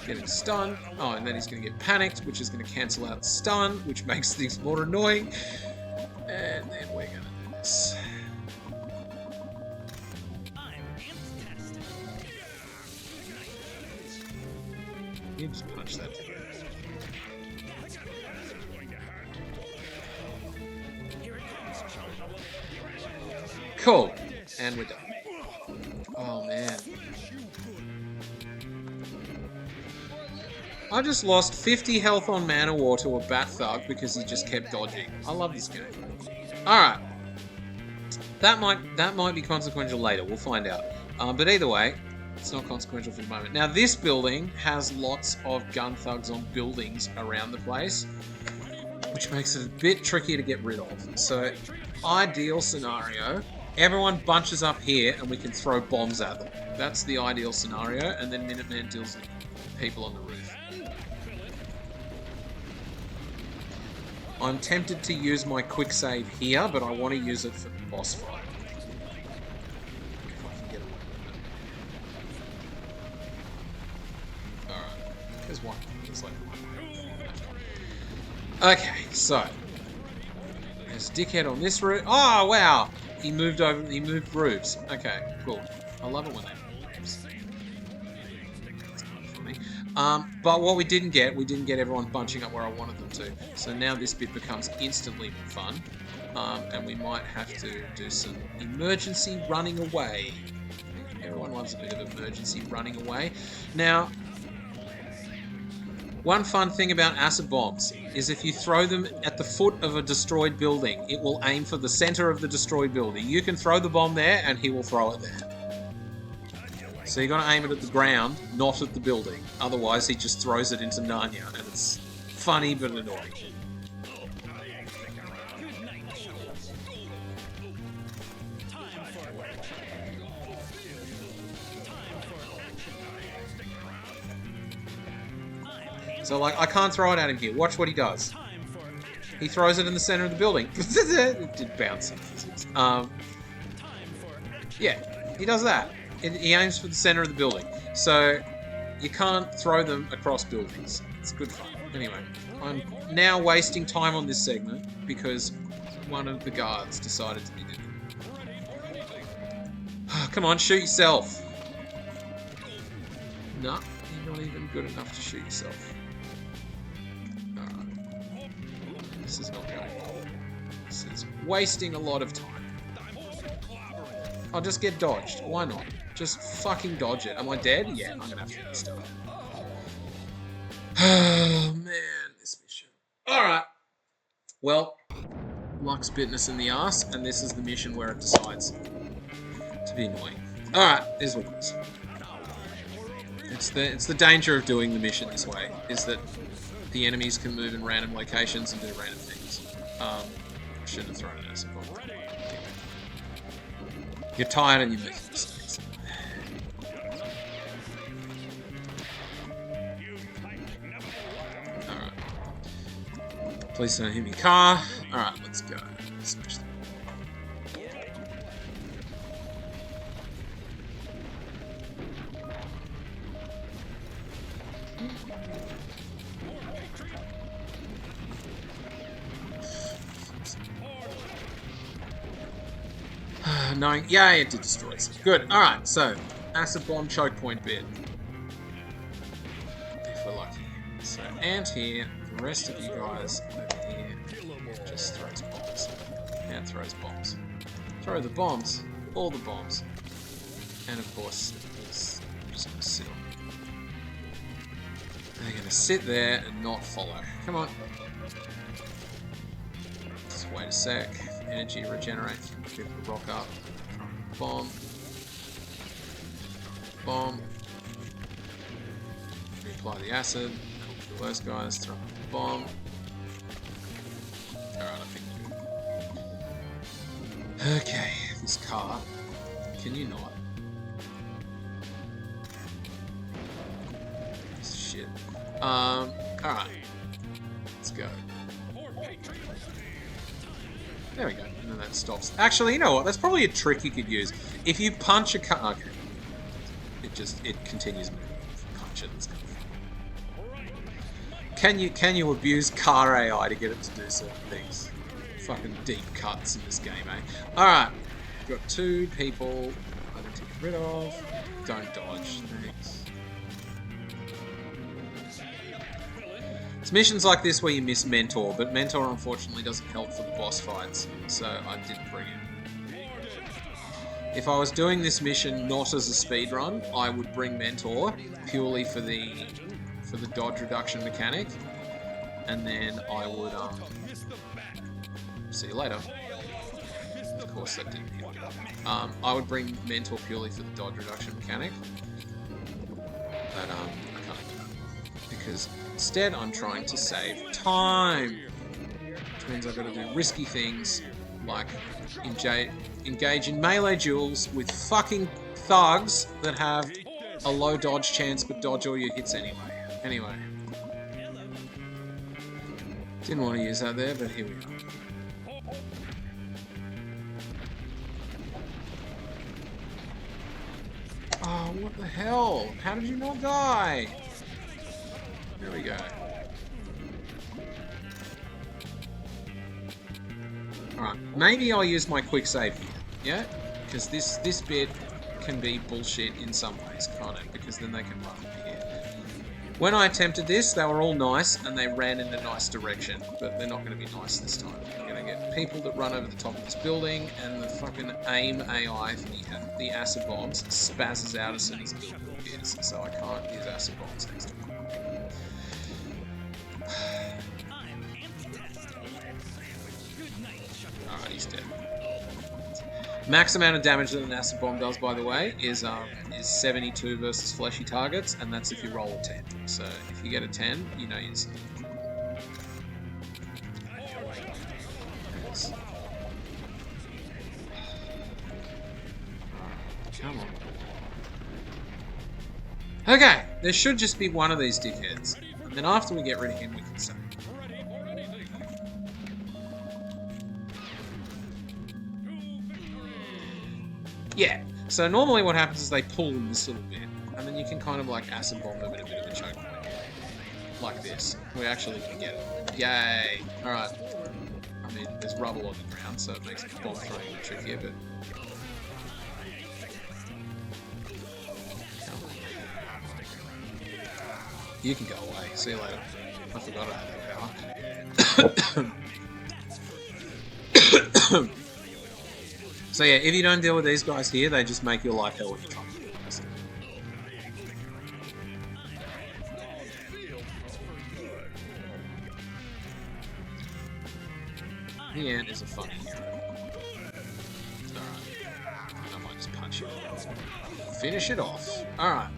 Get him stunned. Oh, and then he's going to get panicked, which is going to cancel out stun, which makes things more annoying. And then we're going to do this. You just punch that together. Cool. And we're done. Oh, man. I just lost 50 health on Man of War to a Bat Thug because he just kept dodging. I love this game. Alright. That might be consequential later. We'll find out. But either way, it's not consequential for the moment. Now, this building has lots of gun thugs on buildings around the place, which makes it a bit trickier to get rid of. So, ideal scenario... Everyone bunches up here and we can throw bombs at them. That's the ideal scenario, and then Minuteman deals with people on the roof. I'm tempted to use my quick save here, but I want to use it for the boss fight. If I can get away with it. Alright, there's one. There's like one. Okay, so. There's Dickhead on this roof. Oh, wow! He moved roofs. Okay, cool. I love it when they move roofs. That's kind of funny. But what we didn't get everyone bunching up where I wanted them to. So now this bit becomes instantly fun. And we might have to do some emergency running away. Everyone loves a bit of emergency running away. Now, One fun thing about acid bombs is if you throw them at the foot of a destroyed building, it will aim for the center of the destroyed building. You can throw the bomb there and he will throw it there. So you got to aim it at the ground, not at the building. Otherwise he just throws it into Narnia, and it's funny but annoying. So, like, I can't throw it at him here. Watch what he does. He throws it in the center of the building. It did bounce in physics. Yeah, he does that. He aims for the center of the building. So, you can't throw them across buildings. It's good fun. Anyway, I'm now wasting time on this segment because one of the guards decided to be doing it. Come on, shoot yourself. No, you're not even good enough to shoot yourself. This is not going well. This is wasting a lot of time. I'll just get dodged. Why not? Just fucking dodge it. Am I dead? Yeah, I'm gonna have to restart. Oh man, this mission. Alright. Well, luck's bitten us in the ass, and this is the mission where it decides to be annoying. Alright, here's what it is. It's the danger of doing the mission this way, is that the enemies can move in random locations and do random things. I shouldn't have thrown an acid bomb. You're tired and you make mistakes. Alright. Please don't hit me car. Alright, let's go. Smash that. Knowing, yeah, it did destroy some. Good. All right. So, acid bomb choke point bit. If we're lucky. So, Ant here. The rest of you guys over here just throws bombs. Ant throws bombs. Throw the bombs. All the bombs. And of course, it's just gonna sit on. They're gonna sit there and not follow. Come on. Just wait a sec. Energy regenerates. People rock up. Bomb. Bomb. Reapply the acid. Kill those guys. Throw the bomb. Alright, I think we're good. Okay, this car. Can you not? Shit. Alright. Let's go. There we go, and then that stops. Actually, you know what? That's probably a trick you could use. If you punch a car... Okay. It continues moving. Punch it. It's kind of... Can you abuse car AI to get it to do certain things? Fucking deep cuts in this game, eh? Alright. Got 2 people I need to get rid of. Don't dodge. Thanks. It's missions like this where you miss Mentor, but Mentor unfortunately doesn't help for the boss fights, so I didn't bring it. If I was doing this mission not as a speedrun, I would bring Mentor purely for the dodge reduction mechanic, and then I would see you later. Of course that didn't hit. I would bring Mentor purely for the dodge reduction mechanic, but I can't do that because instead, I'm trying to save time, which means I've got to do risky things like engage in melee duels with fucking thugs that have a low dodge chance but dodge all your hits anyway. Anyway. Didn't want to use that there, but here we are. Oh, what the hell? How did you not die? There we go. Alright, maybe I'll use my quick save here, yeah? Because this bit can be bullshit in some ways, can't it? Because then they can run over here. When I attempted this, they were all nice, and they ran in a nice direction, but they're not going to be nice this time. I'm going to get people that run over the top of this building, and the fucking aim AI for the acid bombs spazzes out as soon as the building appears, so I can't use acid bombs next time. he's dead. Max amount of damage that an acid bomb does, by the way, is 72 versus fleshy targets, and that's if you roll a 10. So if you get a 10, you know you're safe. Come on. Okay, there should just be one of these dickheads. And then after we get rid of him, we can save. Yeah, so normally what happens is they pull in this little bit, and then you can kind of like acid bomb them in a bit of a choke point. Like this. We actually can get it. Yay! Alright. I mean, there's rubble on the ground, so it makes bomb throwing a bit trickier, but... You can go away. See you later. I forgot I had that power. So yeah, if you don't deal with these guys here, they just make your life hell when you try to do this. The ant is a funny hero. Alright. I might just punch you. Finish it off. Alright.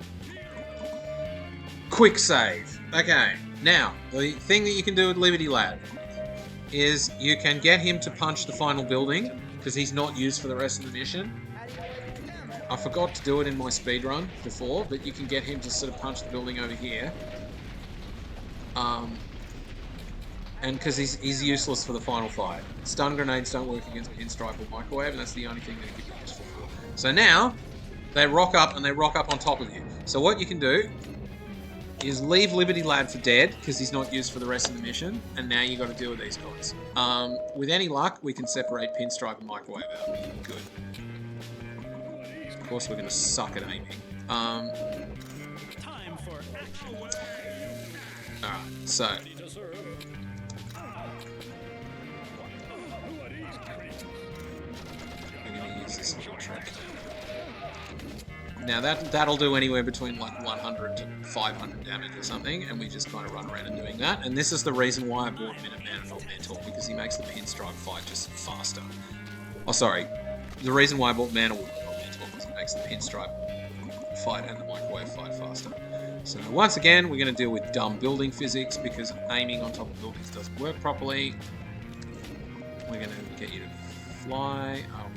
Quick save. Okay, now, the thing that you can do with Liberty Lad is you can get him to punch the final building, because he's not used for the rest of the mission. I forgot to do it in my speedrun before, but you can get him to sort of punch the building over here. And because he's useless for the final fight. Stun grenades don't work against pinstripe or microwave, and that's the only thing that he could be useful for. So now, they rock up, and they rock up on top of you. So what you can do is leave Liberty Lad for dead, because he's not used for the rest of the mission, and now you got to deal with these guys. With any luck, we can separate pinstripe and microwave out. Good. Of course, we're going to suck at aiming. Alright, so... we're going to use this little trick. Now that'll do anywhere between like 100 to 500 damage or something, and we just kind of run around and doing that. And this is the reason why I bought Minuteman and not Mentor, because he makes the pinstripe fight just faster. Oh, sorry. The reason why I bought Manor and not Mentor, because he makes the pinstripe fight and the microwave fight faster. So once again, we're going to deal with dumb building physics, because aiming on top of buildings doesn't work properly. We're going to get you to fly. Oh,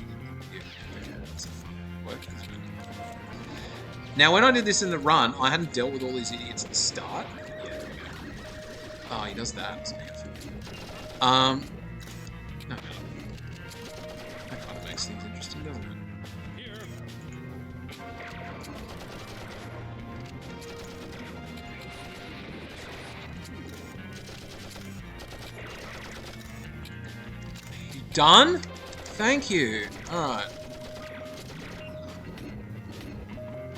yeah, okay, that's a fun work. Now, when I did this in the run, I hadn't dealt with all these idiots at the start. Yeah, there we go. Oh, he does that. No. That kind of makes things interesting, doesn't it? You done? Thank you. Alright.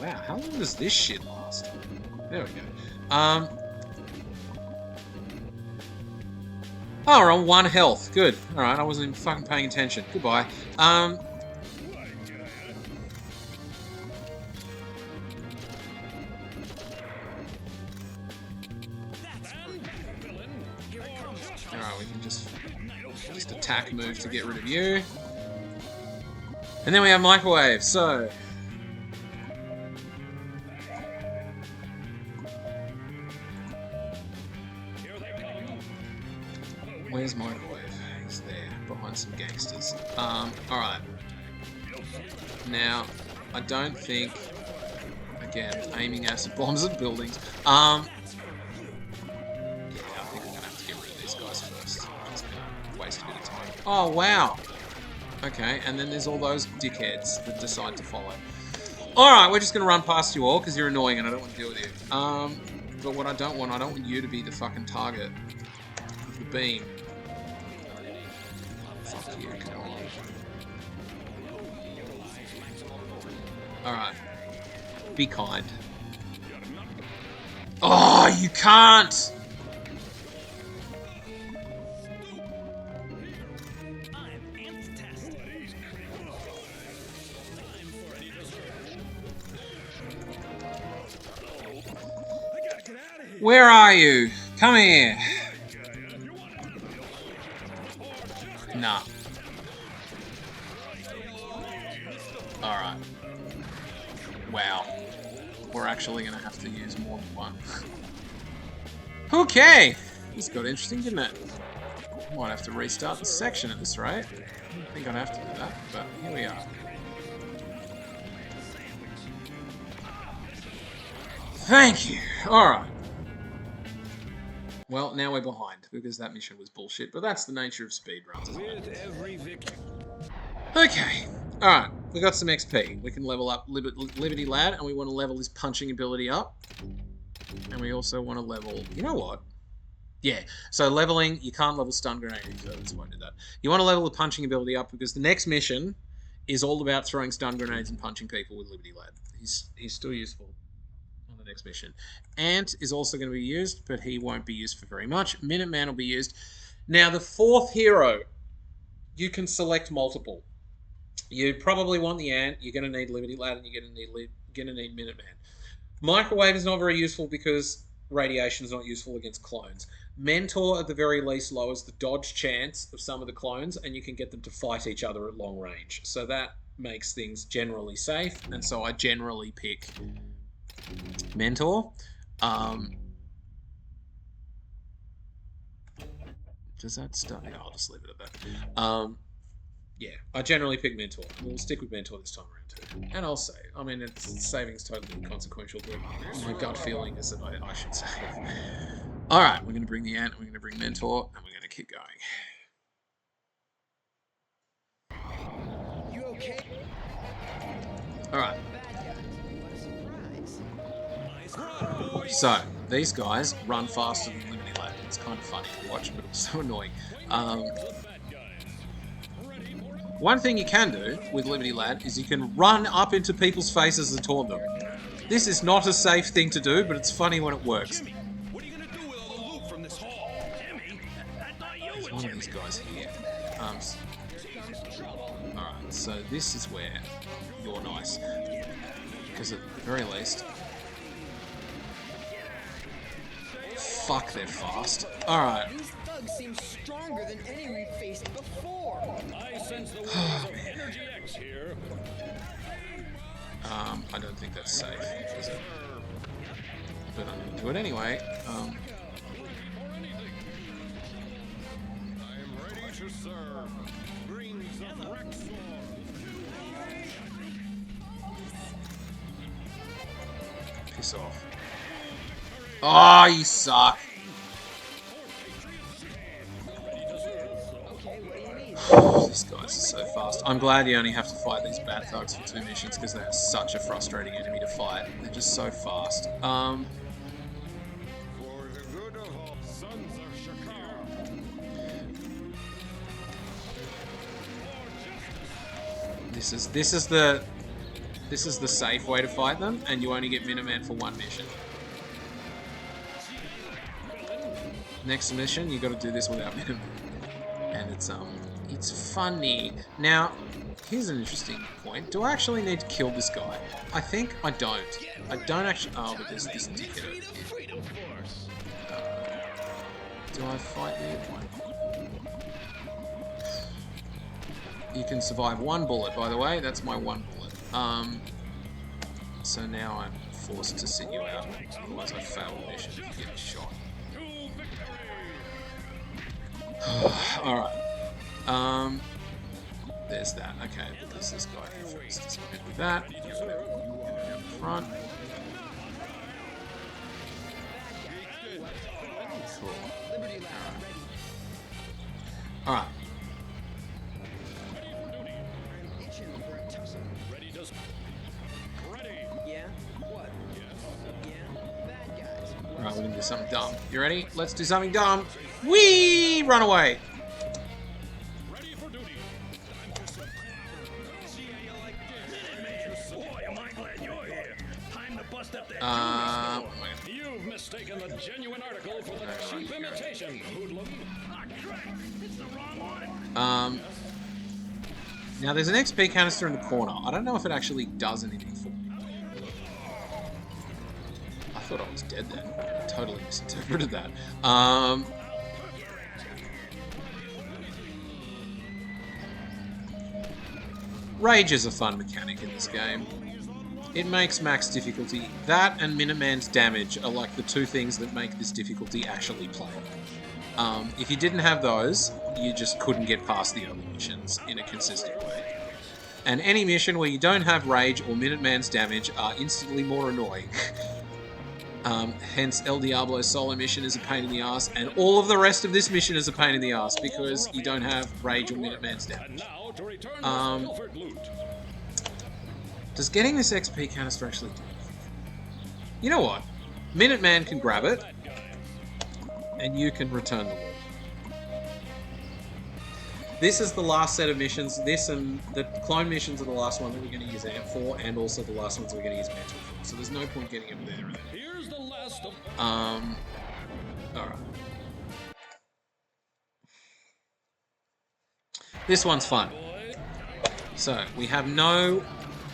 Wow, how long does this shit last? There we go. Oh, we're on 1 health. Good. Alright, I wasn't even fucking paying attention. Goodbye. Alright, we can just attack move to get rid of you. And then we have microwave, so... Where's microwave? He's there, behind some gangsters. Alright. Now, I don't think... Again, aiming acid bombs at buildings. Yeah, I think we're gonna have to get rid of these guys first. It's gonna waste a bit of time. Oh, wow! Okay, and then there's all those dickheads that decide to follow. Alright, we're just gonna run past you all, because you're annoying and I don't want to deal with you. But what I don't want you to be the fucking target of the beam. Fuck you, come on. Alright. Be kind. Oh, you can't! Where are you? Come here. Nah. Alright. Wow. We're actually going to have to use more than one. Okay! This got interesting, didn't it? Might have to restart the section at this rate. I don't think I'd have to do that, but here we are. Thank you! Alright. Well, now we're behind, because that mission was bullshit, but that's the nature of speedruns, isn't it? Okay. Alright, we got some XP. We can level up Liberty Lad, and we want to level his punching ability up. And we also want to level... You know what? Yeah, so leveling, you can't level stun grenade, so that's why I did that. You want to level the punching ability up, because the next mission is all about throwing stun grenades and punching people with Liberty Lad. He's still useful on the next mission. Ant is also going to be used, but he won't be used for very much. Minuteman will be used. Now, the fourth hero, you can select multiple. You probably want the Ant, you're going to need Liberty Lad, and you're going to need Minuteman. Microwave is not very useful because radiation is not useful against clones. Mentor, at the very least, lowers the dodge chance of some of the clones, and you can get them to fight each other at long range. So that makes things generally safe, and so I generally pick Mentor. Does that start? Yeah, I'll just leave it at that. Yeah, I generally pick Mentor. We'll stick with Mentor this time around too. And I'll save. I mean, saving's totally inconsequential, but my gut feeling is that I should save. Alright, we're going to bring the Ant, we're going to bring Mentor, and we're going to keep going. You okay? Alright. So, these guys run faster than Liberty Lad. It's kind of funny to watch, but it's so annoying. One thing you can do with Liberty Lad is you can run up into people's faces and taunt them. This is not a safe thing to do, but it's funny when it works. What are you gonna do with all the loot from this hall? Jimmy, I thought you There's one of these guys here. Alright, so this is where you're nice. Because at the very least... Fuck, they're fast. Alright. These thugs seem stronger than any we've faced before. I sense the wings of Energy X here. I don't think that's safe, is it? But I'm going to do it anyway. I am ready to serve. Rings of Rexor. Piss off. Oh, you suck. These guys are so fast. I'm glad you only have to fight these bad thugs for 2 missions because they are such a frustrating enemy to fight. They're just so fast. For the good of all sons of Shakar. This is the safe way to fight them, and you only get Minuteman for 1 mission. Next mission, you got to do this without Minuteman, and it's funny. Now, here's an interesting point. Do I actually need to kill this guy? I think I don't. I don't actually. Oh, but there's this ticket. Do I fight you? You can survive 1 bullet, by the way. That's my 1 bullet. So now I'm forced to sit you out. Otherwise, I fail the mission if you get shot. Alright. There's that. Okay, there's this guy here first. Let's get with that. Get rid of down the front. Cool. Alright. Alright, we're gonna do something dumb. You ready? Let's do something dumb. Whee! Run away! Ready for duty. Boy, am I glad you're here. Time to bust up that You've mistaken the genuine article for the cheap imitation, hoodlum. It's the wrong one. Now there's an XP canister in the corner. I don't know if it actually does anything for me. I thought I was dead then. I totally misinterpreted that. Rage is a fun mechanic in this game. It makes max difficulty. That and Minuteman's damage are like the two things that make this difficulty actually playable. If you didn't have those, you just couldn't get past the other missions in a consistent way. And any mission where you don't have Rage or Minuteman's damage are instantly more annoying. Hence, El Diablo solo mission is a pain in the ass, and all of the rest of this mission is a pain in the ass because you don't have Rage or Minuteman's damage. Does getting this XP canister actually do anything? You know what? Minuteman can grab it, and you can return the wall. This is the last set of missions. This and the clone missions are the last one that we're going to use Amp for, and also the last ones we're going to use Mental for. So there's no point getting him there. Here's the last of... Alright. This one's fun. So, we have no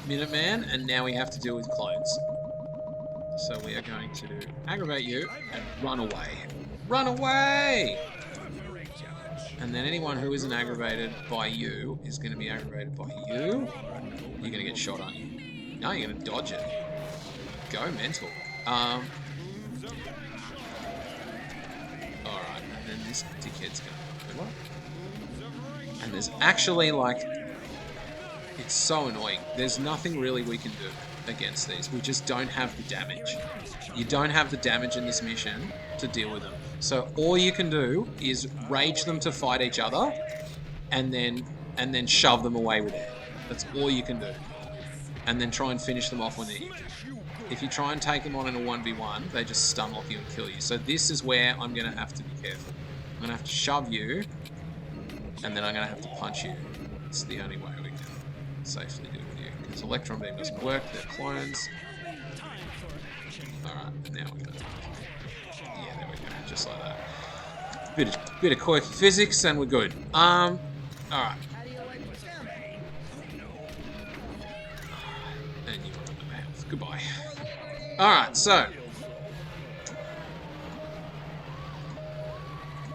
Minuteman, and now we have to deal with clones. So we are going to aggravate you and run away. Run away! And then anyone who isn't aggravated by you is going to be aggravated by you. You're going to get shot, aren't you? No, you're going to dodge it. Go mental. Alright, and then this dickhead's going to... And there's actually, like... It's so annoying. There's nothing really we can do against these. We just don't have the damage. You don't have the damage in this mission to deal with them. So all you can do is rage them to fight each other, and then shove them away with air. That's all you can do. And then try and finish them off when they're injured. If you try and take them on in a 1v1, they just stun lock you and kill you. So this is where I'm going to have to be careful. I'm going to have to shove you, and then I'm going to have to punch you. It's the only way we can safely deal with you. Because Electron Beam doesn't work, they're clones. Alright, now we're going to... Yeah, there we go, just like that. Bit of quirky physics, and we're good. Alright. And you run out of health. Goodbye. Alright, so...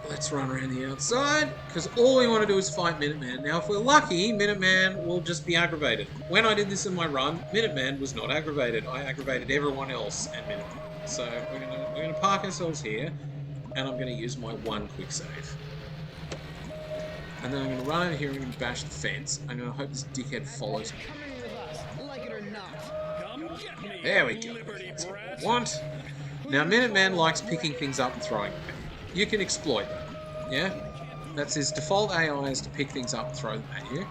Let's run around the outside, because all we want to do is fight Minuteman. Now, if we're lucky, Minuteman will just be aggravated. When I did this in my run, Minuteman was not aggravated. I aggravated everyone else and Minuteman. So we're gonna park ourselves here, and I'm gonna use my one quick save. And then I'm gonna run over here and I'm gonna bash the fence. I'm gonna hope this dickhead follows me. Like it or not. There we go. That's what we want. Now, Minuteman likes picking things up and throwing them. You can exploit that, yeah? That's his default AI, is to pick things up and throw them at you,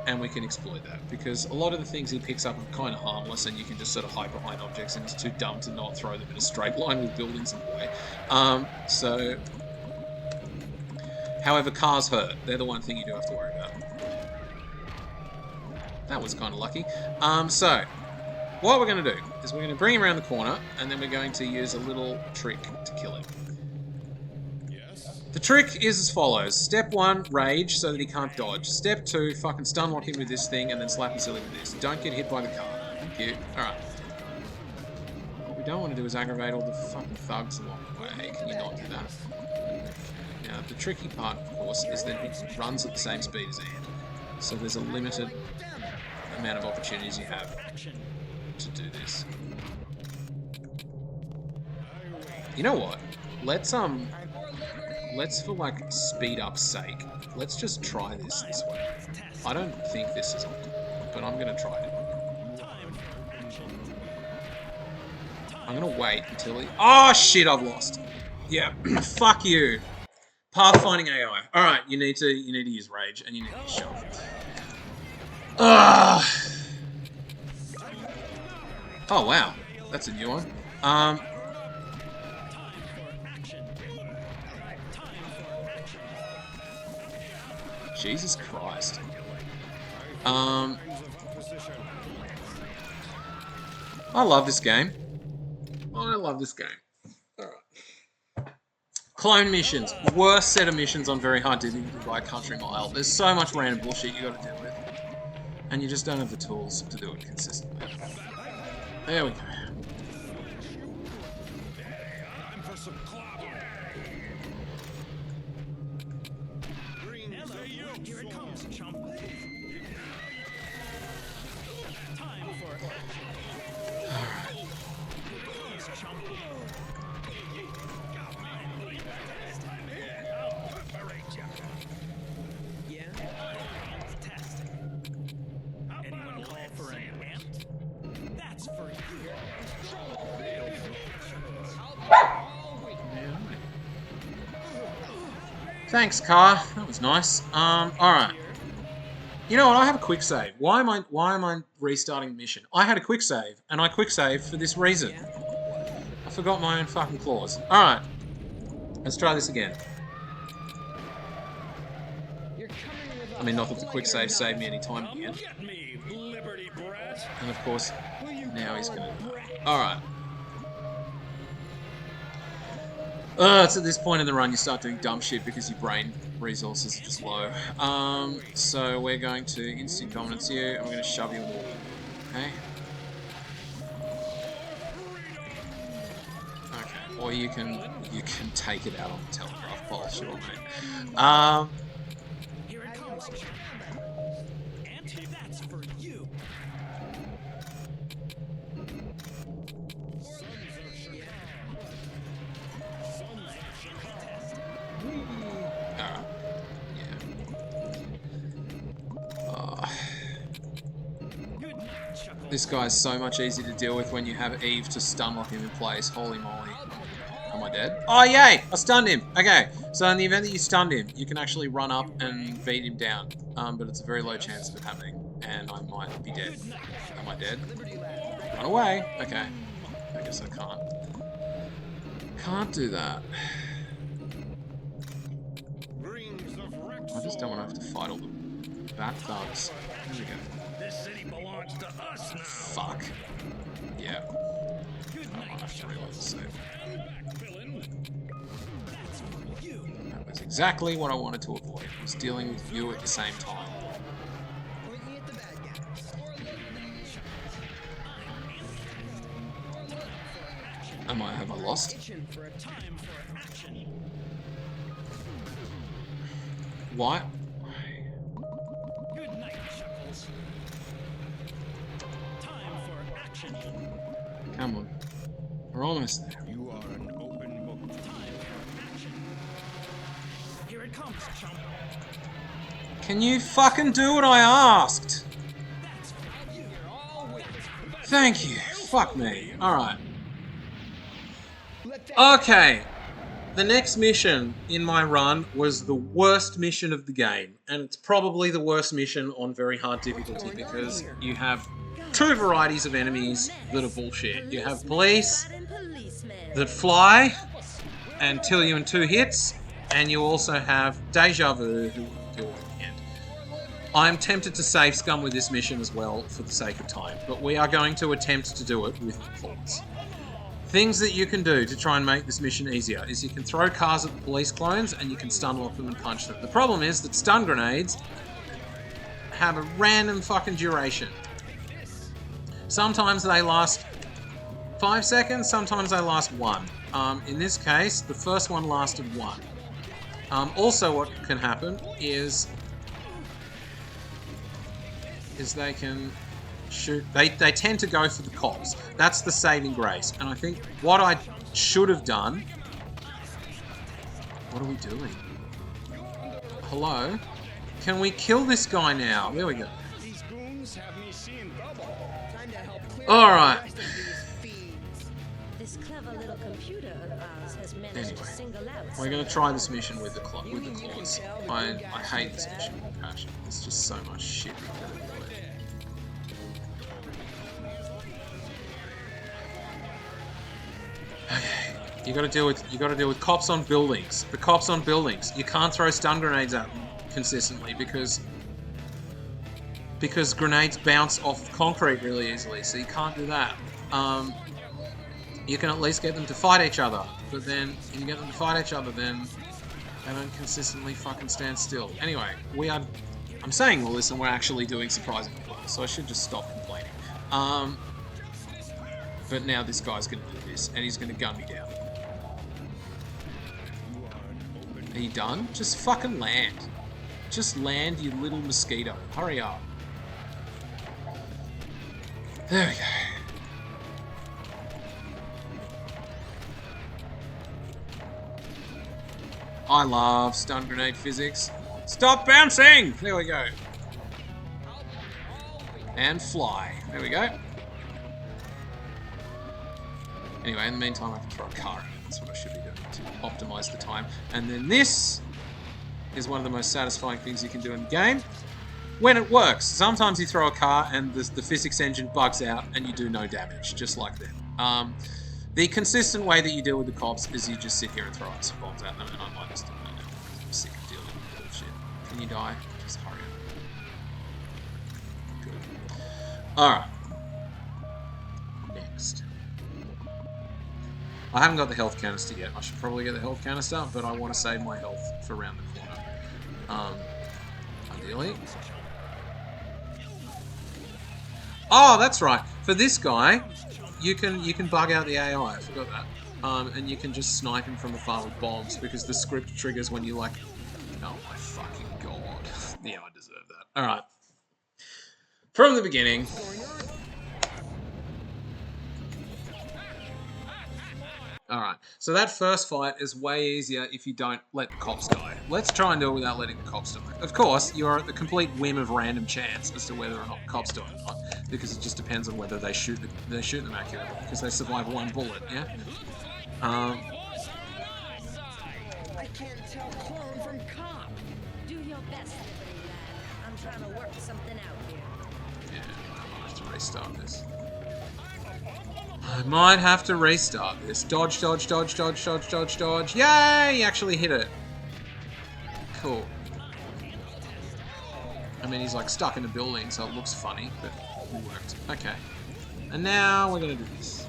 and we can exploit that, because a lot of the things he picks up are kind of harmless, and you can just sort of hide behind objects, and it's too dumb to not throw them in a straight line with buildings in the way. However, cars hurt. They're the one thing you do have to worry about. That was kind of lucky. So, what we're going to do is we're going to bring him around the corner, and then we're going to use a little trick to kill him. The trick is as follows. Step 1, rage, so that he can't dodge. Step 2, fucking stun lock him with this thing, and then slap him silly with this. Don't get hit by the car. Thank you. Alright. What we don't want to do is aggravate all the fucking thugs along the way. Can you not do that? Now, the tricky part, of course, is that he runs at the same speed as Ant. So there's a limited amount of opportunities you have to do this. You know what? Let's for like speed up's sake, let's just try this way. I don't think this is on, but I'm gonna try it. I'm gonna wait until he... Oh shit, I've lost. Yeah, fuck you. Pathfinding AI. Alright, you need to use rage and you need to shove. Oh wow, that's a new one. Jesus Christ. I love this game. I love this game. Alright. Clone missions. Worst set of missions on very hard difficulty by a country mile. There's so much random bullshit you gotta deal with. And you just don't have the tools to do it consistently. There we go. Anyone call for an ant? That's for you. Thanks, car. That was nice. Alright. You know what? I have a quick save. Why am I restarting the mission? I had a quick save, and I quick saved for this reason. I forgot my own fucking clause. Alright. Let's try this again. I mean, not that the quick save saved me any time at the end. Get me, Liberty Brat. And of course, now he's gonna... Alright. It's at this point in the run you start doing dumb shit because your brain resources are just low. So we're going to instant dominance you, and we're going to shove you in the wall. Okay? Okay. Or you can take it out on the telegraph pole, sure, mate. Here it comes. Ant, that's for you. This guy's so much easier to deal with when you have Eve to stun lock him in place. Holy moly. Am I dead? Oh, yay! I stunned him! Okay, so in the event that you stunned him, you can actually run up and beat him down. But it's a very low chance of it happening, and I might be dead. Am I dead? Run away! Okay. I guess I can't. Can't do that. I just don't want to have to fight all the bat thugs. There we go. This city belongs to us now. Fuck. Yeah. I have to reload the save. That was exactly what I wanted to avoid. I was dealing with you at the same time. Have I lost? What? Good night, Chuckles. Time for action. Come on. We're almost there. You are an open book. Time for action. Here it comes, chump. Can you fucking do what I asked? That's for you. Thank you. Fuck me. Alright. Okay. The next mission in my run was the worst mission of the game. And it's probably the worst mission on very hard difficulty because you have two varieties of enemies that are bullshit. You have police that fly and kill you in 2 hits, and you also have Deja Vu who will kill you in the end. I'm tempted to save scum with this mission as well for the sake of time, but we are going to attempt to do it with thoughts. Things that you can do to try and make this mission easier is you can throw cars at the police clones and you can stun lock them and punch them. The problem is that stun grenades have a random fucking duration. Sometimes they last 5 seconds, sometimes they last 1. In this case, the first one lasted 1. Also what can happen is they can shoot. They tend to go for the cops. That's the saving grace. And I think what I should have done... What are we doing? Hello? Can we kill this guy now? There we go. These goons have me seeing double. Time to help clear Alright. the rest of these fiends. This clever little computer of ours has managed to single out. We're going to try this mission with the claws. I hate this mission with passion. There's just so much shit we've got to do. Okay, you got to deal with cops on buildings. The cops on buildings. You can't throw stun grenades at them consistently because grenades bounce off concrete really easily. So you can't do that. You can at least get them to fight each other, but then when you get them to fight each other, then they don't consistently fucking stand still. Anyway, I'm saying all this and we're actually doing surprisingly well, so I should just stop complaining. But now this guy's going to do this, and he's going to gun me down. Are you done? Just fucking land. Just land, you little mosquito. Hurry up. There we go. I love stun grenade physics. Stop bouncing! There we go. And fly. There we go. Anyway, in the meantime, I can throw a car in. That's what I should be doing to optimize the time. And then this is one of the most satisfying things you can do in the game. When it works. Sometimes you throw a car and the physics engine bugs out and you do no damage, just like that. The consistent way that you deal with the cops is you just sit here and throw ice bombs at them, and I might just do that. I'm sick of dealing with bullshit. Can you die? Just hurry up. Good. Alright. Next. I haven't got the health canister yet. I should probably get the health canister, but I want to save my health for around the corner. Ideally. Oh, that's right. For this guy, you can bug out the AI. I forgot that. And you can just snipe him from afar with bombs because the script triggers when you like. Oh my fucking god! Yeah, I deserve that. All right. From the beginning. Alright, so that first fight is way easier if you don't let the cops die. Let's try and do it without letting the cops die. Of course, you are at the complete whim of random chance as to whether or not the cops die or not, because it just depends on whether they shoot them accurately, because they survive one bullet, yeah? I can't tell clone from cop. Do your best, little lad. I'm trying to work something out here. Yeah, I might have to restart this. I might have to restart this. Dodge, dodge, dodge, dodge, dodge, dodge, dodge. Yay! He actually hit it. Cool. I mean, he's like stuck in a building, so it looks funny, but it worked. Okay. And now we're going to do this.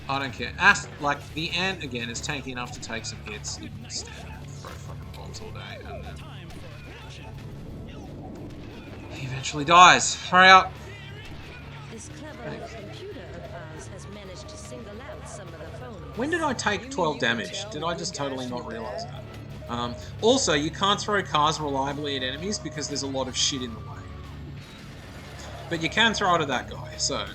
I don't care. Like, the ant, again, is tanky enough to take some hits. You can stand there and throw fucking bombs all day, and then he eventually dies. Hurry up. This clever little computer of ours has managed to single out some of the phonies. When did I take 12 damage? Did I just totally not realize that? Also, you can't throw cars reliably at enemies because there's a lot of shit in the way. But you can throw it at that guy, so...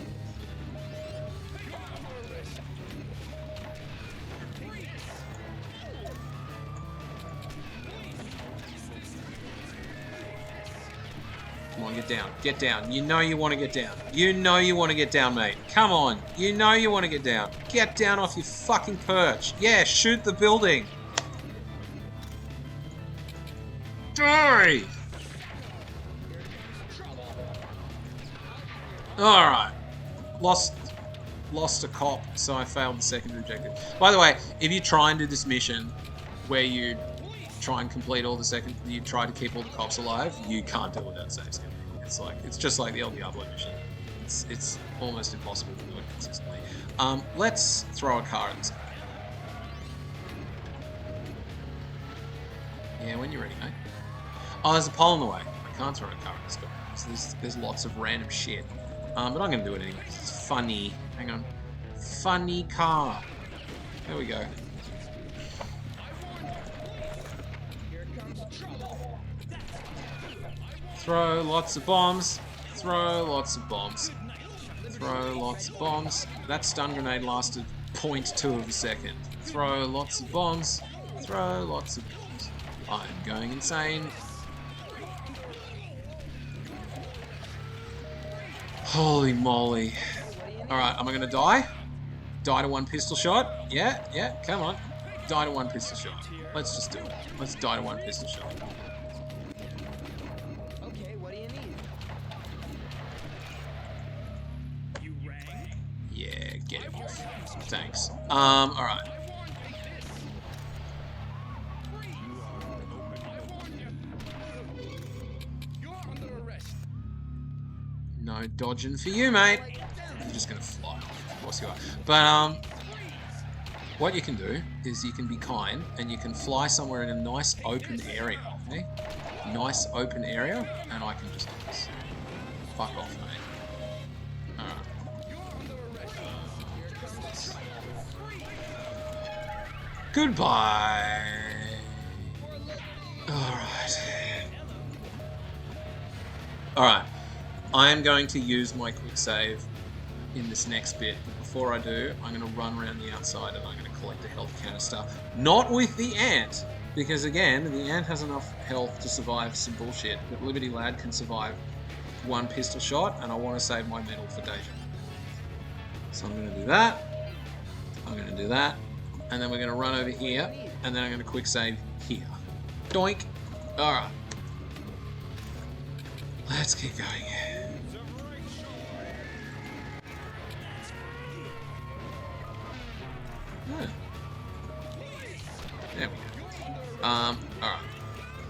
Come on, get down. Get down. You know you want to get down. You know you want to get down, mate. Come on. You know you want to get down. Get down off your fucking perch. Yeah, shoot the building. Die! Alright. Lost a cop, so I failed the secondary objective. By the way, if you try and do this mission where you try and complete all the you try to keep all the cops alive, you can't do it without save scanning. It's just like the El Diablo mission. It's almost impossible to do it consistently. Let's throw a car at this guy. Yeah, when you're ready, mate. Oh, there's a pole in the way. I can't throw a car at this guy. So there's lots of random shit. But I'm gonna do it anyway. It's funny. Hang on. Funny car. There we go. Throw lots of bombs. Throw lots of bombs. Throw lots of bombs. That stun grenade lasted 0.2 of a second. Throw lots of bombs. Throw lots of bombs. I'm going insane. Holy moly. Alright, am I gonna die? Die to one pistol shot? Yeah, come on. Die to one pistol shot. Let's just do it. Let's die to one pistol shot. Okay, what do you need? You rang? Yeah, get him off. Thanks. Alright. No dodging for you, mate. You're just gonna fly off. Of course you are. But, what you can do is you can be kind and you can fly somewhere in a nice open area. Okay? Nice open area, and I can just do this. Fuck off, mate. Alright. Goodbye. Alright. Alright. I am going to use my quick save in this next bit. But before I do, I'm going to run around the outside and I'm going to collect a health canister. Not with the ant, because again, the ant has enough health to survive some bullshit, but Liberty Lad can survive one pistol shot, and I want to save my metal for Deja. So I'm going to do that. I'm going to do that. And then we're going to run over here, and then I'm going to quick save here. Doink. Alright. Let's keep going. Yeah. There we go. Alright.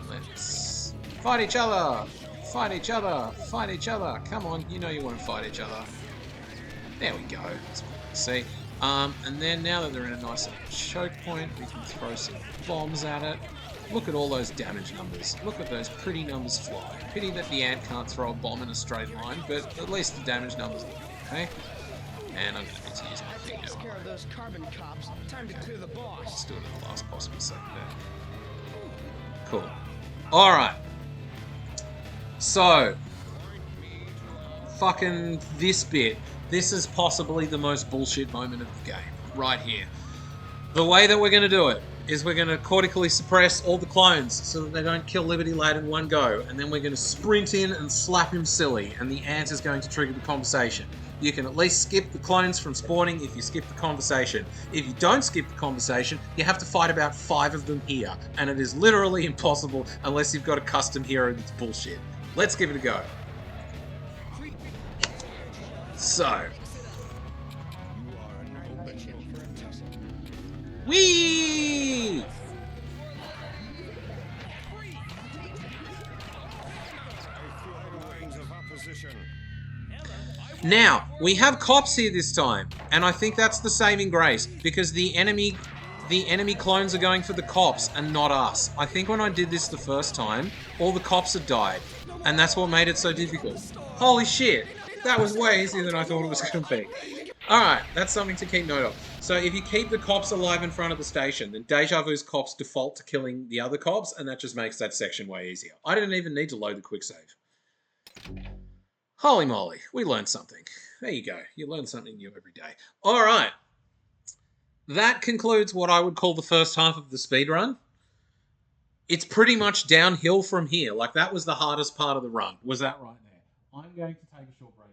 Let's fight each other! Fight each other! Fight each other! Come on, you know you want to fight each other. There we go. That's what we see. And then now that they're in a nice little choke point, we can throw some bombs at it. Look at all those damage numbers. Look at those pretty numbers fly. Pity that the ant can't throw a bomb in a straight line, but at least the damage numbers look good, okay? And I'm going to need to use my thing now. Take care of those carbon cops. Time to clear the boss. Let's do it at the last possible second there. Cool. Alright. So, fucking this bit. This is possibly the most bullshit moment of the game. Right here. The way that we're going to do it is we're going to cortically suppress all the clones so that they don't kill Liberty Lad in one go. And then we're going to sprint in and slap him silly. And the ant is going to trigger the conversation. You can at least skip the clones from spawning if you skip the conversation. If you don't skip the conversation, you have to fight about 5 of them here. And it is literally impossible unless you've got a custom hero that's bullshit. Let's give it a go. So. Whee! Now, we have cops here this time, and I think that's the saving grace, because the enemy clones are going for the cops and not us. I think when I did this the first time, all the cops had died, and that's what made it so difficult. Holy shit, that was way easier than I thought it was going to be. Alright, that's something to keep note of. So if you keep the cops alive in front of the station, then Deja Vu's cops default to killing the other cops, and that just makes that section way easier. I didn't even need to load the quick save. Holy moly, we learned something. There you go. You learn something new every day. Alright. That concludes what I would call the first half of the speedrun. It's pretty much downhill from here. Like, that was the hardest part of the run. Was that right there? I'm going to take a short break.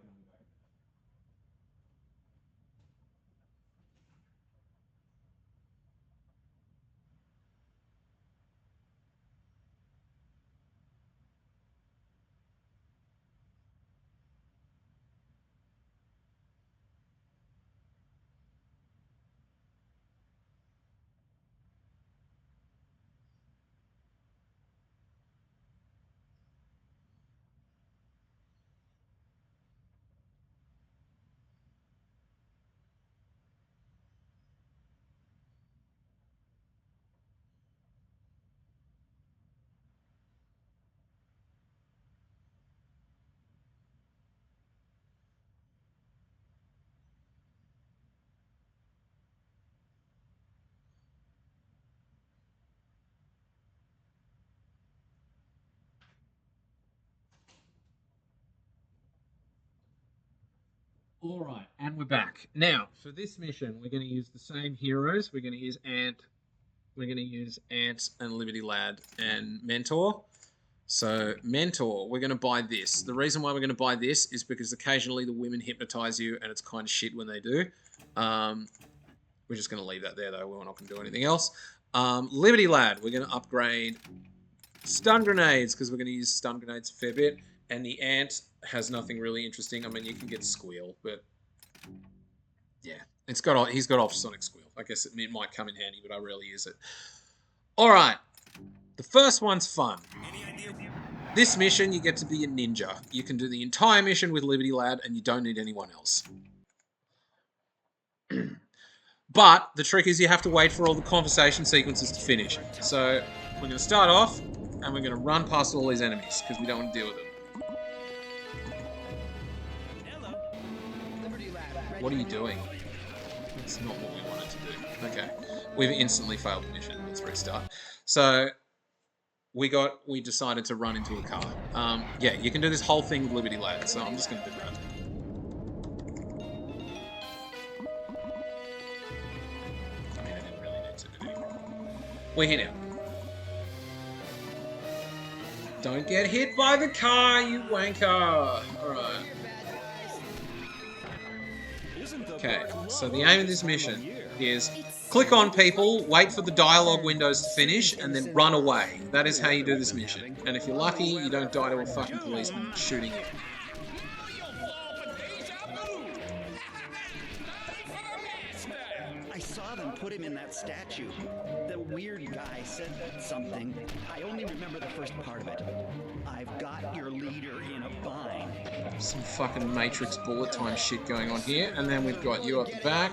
Alright, and we're back. Now, for this mission, we're going to use the same heroes. We're going to use Ant, and Liberty Lad, and Mentor. So, Mentor, we're going to buy this. The reason why we're going to buy this is because occasionally the women hypnotize you, and it's kind of shit when they do. We're just going to leave that there, though. We're not going to do anything else. Liberty Lad, we're going to upgrade stun grenades, because we're going to use stun grenades a fair bit. And the Ant has nothing really interesting. I mean, you can get Squeal, but yeah, he's got off Sonic Squeal. I guess it might come in handy, but I rarely use it. All right, the first one's fun. This mission, you get to be a ninja. You can do the entire mission with Liberty Lad, and you don't need anyone else. But the trick is you have to wait for all the conversation sequences to finish. So we're going to start off, and we're going to run past all these enemies, because we don't want to deal with them. What are you doing? It's not what we wanted to do. Okay. We've instantly failed the mission. Let's restart. So, we decided to run into a car. Yeah, you can do this whole thing with Liberty Lad, so I'm just going to do that. We're here now. Don't get hit by the car, you wanker! Alright. Okay, so the aim of this mission is click on people, wait for the dialogue windows to finish, and then run away. That is how you do this mission. And if you're lucky, you don't die to a fucking policeman shooting you. I saw them put him in that statue. The weird guy said something. I only remember the first part of it. I've got your leader in a bind. Some fucking Matrix bullet time shit going on here. And then we've got you up the back.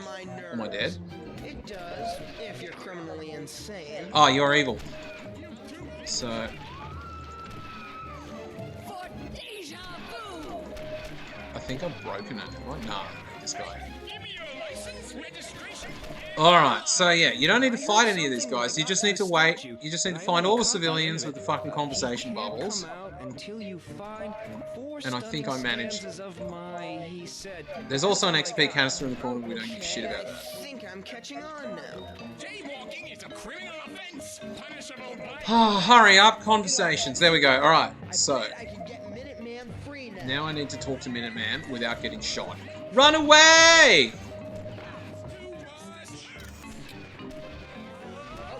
Am I dead? It does, if you're criminally insane. Oh, you're evil. So... I think I've broken it. What? Nah, this guy. Alright, so yeah, you don't need to fight any of these guys. You just need to wait. You just need to find all the civilians with the fucking conversation bubbles. And I think I managed. There's also an XP canister in the corner. We don't give shit about that. I think I'm catching on now. Jaywalking is a criminal offense, punishable by... Oh, hurry up, conversations. There we go. Alright, so... I can get Minuteman free now. Now I need to talk to Minuteman without getting shot. Run away!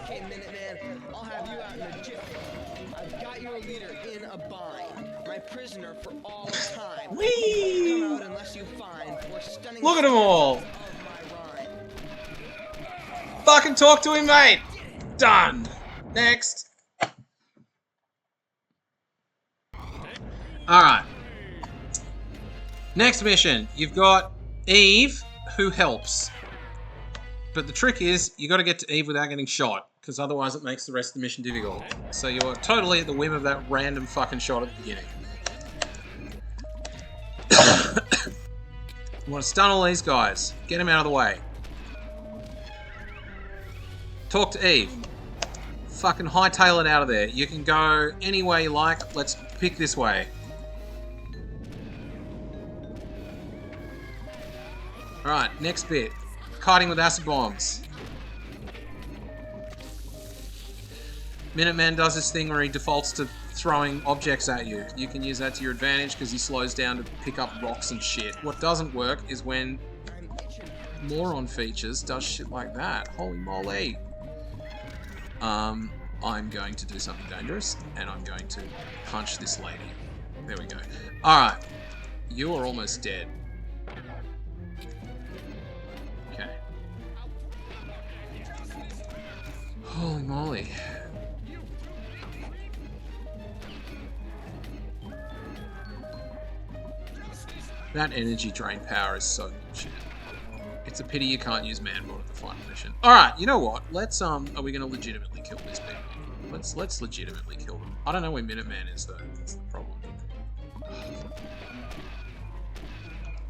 Okay, Minuteman, I'll have you out in a jiffy. I've got your leader in a bind. My prisoner for all time. Whee! Come out unless you find or stunning. Look at them all! Of my rhyme. Fucking talk to him, mate! Done! Next! Alright. Next mission. You've got Eve, who helps. But the trick is, you got to get to Eve without getting shot, because otherwise it makes the rest of the mission difficult. So you're totally at the whim of that random fucking shot at the beginning. You want to stun all these guys. Get them out of the way. Talk to Eve. Fucking hightail it out of there. You can go any way you like. Let's pick this way. Alright, next bit. Kiting with acid bombs. Minuteman does this thing where he defaults to throwing objects at you. You can use that to your advantage because he slows down to pick up rocks and shit. What doesn't work is when Moron Features does shit like that. Holy moly. I'm going to do something dangerous, and I'm going to punch this lady. There we go. Alright. You are almost dead. Okay. Holy moly. That energy drain power is so bullshit. It's a pity you can't use man mode at the final mission. Alright, you know what? Let's, are we gonna legitimately kill these people? Let's legitimately kill them. I don't know where Minuteman is, though. That's the problem.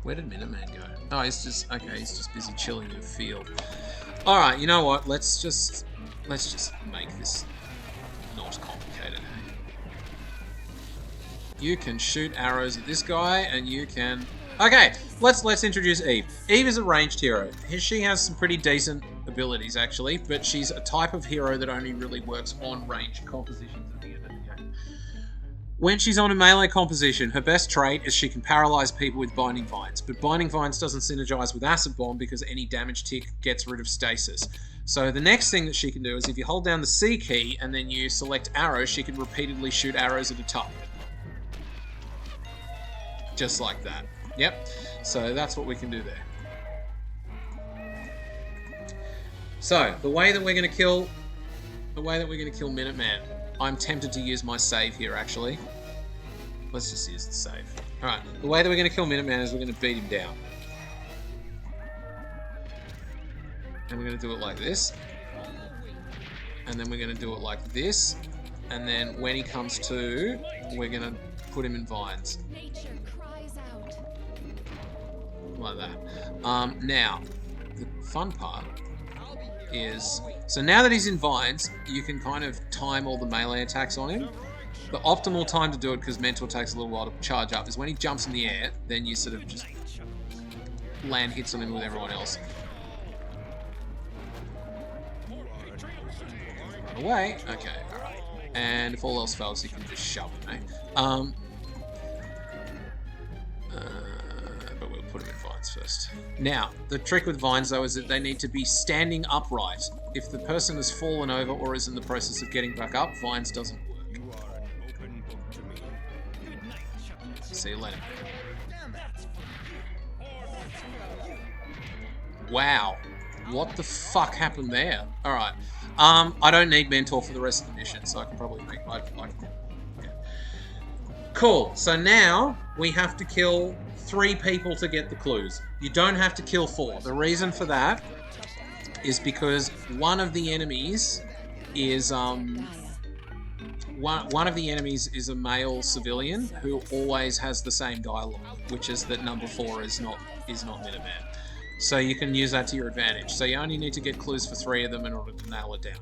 Where did Minuteman go? Oh, he's just, okay, he's just busy chilling in the field. Alright, you know what? Let's just make this not complicated. You can shoot arrows at this guy, and you can... Okay, let's introduce Eve. Eve is a ranged hero. She has some pretty decent abilities, actually, but she's a type of hero that only really works on ranged compositions at the end of the game. When she's on a melee composition, her best trait is she can paralyze people with Binding Vines, but Binding Vines doesn't synergize with Acid Bomb because any damage tick gets rid of stasis. So the next thing that she can do is if you hold down the C key and then you select arrows, she can repeatedly shoot arrows at a target. Just like that. Yep. So that's what we can do there. So the way that we're going to kill Minuteman, I'm tempted to use my save here actually. Let's just use the save. Alright, the way that we're going to kill Minuteman is we're going to beat him down. And we're going to do it like this. And then we're going to do it like this. And then when he comes to, we're going to put him in vines. Like that. Now, the fun part is, so now that he's in vines, you can kind of time all the melee attacks on him. The optimal time to do it, because mental takes a little while to charge up, is when he jumps in the air, then you sort of just land hits on him with everyone else. Run away. Okay, alright. And if all else fails, you can just shove him, eh? But we'll put him in vines first. Now, the trick with vines, though, is that they need to be standing upright. If the person has fallen over or is in the process of getting back up, vines doesn't work. See you later. Wow. What the fuck happened there? Alright. I don't need mentor for the rest of the mission, so I can probably make yeah. Cool. So now we have to kill 3 people to get the clues. You don't have to kill 4. The reason for that is because one of the enemies is one of the enemies is a male civilian who always has the same dialogue, which is that number 4 is not Minuteman. So you can use that to your advantage. So you only need to get clues for 3 of them in order to nail it down.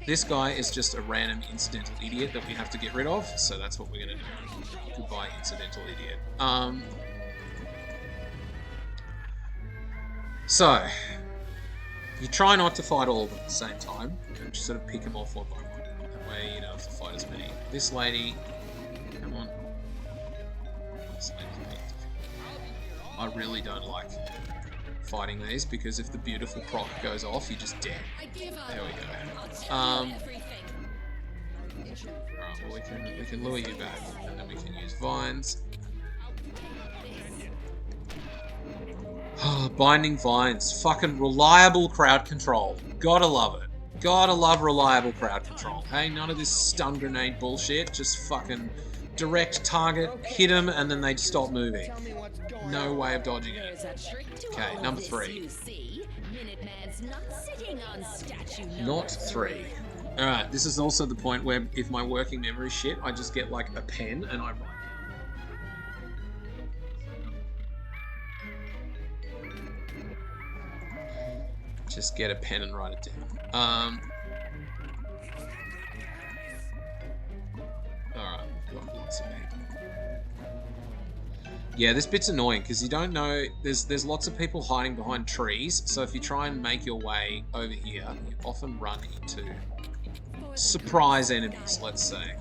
This guy is just a random incidental idiot that we have to get rid of, so that's what we're going to do. Goodbye, incidental idiot. So, you try not to fight all of them at the same time. You just sort of pick them off one by one. That way you don't have to fight as many. This lady, come on. This lady's picked. I really don't like fighting these because if the beautiful proc goes off, you're just dead. There we go. Alright, well we can lure you back, and then we can use vines. Binding vines. Fucking reliable crowd control. Gotta love it. Gotta love reliable crowd control. Hey, none of this stun grenade bullshit. Just fucking direct target, hit them, and then they stop moving. No way of dodging it. Okay, number 3. Not 3. Alright, this is also the point where if my working memory shit, I just get like a pen and I write. Just get a pen and write it down. Alright, got lots of people. Yeah, this bit's annoying because you don't know. There's lots of people hiding behind trees, so if you try and make your way over here, you often run into surprise enemies, let's say.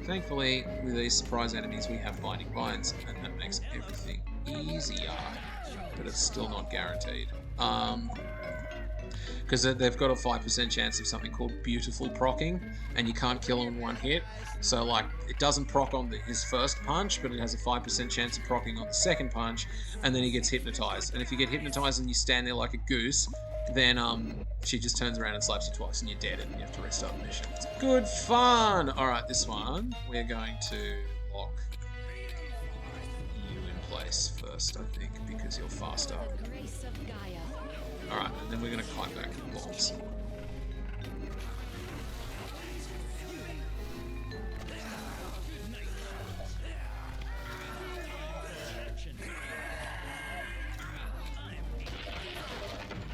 Thankfully, with these surprise enemies, we have binding vines, and that makes everything easier, but it's still not guaranteed. Because they've got a 5% chance of something called beautiful procking, and you can't kill them in one hit. So, like, it doesn't proc on his first punch, but it has a 5% chance of procking on the second punch, and then he gets hypnotized. And if you get hypnotized and you stand there like a goose, then she just turns around and slaps you twice, and you're dead, and you have to restart the mission. It's good fun! Alright, this one, we're going to lock you in place first, I think, because you're faster. Alright, and then we're going to climb back to the bombs.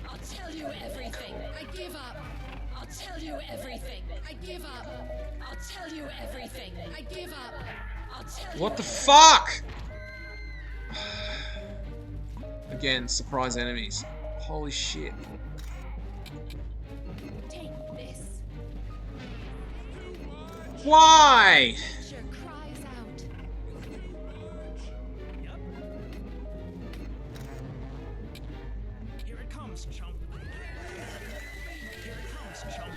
I'll tell you everything. I give up. I'll tell you everything. I give up. I'll tell you everything. I give up. I'll tell you. What the fuck? Again, surprise enemies. Holy shit. Take this. Why? Sure cries out. Here it comes, chump. Here it comes, chump.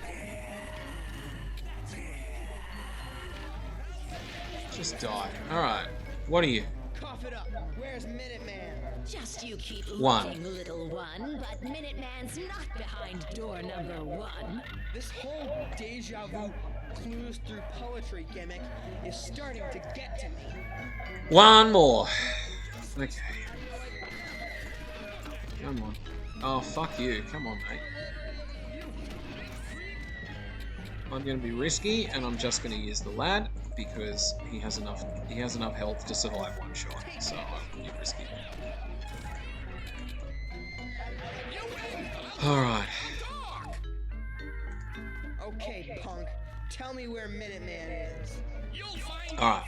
Just die. Alright. What are you? Cough it up. Where's Minuteman? Just you keep 1. looking, little one, but Minuteman's not behind door number 1. This whole deja vu clues through poetry gimmick is starting to get to me. 1 more. Okay. Come on. Oh, fuck you. Come on, mate. I'm going to be risky, and I'm just going to use the lad because he has enough health to survive 1 shot. So I'm be risky. All right. Okay, punk. Tell me where Minuteman is. All right.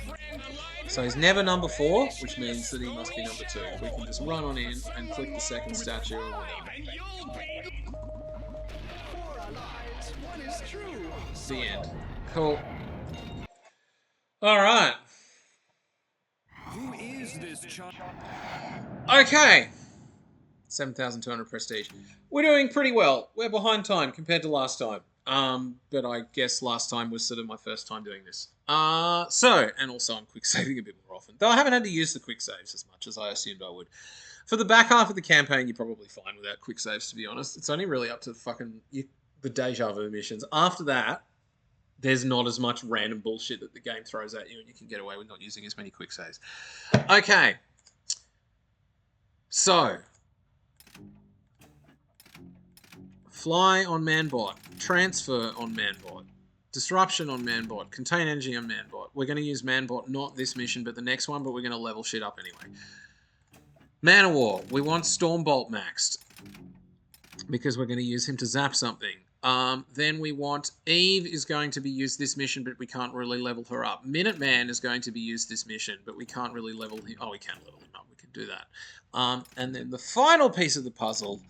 So he's never number 4, which means that he must be number 2. We can just run on in and click the second statue or whatever. That is true. The end. Cool. Alright. Who is this child? Okay. 7,200 prestige. We're doing pretty well. We're behind time compared to last time. But I guess last time was sort of my first time doing this. And also I'm quick saving a bit more often. Though I haven't had to use the quick saves as much as I assumed I would. For the back half of the campaign, you're probably fine without quick saves, to be honest. It's only really up to the deja vu missions. After that, there's not as much random bullshit that the game throws at you, and you can get away with not using as many quick saves. Okay. So, fly on manbot, transfer on manbot, disruption on manbot, contain energy on manbot. We're going to use manbot not this mission, but the next one, but we're going to level shit up anyway. Man of War, we want Stormbolt maxed, because we're going to use him to zap something. Then we want Eve is going to be used this mission, but we can't really level her up. Minuteman is going to be used this mission, but we can't really level him. Oh, we can level him up. We can do that. And then the final piece of the puzzle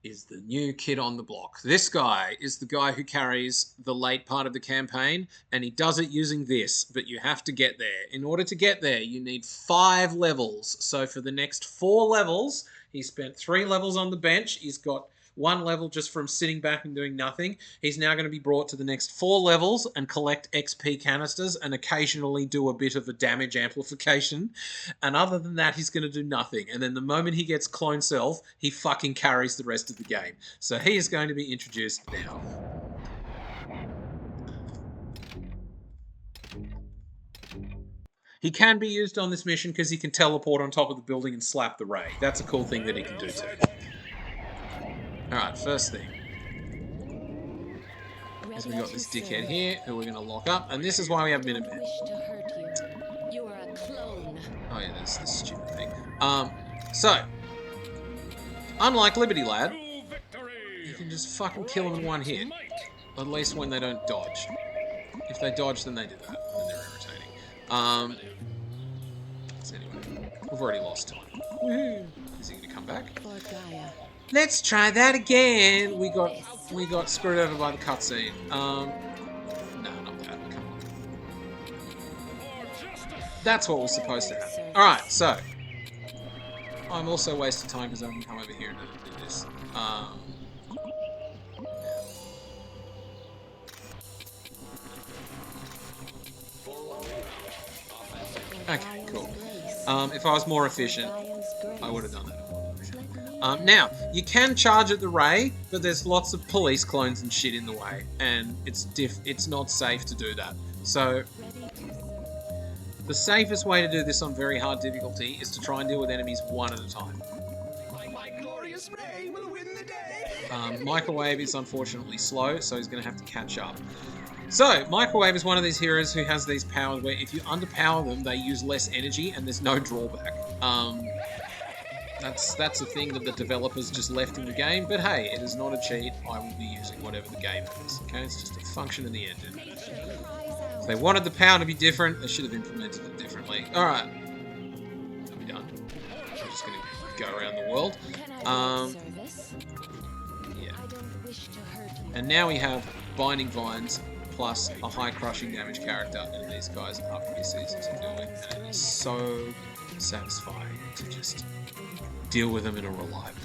is the new kid on the block. This guy is the guy who carries the late part of the campaign, and he does it using this, but you have to get there. In order to get there, you need 5 levels. So for the next 4 levels, he spent 3 levels on the bench. He's got 1 level just from sitting back and doing nothing. He's now going to be brought to the next 4 levels and collect XP canisters and occasionally do a bit of a damage amplification. And other than that, he's going to do nothing. And then the moment he gets clone self, he fucking carries the rest of the game. So he is going to be introduced now. He can be used on this mission because he can teleport on top of the building and slap the ray. That's a cool thing that he can do too. Alright, first thing is we got this dickhead here who we're going to lock up, and this is why we have Minutemen. You are a clone. Oh yeah, that's the stupid thing. So, unlike Liberty Lad, you can just fucking kill them in one hit. At least when they don't dodge. If they dodge, then they do that, and they're irritating. So anyway, we've already lost time. Woohoo! Is he going to come back? Let's try that again. We got screwed over by the cutscene. No, not that. Come on. That's what was supposed to happen. Alright, so. I'm also wasting time because I can come over here and do this. Okay, cool. If I was more efficient, I would have done that. Now, you can charge at the ray, but there's lots of police clones and shit in the way, and it's not safe to do that. So, the safest way to do this on very hard difficulty is to try and deal with enemies one at a time. My glorious ray will win the day. Microwave is unfortunately slow, so he's going to have to catch up. So, Microwave is one of these heroes who has these powers where if you underpower them, they use less energy and there's no drawback. That's a thing that the developers just left in the game, but hey, it is not a cheat. I will be using whatever the game is, okay? It's just a function in the engine. If they wanted the power to be different, they should have implemented it differently. Alright. Are we done? I'm just going to go around the world. Yeah. And now we have Binding Vines plus a high crushing damage character, and these guys are pretty easy to deal with, and it is so satisfying to just deal with them in a reliable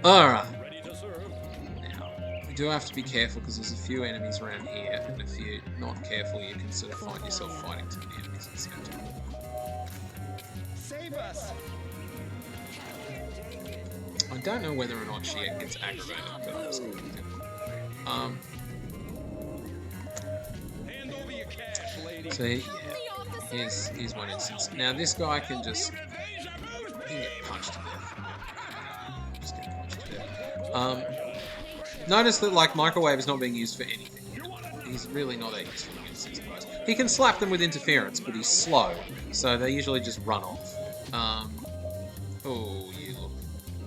Alright. Now, you do have to be careful because there's a few enemies around here, and if you're not careful, you can sort of find yourself fighting too many enemies at the same time. Save us! I don't know whether or not she gets aggravated, but I'm just going to do it. So yeah, here's one instance. Now this guy can just get punched to death. Just get punched to death. Notice that like Microwave is not being used for anything. He's really not that useful against these guys. He can slap them with interference, but he's slow, so they usually just run off. Oh, you look.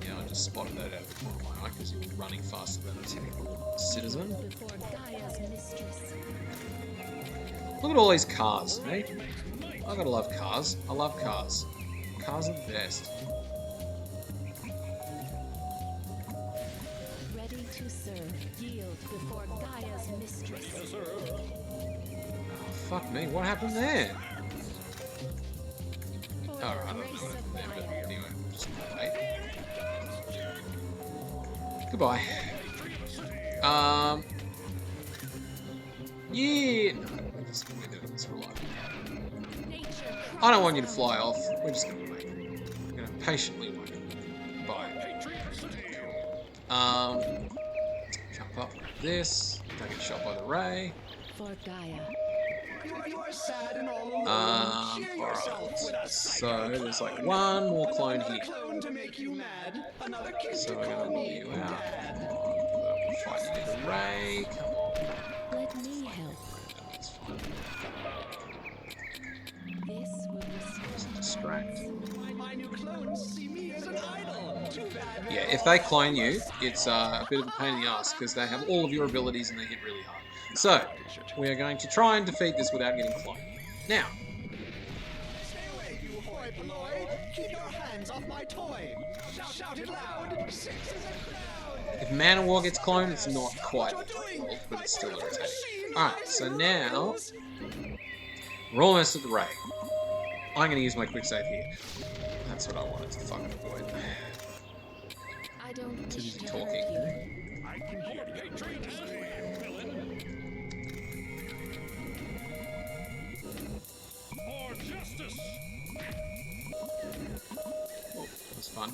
Yeah, I just spotted that out of the corner of my eye because you were running faster than a typical citizen. Look at all these cars, hey? I gotta love cars. I love cars. Cars are the best. to serve. Yield before Gaia's mistress. Fuck me, what happened there? Alright, I don't know what happened there, but anyway, just wait. Goodbye. Yeah, no, we're doing this for life. I don't want you to fly off. We're just gonna wait. We're gonna patiently wait. Bye. Jump up like this. Don't get shot by the ray. For Gaia. You are sad and all alone. Cheer yourself with Alright. us. So there's like one more clone Another here. clone to make you mad. Another kid So to we're call gonna me rule you out. dad. Come on. We'll fight you with the ray. Come on. Let me help. That's fine. This will restore Just distract. My new clones see me as an idol. Too bad. Yeah, if they clone you, it's a bit of a pain in the ass because they have all of your abilities and they hit really hard. So, we are going to try and defeat this without getting cloned. Now, Stay away, you hoi polloi. Keep your hands off my toy. Shout it loud. Six is a crowd. if Man of War gets cloned, it's not quite difficult, but it's still irritating. Alright, so now, we're almost at the ray. I'm going to use my quick save here. That's what I wanted to fucking avoid. I don't Too wish busy to talking. hurt you. I can hear you. Villain. For justice. Oh, that was fun.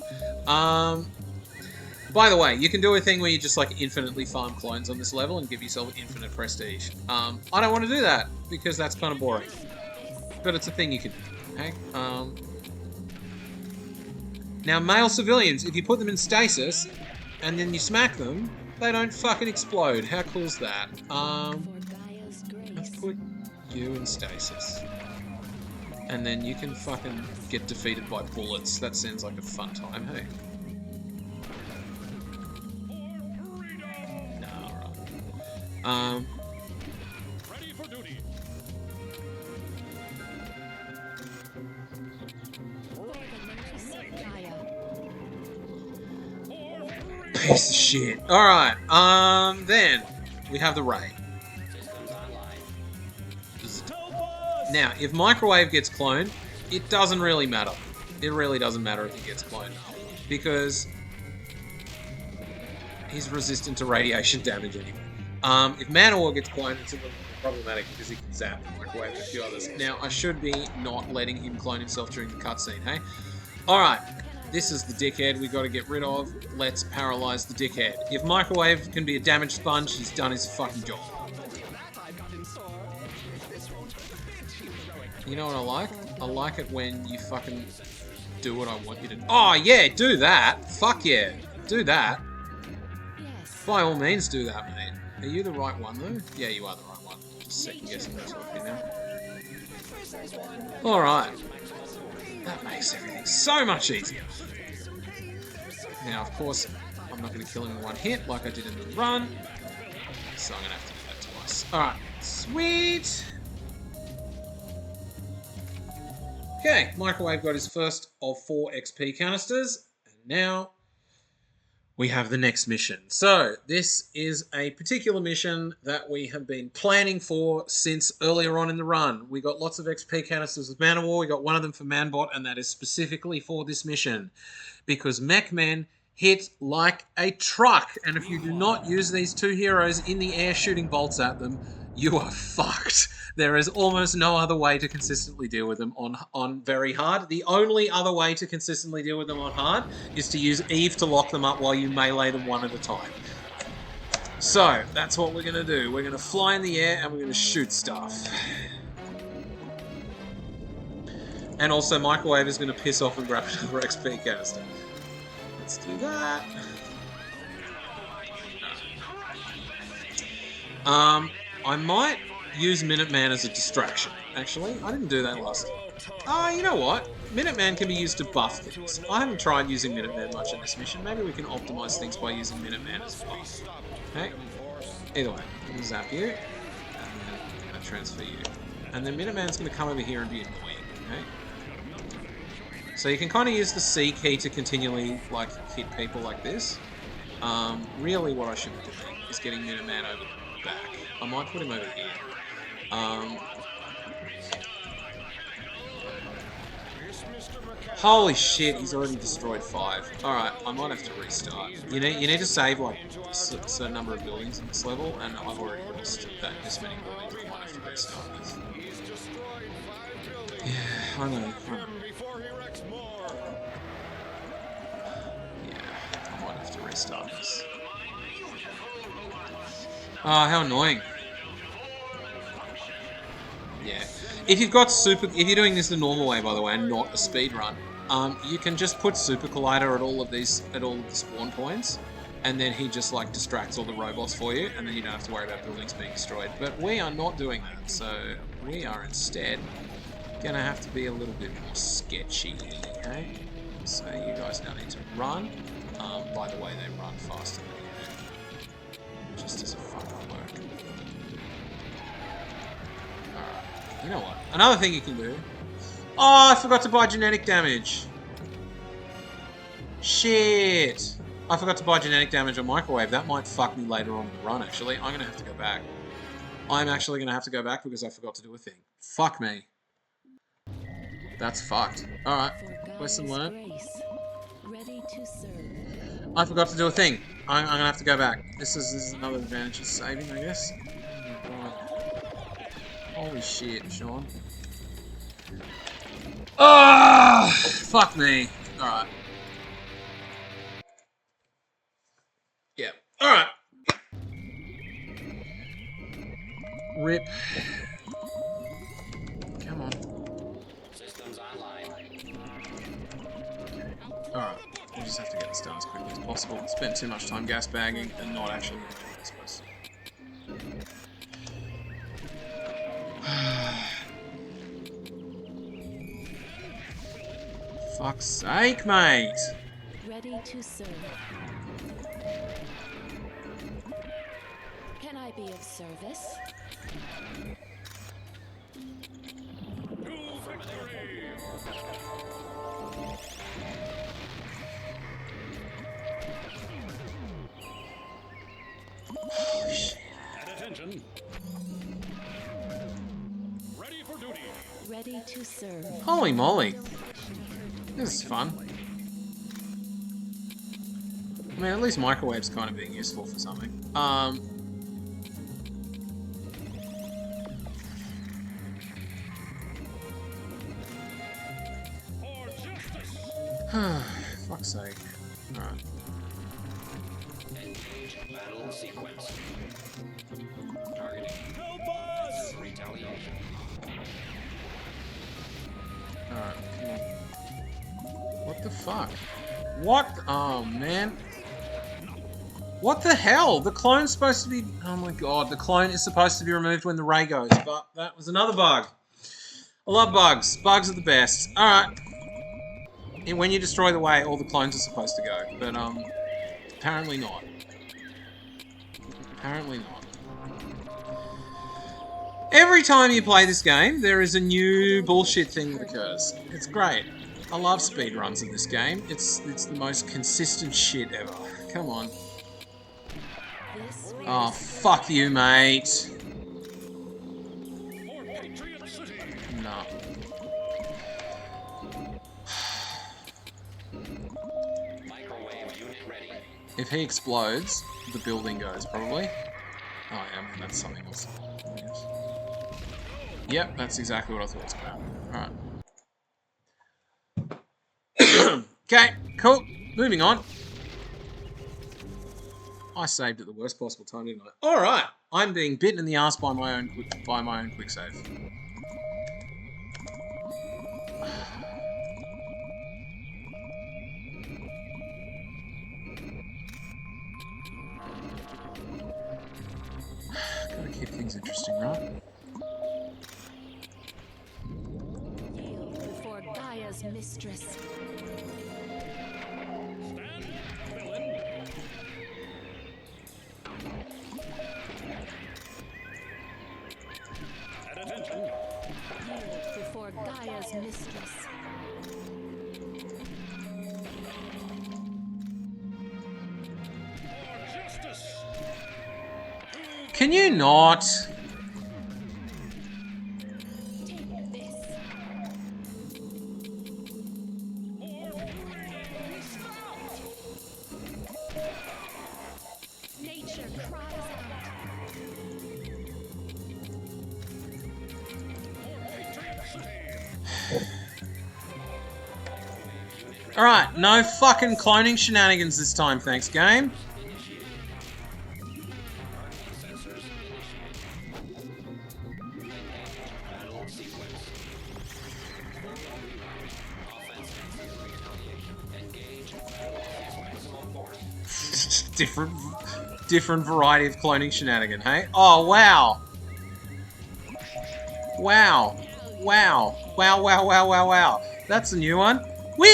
By the way, you can do a thing where you just like infinitely farm clones on this level and give yourself infinite prestige. I don't want to do that because that's kind of boring. But it's a thing you can do. Okay? Now, male civilians, if you put them in stasis and then you smack them, they don't fucking explode. How cool is that? For Gaia's Let's grace. put you in stasis. And then you can fucking get defeated by bullets. That sounds like a fun time, hey? No, alright. Ready for duty. Gaia. Piece of shit. Alright, then we have the ray. Now, if Microwave gets cloned, it doesn't really matter. It really doesn't matter if he gets cloned. Because he's resistant to radiation damage anyway. If Manowar gets cloned, it's a little problematic because he can zap and Microwave and a few others. Now, I should be not letting him clone himself during the cutscene, hey? Alright, this is the dickhead we got to get rid of. Let's paralyze the dickhead. If Microwave can be a damage sponge, he's done his fucking job. You know what I like? I like it when you fucking do what I want you to do. Oh, yeah, do that. Fuck yeah. Do that. Yes. By all means, do that, mate. Are you the right one, though? Yeah, you are the right one. Just second guessing myself here now. Alright. That makes everything so much easier. Now, of course, I'm not going to kill him in one hit like I did in the run. So I'm going to have to do that twice. Alright. Sweet. Okay, Microwave got his first of 4 XP canisters, and now we have the next mission. So, this is a particular mission that we have been planning for since earlier on in the run. We got lots of XP canisters with Man of War, we got one of them for Manbot, and that is specifically for this mission. Because mech men hit like a truck, and if you do not use these two heroes in the air shooting bolts at them, you are fucked. There is almost no other way to consistently deal with them on very hard. The only other way to consistently deal with them on hard is to use Eve to lock them up while you melee them one at a time. So, that's what we're going to do. We're going to fly in the air and we're going to shoot stuff. And also, Microwave is going to piss off and grab another XP canister. Let's do that. I might use Minuteman as a distraction, actually. I didn't do that last time. You know what? Minuteman can be used to buff things. I haven't tried using Minuteman much in this mission. Maybe we can optimize things by using Minuteman as well. Okay? Either way, I'm going to zap you, and then I'm going to transfer you. And then Minuteman's going to come over here and be annoying, okay? So you can kind of use the C key to continually, like, hit people like this. Really what I should be doing is getting Minuteman over the back. I might put him over here. Holy shit, he's already destroyed 5. Alright, I might have to restart. You need to save like a certain number of buildings in this level, and I've already lost this many buildings. I might have to restart this. Yeah, I know. Yeah, I might have to restart this. Oh, how annoying. Yeah. If you're doing this the normal way, by the way, and not a speed run, you can just put Supercollider at all of the spawn points, and then he just like distracts all the robots for you, and then you don't have to worry about buildings being destroyed. But we are not doing that, so we are instead gonna have to be a little bit more sketchy, okay? So you guys now need to run. By the way, they run faster than you do. Just as a fucking work. Alright, you know what? Another thing you can do. Oh, I forgot to buy genetic damage. Shit. I forgot to buy genetic damage on microwave. That might fuck me later on in the run, actually. I'm gonna have to go back. I'm actually gonna have to go back because I forgot to do a thing. Fuck me. That's fucked. Alright. Lesson learned. Ready to serve. I forgot to do a thing. I'm gonna have to go back. This is another advantage of saving, I guess. Holy shit, Sean. Ah, fuck me. Alright. Yeah. Alright. Rip. Come on. Systems online. Alright. We'll just have to get this done as quickly as possible. Spend too much time gas bagging and not actually doing what I'm supposed to. Fuck's sake, mate! Ready to serve. Can I be of service? Holy shit. At attention. Ready for duty. Ready to serve. Holy moly. This is fun. I mean, at least microwave's kind of being useful for something. For justice. Fuck's sake. Alright. Engage battle sequence. Targeting. Help us! Retaliation. Alright, come on. What the fuck? What? Oh, man. What the hell? The clone's supposed to be... Oh my god, the clone is supposed to be removed when the ray goes, but that was another bug. I love bugs. Bugs are the best. Alright. When you destroy the way, all the clones are supposed to go, but, apparently not. Apparently not. Every time you play this game, there is a new bullshit thing that occurs. It's great. I love speedruns in this game. It's the most consistent shit ever. Come on. Oh, fuck you, mate. No. Microwave unit ready. If he explodes, the building goes, probably. Oh, yeah, I mean, that's something else. Yes. Yep, that's exactly what I thought it was about. Alright. Okay, cool. Moving on. I saved at the worst possible time, didn't I? Alright. I'm being bitten in the ass by my own quick save. Gotta keep things interesting, right? Yield before Gaia's mistress. Stand, villain. At attention. Yield before Gaia's mistress. For Can you not? Take this. Nature cries Alright, no fucking cloning shenanigans this time, thanks, game. different variety of cloning shenanigan, hey? Oh, wow. Wow. Wow. Wow, wow, wow, wow, wow. That's a new one. Whee!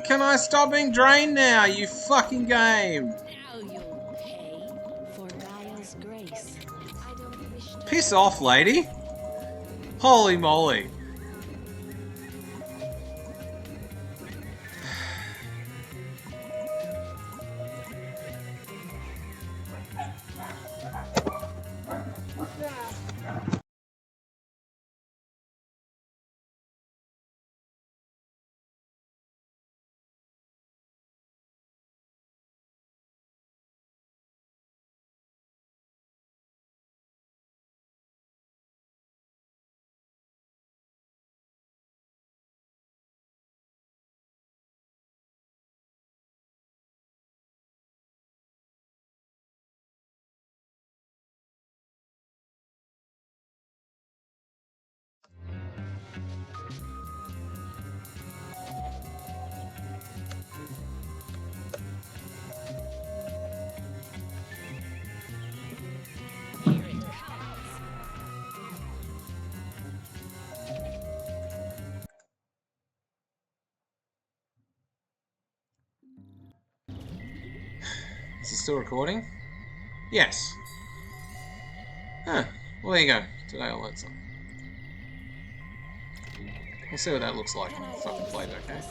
Can I stop being drained now, you fucking game? Now you'll pay for Gaia's grace. I don't wish to... Piss off, lady. Holy moly. Is it still recording? Yes. Huh. Well, there you go. Today I learned something. We'll see what that looks like on the fucking playback, okay?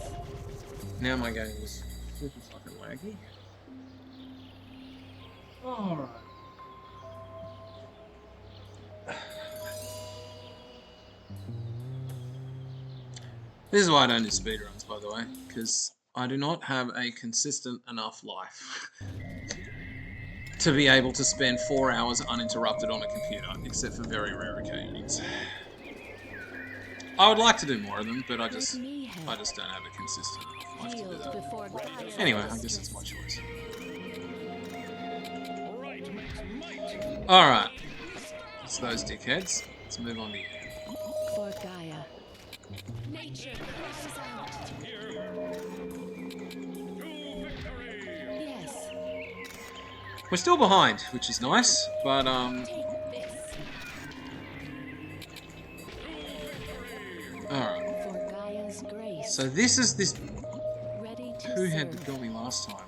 Now my game is super fucking laggy. Alright. This is why I don't do speedruns, by the way, because I do not have a consistent enough life to be able to spend 4 hours uninterrupted on a computer, except for very rare occasions. I would like to do more of them, but I just don't have a consistent enough life to do that. Anyway, I guess it's my choice. Alright. It's those dickheads. Let's move on to you. For Gaia. Nature cries out. Yes. We're still behind, which is nice, but Take this. alright. For Gaia's grace. So this is this Ready to poo-head that serve. got me last time.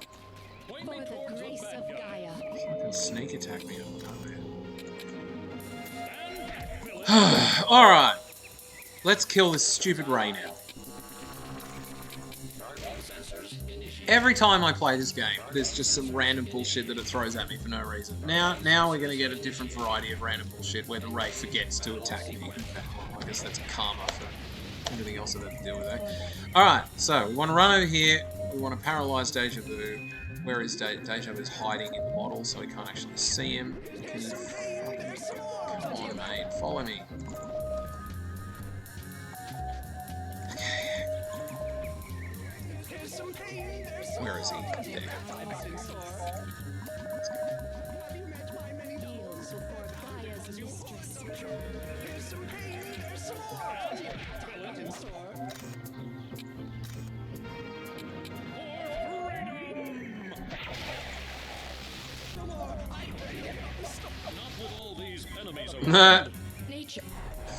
For the grace of Gaia. Fucking sneak attack me on the Alright. Let's kill this stupid Ray now. Every time I play this game, there's just some random bullshit that it throws at me for no reason. Now we're gonna get a different variety of random bullshit where the Ray forgets to attack me. Okay, well, I guess that's a karma for everything else I've had to deal with, eh? Alright, so we want to run over here. We want to paralyze Deja Vu. Where is Deja Vu? Is hiding in the bottle, so we can't actually see him. Can you fucking... Come on, mate. Follow me. Where is he? There. Nature.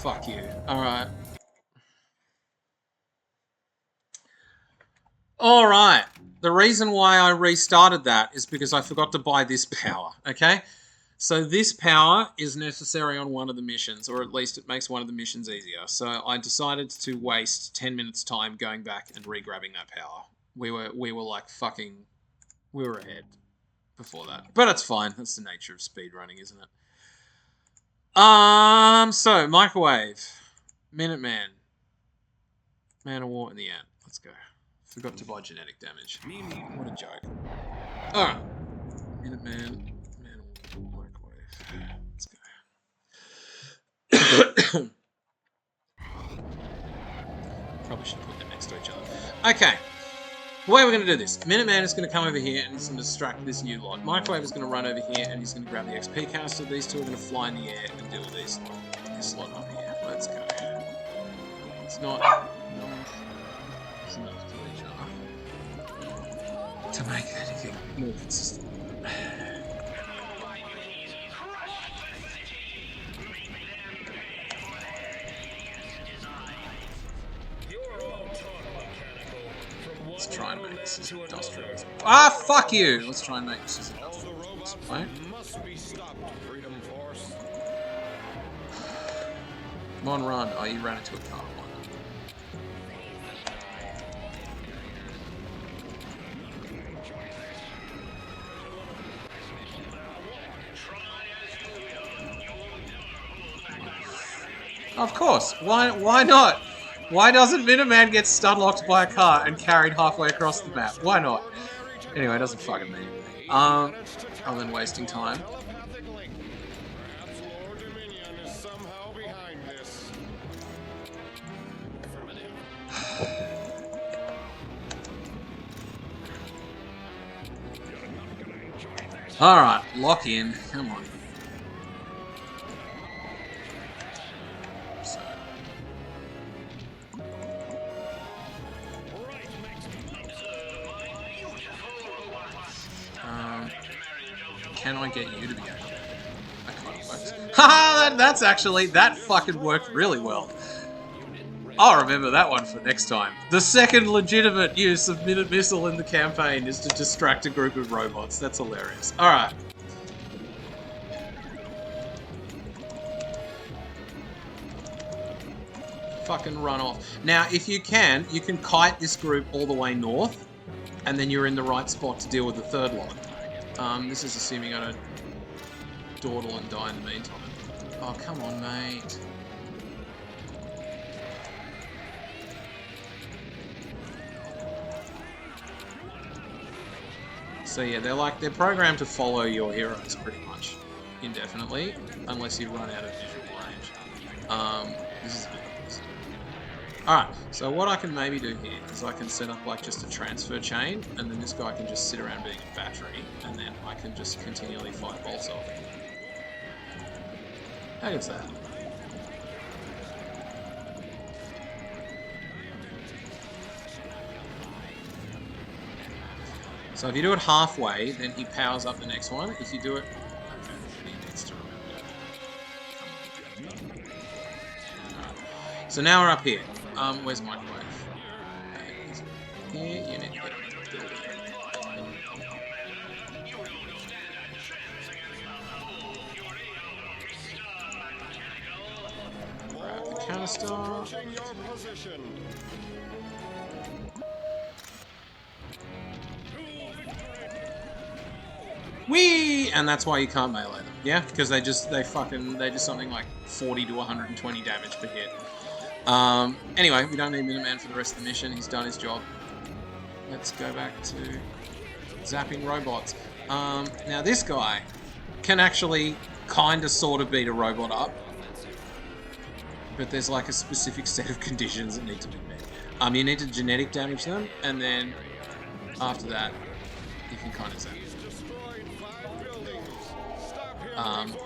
Fuck you. Alright. Alright. The reason why I restarted that is because I forgot to buy this power, okay? So this power is necessary on one of the missions, or at least it makes one of the missions easier. So I decided to waste 10 minutes time going back and re-grabbing that power. We were like fucking... We were ahead. before that. But it's fine. That's the nature of speedrunning, isn't it? So, Microwave. Minuteman. Man of War in the end. Let's go. Forgot to buy genetic damage. What a joke. Alright. Minuteman. Man of War. Microwave. Let's go. Probably should put them next to each other. Okay. The way we're going to do this, Minuteman is going to come over here and he's going to distract this new lot. Microwave is going to run over here and he's going to grab the XP canister. These two are going to fly in the air and deal with this lot up here. Let's go. It's not it's enough to each other to make anything more consistent. Let's try and make this as industrial. Ah, fuck you! Let's try and make this as industrial. Right? Come on, run. Oh, you ran into a car. Of course. Why not? Why doesn't Minuteman get stun-locked by a car and carried halfway across the map? Why not? Anyway, it doesn't fucking matter. Other than wasting time. Alright, lock in. Come on. Can I get you to be okay? That kind of works. Haha, that's actually, that fucking worked really well. I'll remember that one for next time. The second legitimate use of Minute Missile in the campaign is to distract a group of robots. That's hilarious. Alright. Fucking run off. Now, if you can kite this group all the way north, and then you're in the right spot to deal with the third lot. This is assuming I don't dawdle and die in the meantime. Oh, come on, mate. So yeah, they're programmed to follow your heroes pretty much indefinitely, unless you run out of visual range. This is alright, so what I can maybe do here is I can set up like just a transfer chain, and then this guy can just sit around being a battery, and then I can just continually fight bolts off. How good's that? So if you do it halfway, then he powers up the next one. If you do it... Okay, he needs to remember that. So now we're up here. Where's Microwave? Here, you need to get grab the canister. Whee! And that's why you can't melee them. Yeah? Because they do something like 40 to 120 damage per hit. Anyway, we don't need Minuteman for the rest of the mission. He's done his job. Let's go back to zapping robots. Now this guy can actually kind of sort of beat a robot up. But there's like a specific set of conditions that need to be met. You need to genetic damage them, and then after that, you can kind of zap.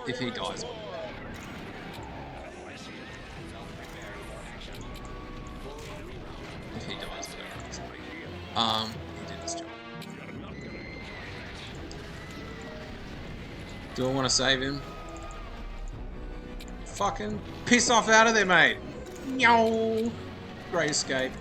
If he dies. If he dies, whatever. He did his job. Do I want to save him? Fucking piss off out of there, mate. No. Great escape.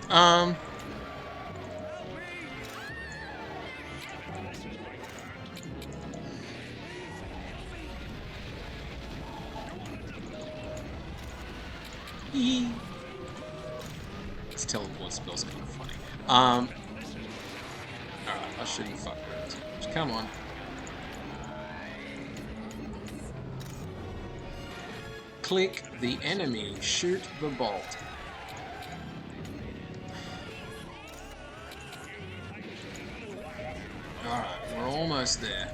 This teleport spell's kind of funny. Alright, I shouldn't fuck around too much. Come on. Click the enemy. Shoot the bolt. Alright, we're almost there.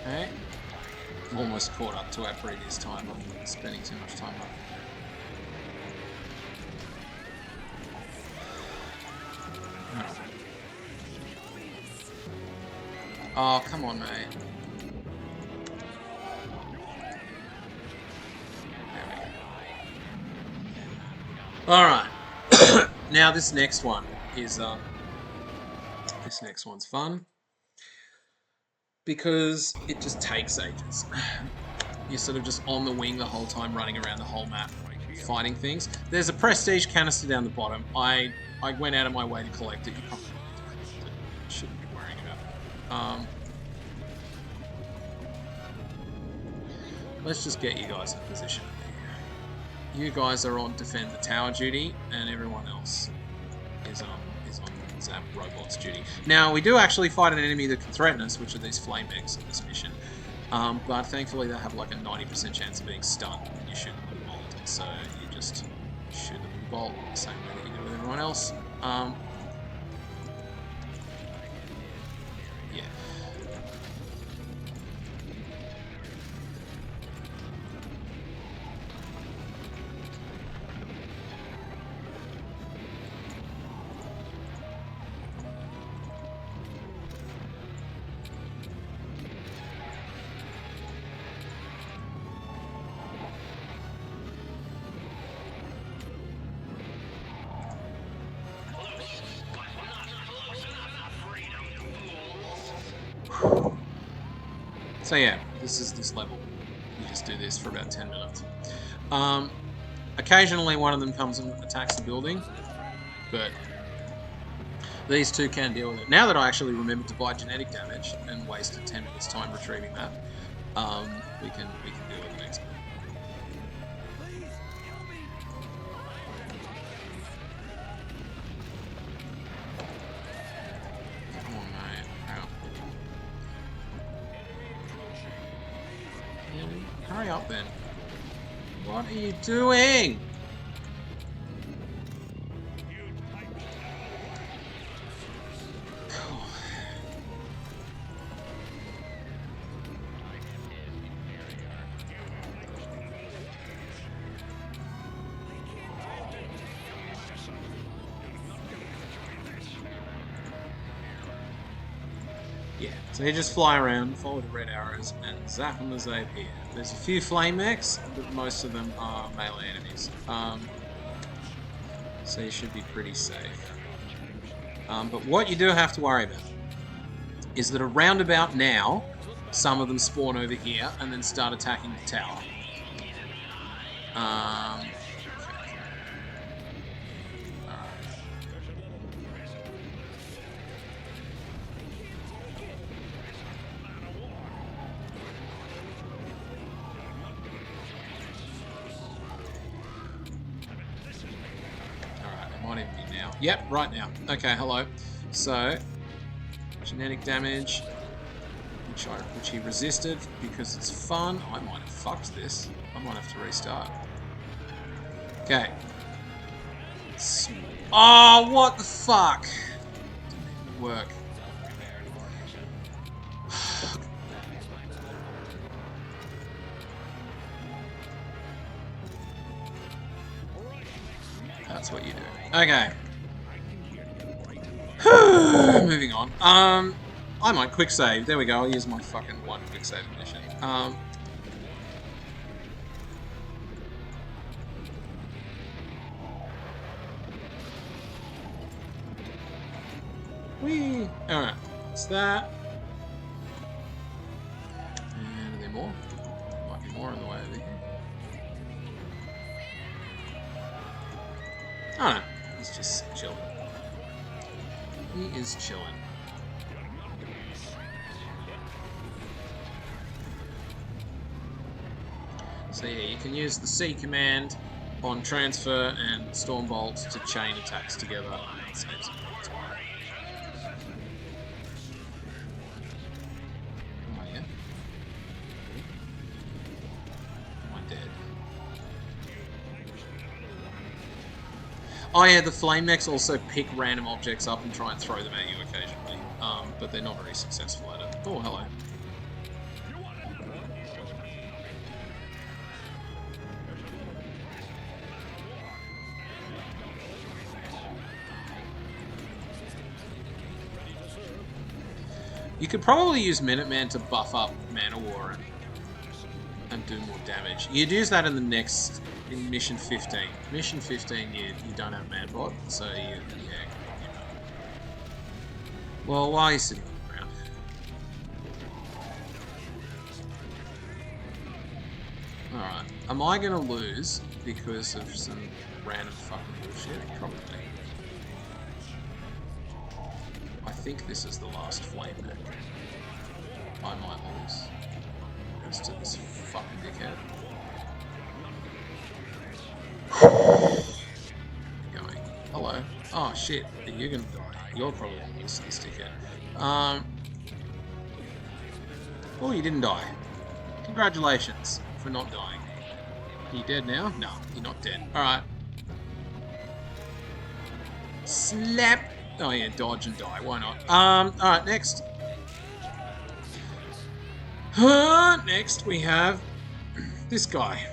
Okay. I'm almost caught up to our previous time. I'm spending too much time up. Oh, come on, mate. Alright. Now this next one is this next one's fun. Because it just takes ages. You're sort of just on the wing the whole time, running around the whole map, fighting things. There's a prestige canister down the bottom. I went out of my way to collect it. You probably shouldn't be worrying about it. Let's just get you guys in position. You guys are on defend the tower duty, and everyone else is on Zap robots duty. Now, we do actually fight an enemy that can threaten us, which are these flame eggs in this mission. But thankfully they have like a 90% chance of being stunned when you shoot them with a bolt. So you just shoot them with a bolt, the same way that you do with everyone else. Yeah. So yeah, this is this level. You just do this for about 10 minutes. Occasionally one of them comes and attacks the building, but these two can deal with it. Now that I actually remembered to buy genetic damage and wasted 10 minutes time retrieving that, we can deal with the next one. Come on, mate. Hurry up then. What are you doing? Yeah, so you just fly around, follow the red arrows, and zap them as they appear. There's a few flame mechs, but most of them are melee enemies. So you should be pretty safe. But what you do have to worry about is that around about now, some of them spawn over here and then start attacking the tower. Yep, right now. Okay, hello. So, genetic damage, which he resisted because it's fun. I might have fucked this. I might have to restart. Okay. Oh, what the fuck? Didn't even work. That's what you do. Okay. Moving on. I might quick save. There we go. I'll use my fucking one quick save mission. Whee! Alright. That's that. And are there more? Might be more on the way over here. Oh no. He's just chilling. He is chilling. So yeah, you can use the C command on transfer and stormbolt to chain attacks together. It saves it. Oh yeah. Am I dead? Oh yeah, the flame mechs also pick random objects up and try and throw them at you occasionally, but they're not very successful at it. Oh, hello. You could probably use Minuteman to buff up Mana War and do more damage. You'd use that in the next, in Mission 15. Mission 15, you don't have Manbot, so yeah. Well, why are you sitting on the ground? Alright, am I gonna lose because of some random fucking bullshit? Probably. I think this is the last flame mech. I might lose. Goes to this fucking dickhead. Going. Hello. Oh shit, you're gonna die. You're probably gonna lose to this dickhead. Oh, you didn't die. Congratulations for not dying. Are you dead now? No, you're not dead. Alright. Slap! Oh yeah, dodge and die. Why not? Alright, next. Next we have this guy.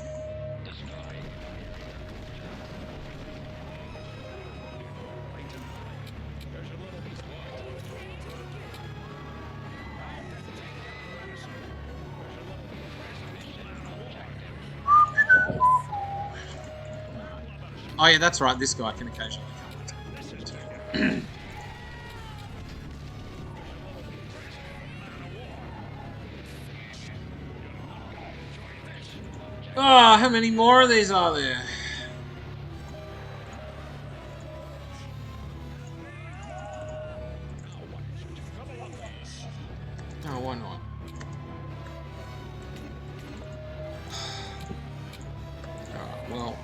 Oh yeah, that's right, this guy can occasionally come. Oh, how many more of these are there? Oh, why not? Alright, well,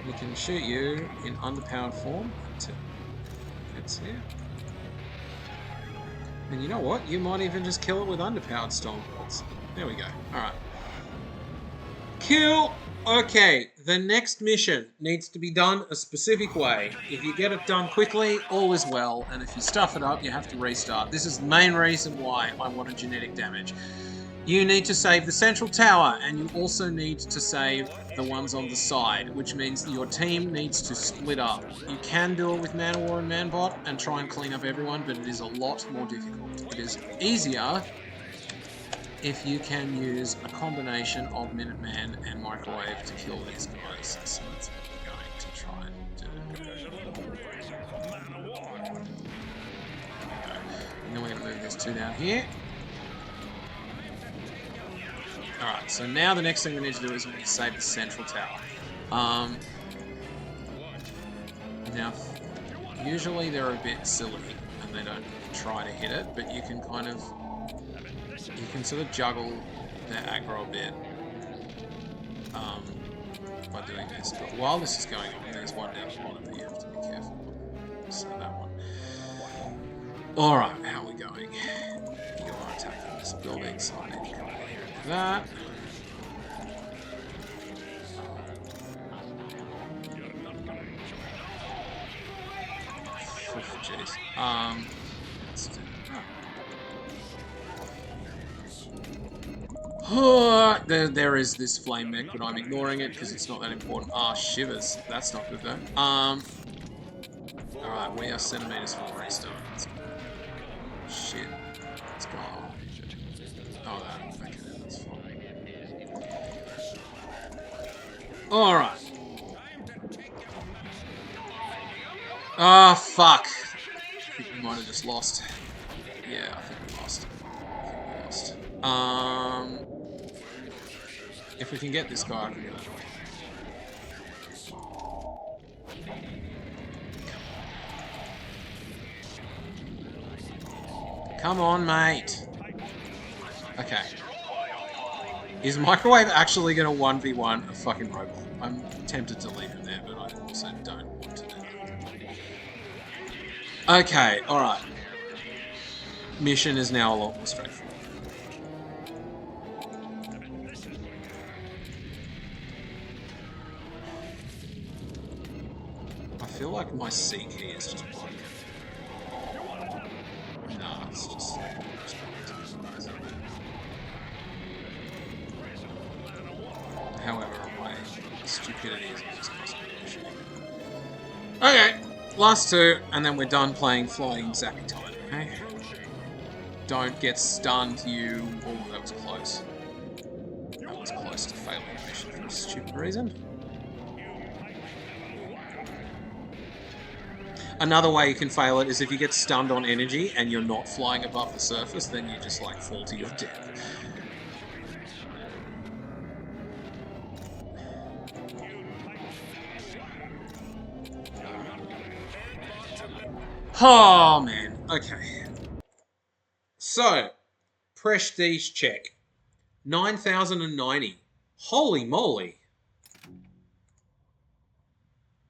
we can shoot you in underpowered form until it's here. And you know what? You might even just kill it with underpowered storm bolts. There we go. Alright. Kill! Okay, the next mission needs to be done a specific way. If you get it done quickly, all is well, and if you stuff it up, you have to restart. This is the main reason why I wanted genetic damage. You need to save the central tower, and you also need to save the ones on the side, which means your team needs to split up. You can do it with Man War and Manbot and try and clean up everyone, but it is a lot more difficult. It is easier if you can use a combination of Minuteman and Microwave to kill these guys. So that's what we're going to try and do. And then we're going to move these two down here. Alright, so now the next thing we need to do is we need to save the central tower. Now, usually they're a bit silly and they don't try to hit it, but you can kind of... You can sort of juggle their aggro a bit by doing this. But while this is going on, there's one down the bottom that you have to be careful of. So that one. Alright, how are we going? You are attacking this building, so I need to come over here and do that. Jeez. Let's do there is this flame mech, but I'm ignoring it because it's not that important. Ah, shivers. That's not good though. Alright, we are centimeters from the restart. Shit. What's going on? Oh, that. Okay, that's fine. Alright. Ah, fuck. I think we might have just lost. Yeah, I think we lost. If we can get this guy, I can get it. Come on, mate. Okay. Is Microwave actually going to 1v1 a fucking robot? I'm tempted to leave him there, but I also don't want to do that. Okay, alright. Mission is now a lot more straightforward. I my C key is just broken. Nah, it's just however, my stupidity is just constantly. Okay, last two, and then we're done playing flying zappy time. Okay. Don't get stunned, you. Oh, that was close. That was close to failing the mission for a stupid reason. Another way you can fail it is if you get stunned on energy and you're not flying above the surface, then you just like fall to your death. Oh man, okay. So, prestige check. 9,090. Holy moly.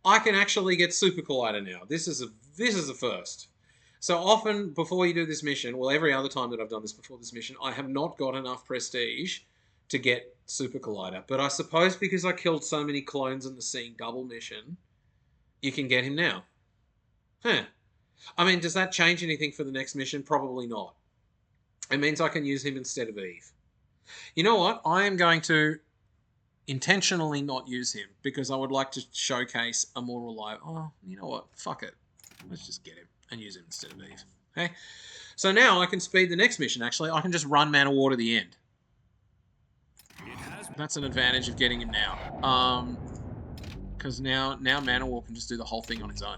I can actually get Supercollider now. This is a first. So often before you do this mission, well, every other time that I've done this before this mission, I have not got enough prestige to get Supercollider. But I suppose because I killed so many clones in the Seeing Double mission, you can get him now. Huh. I mean, does that change anything for the next mission? Probably not. It means I can use him instead of Eve. You know what? I am going to intentionally not use him because I would like to showcase a more reliable... Oh, you know what? Fuck it. Let's just get him and use him instead of Eve. Okay? So now I can speed the next mission, actually. I can just run Man of War to the end. That's an advantage of getting him now. Because now Man of War can just do the whole thing on his own.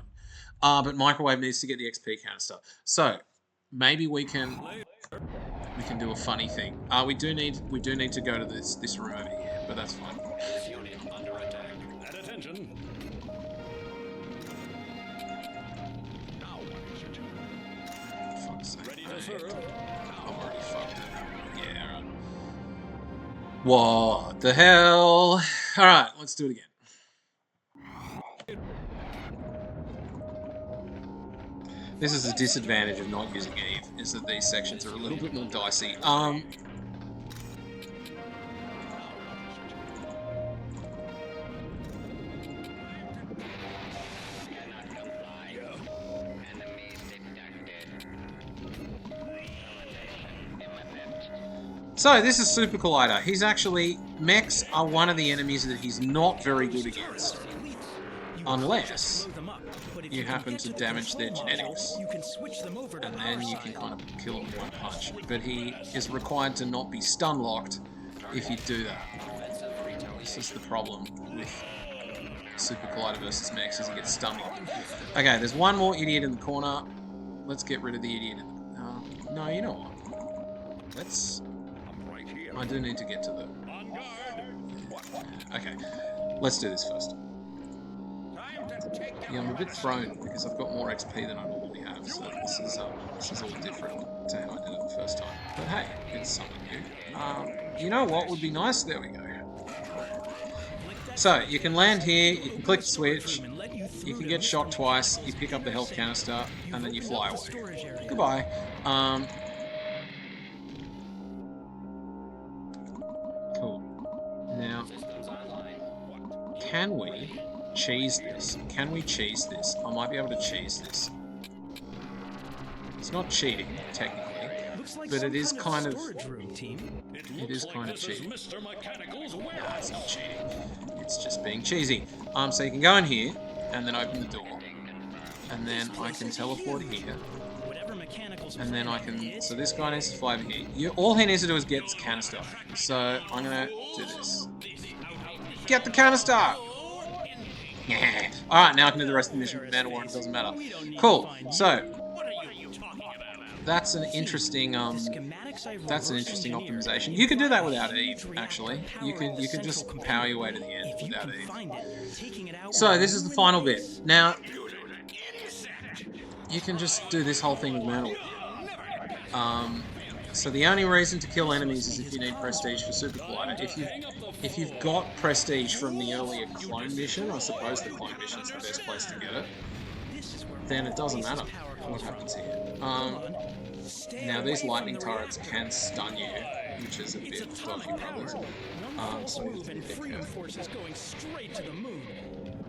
But Microwave needs to get the XP canister. So, maybe we can do a funny thing. We do need to go to this room over here, but that's fine. Unit under attack. At attention. Fuck's sake. Ready to serve. I've already fucked it. Yeah, right. What the hell? Alright, let's do it again. This is a disadvantage of not using Eve, is that these sections are a little bit more dicey. So, this is Supercollider. He's actually... Mechs are one of the enemies that he's not very good against. Unless you happen to damage their genetics. And then you can kind of kill them with one punch. But he is required to not be stun locked if you do that. This is the problem with Supercollider versus Mechs, is he gets stun locked. Okay, there's one more idiot in the corner. Let's get rid of the idiot in the... no, you know what? Let's... I do need to get to the... Okay, let's do this first. Yeah, I'm a bit thrown because I've got more XP than I normally have, so this is all different to how I did it the first time. But hey, it's something new. You know what would be nice? There we go. So, you can land here, you can click the switch, you can get shot twice, you pick up the health canister, and then you fly away. Goodbye. Cool. Now, can we cheese this? Can we cheese this? I might be able to cheese this. It's not cheating, technically, but it is kind of... It is kind of cheating. Nah, it's not cheating. It's just being cheesy. So you can go in here, and then open the door. And then I can teleport here. And then I can... So this guy needs to fly over here. All he needs to do is get this canister. So I'm going to do this. Get the canister! Yeah. Alright, now I can do the rest of the mission with Man of War, it doesn't matter. Cool. So, that's an interesting optimization. You could do that without Eve, actually. You could just power your way to the end without Eve. So, this is the final bit. Now, you can just do this whole thing with Man of War. So the only reason to kill enemies is if you need prestige for Supercollider. If you've got prestige from the earlier clone mission, I suppose the clone mission's the best place to get it, then it doesn't matter what happens here. Now these lightning turrets can stun you, which is a bit dodgy brothers. So we have to be careful.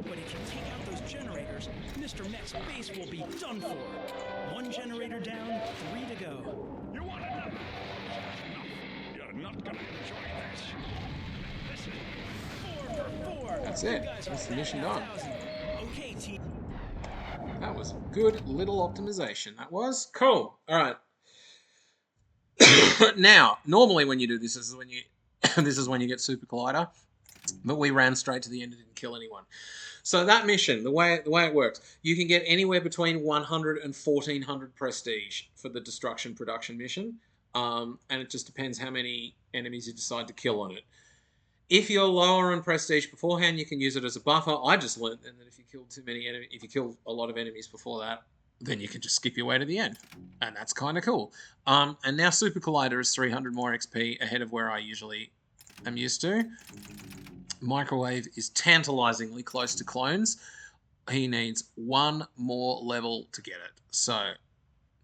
But if you take out those generators, Mr. Mech's base will be done for. 1 generator down, 3 to go. You want it? You're not gonna enjoy this. Listen. 4 for 4. That's You it. guys That's are the mission done. 10,000. Okay, team. That was a good little optimization. That was cool. All right. Now, normally when you do this, this is when you this is when you get Supercollider, but we ran straight to the end and didn't kill anyone. So that mission, the way it works, you can get anywhere between 100 and 1400 prestige for the destruction production mission, and it just depends how many enemies you decide to kill on it. If you're lower on prestige beforehand, you can use it as a buffer. I just learned then that if you kill if you kill a lot of enemies before that, then you can just skip your way to the end. And that's kind of cool. And now Supercollider is 300 more XP ahead of where I usually am used to. Microwave is tantalizingly close to clones. He needs 1 more level to get it. So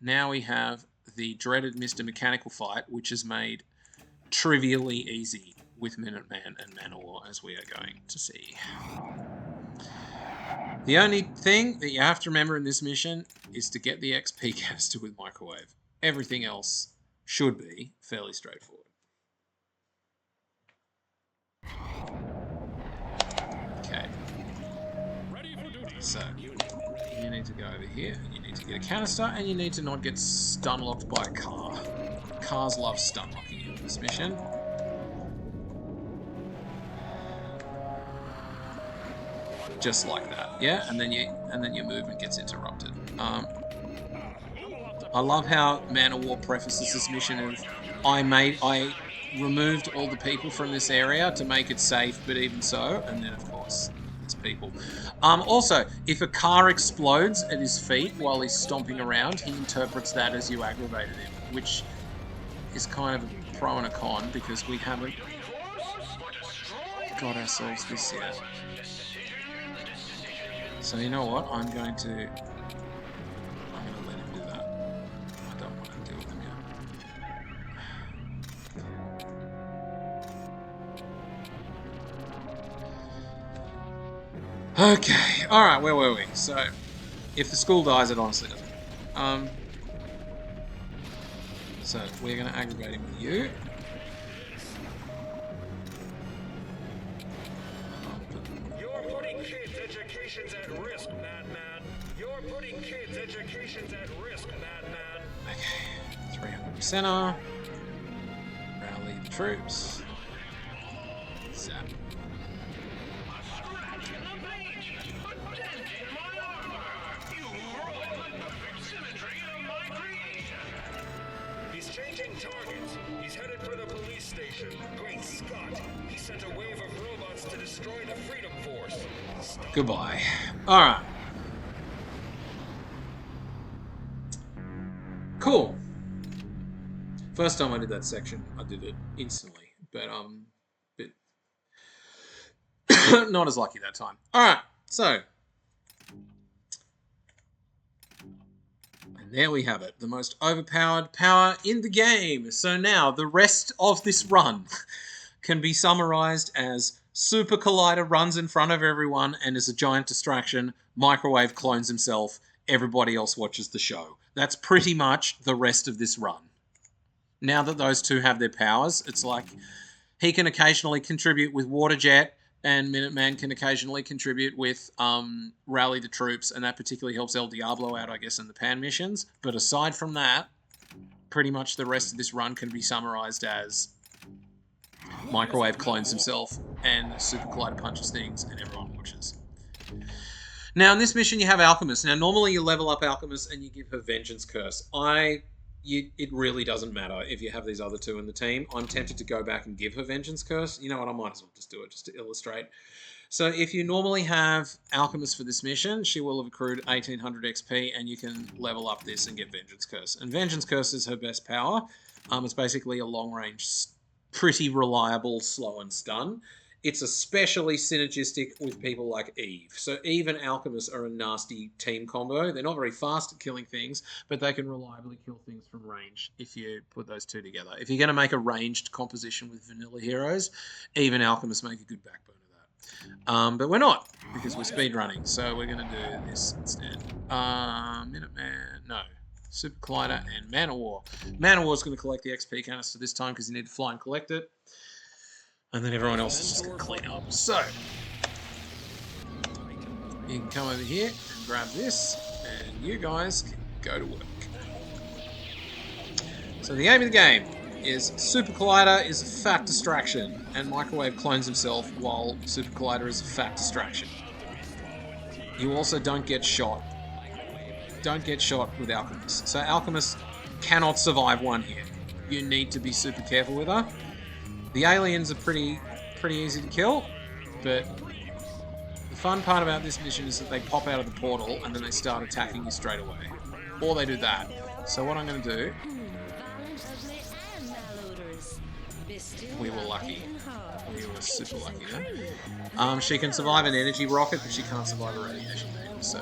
now we have the dreaded Mr. Mechanical fight, which is made trivially easy with Minuteman and Manowar, as we are going to see. The only thing that you have to remember in this mission is to get the XP canister with Microwave. Everything else should be fairly straightforward. Okay. So, you need to go over here, and you need to get a canister, and you need to not get stun locked by a car. Cars love stun locking you in this mission. Just like that, yeah, and then your movement gets interrupted. I love how Manowar prefaces this mission of I removed all the people from this area to make it safe, but even so, and then of course it's people. Also, if a car explodes at his feet while he's stomping around, he interprets that as you aggravated him, which is kind of a pro and a con because we haven't got ourselves this yet. So you know what? I'm going to let him do that. I don't want to deal with him yet. Okay. All right. Where were we? So, if the school dies, it honestly doesn't matter. So we're going to aggravate him with you. Education's at risk, madman. You're putting kids' educations at risk, madman. Okay, 300 center. Rally the troops. Zap. He's changing targets. He's headed for the police station. Great Scott! He sent a wave of robots to destroy the Freedom Force. Goodbye. Alright. Cool. First time I did that section, I did it instantly. But, not as lucky that time. Alright, so. And there we have it. The most overpowered power in the game. So now, the rest of this run can be summarized as Supercollider runs in front of everyone and is a giant distraction. Microwave clones himself. Everybody else watches the show. That's pretty much the rest of this run. Now that those two have their powers, it's like he can occasionally contribute with Water Jet and Minuteman can occasionally contribute with Rally the Troops, and that particularly helps El Diablo out, I guess, in the Pan missions. But aside from that, pretty much the rest of this run can be summarized as Microwave clones himself and Supercollider punches things and everyone watches. Now in this mission you have Alchemist. Now normally you level up Alchemist and you give her Vengeance Curse. It really doesn't matter if you have these other two in the team. I'm tempted to go back and give her Vengeance Curse. You know what, I might as well just do it just to illustrate. So if you normally have Alchemist for this mission, she will have accrued 1800 XP and you can level up this and get Vengeance Curse. And Vengeance Curse is her best power. It's basically a long range, pretty reliable slow and stun. It's especially synergistic with people like Eve. So Eve and Alchemist are a nasty team combo. They're not very fast at killing things, but they can reliably kill things from range if you put those two together. If you're going to make a ranged composition with vanilla heroes, Eve and Alchemist make a good backbone of that. But we're not, because we're speedrunning, so we're going to do this instead. Minuteman, no. Supercollider and Man of War. Man of War is going to collect the XP canister this time because you need to fly and collect it. And then everyone else is just going to clean up. So, you can come over here and grab this, and you guys can go to work. So the aim of the game is Supercollider is a fat distraction, and Microwave clones himself while Supercollider is a fat distraction. You also don't get shot. Don't get shot with Alchemist. So Alchemist cannot survive one hit. You need to be super careful with her. The aliens are pretty easy to kill, but the fun part about this mission is that they pop out of the portal and then they start attacking you straight away. Or they do that. So what I'm going to do... We were lucky. We were super lucky there. She can survive an energy rocket, but she can't survive a radiation beam, so...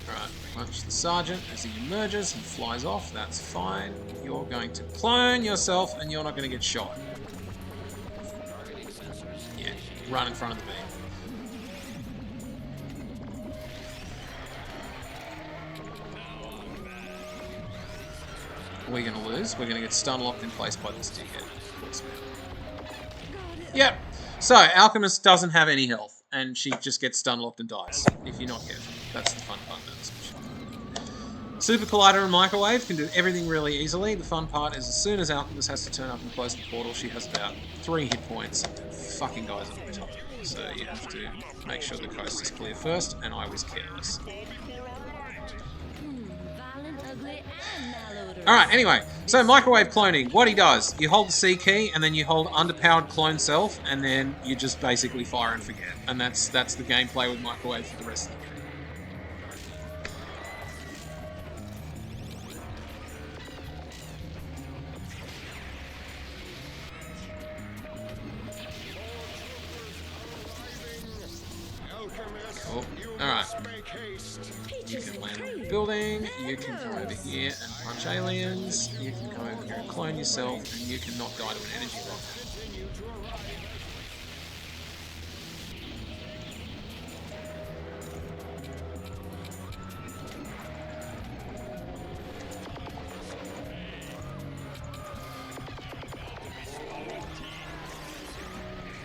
Alright, punch the sergeant as he emerges and flies off. That's fine. You're going to clone yourself and you're not going to get shot. Yeah, run in front of the beam. We're going to lose. We're going to get stun locked in place by this dickhead. Yep. So, Alchemist doesn't have any health, and she just gets stun locked and dies, if you're not careful. That's the fun part of this mission. Super Collider and Microwave can do everything really easily. The fun part is as soon as Alchemist has to turn up and close the portal, she has about 3 hit points and fucking guys on the top. So you have to make sure the coast is clear first, and I was careless. Alright, anyway, so Microwave cloning, what he does, you hold the C key, and then you hold underpowered clone self, and then you just basically fire and forget. And that's the gameplay with Microwave for the rest of the game. Cool. Alright. You can land on the building, you can come over here and punch aliens, you can come over here and clone yourself, and you can not die to an energy rocket.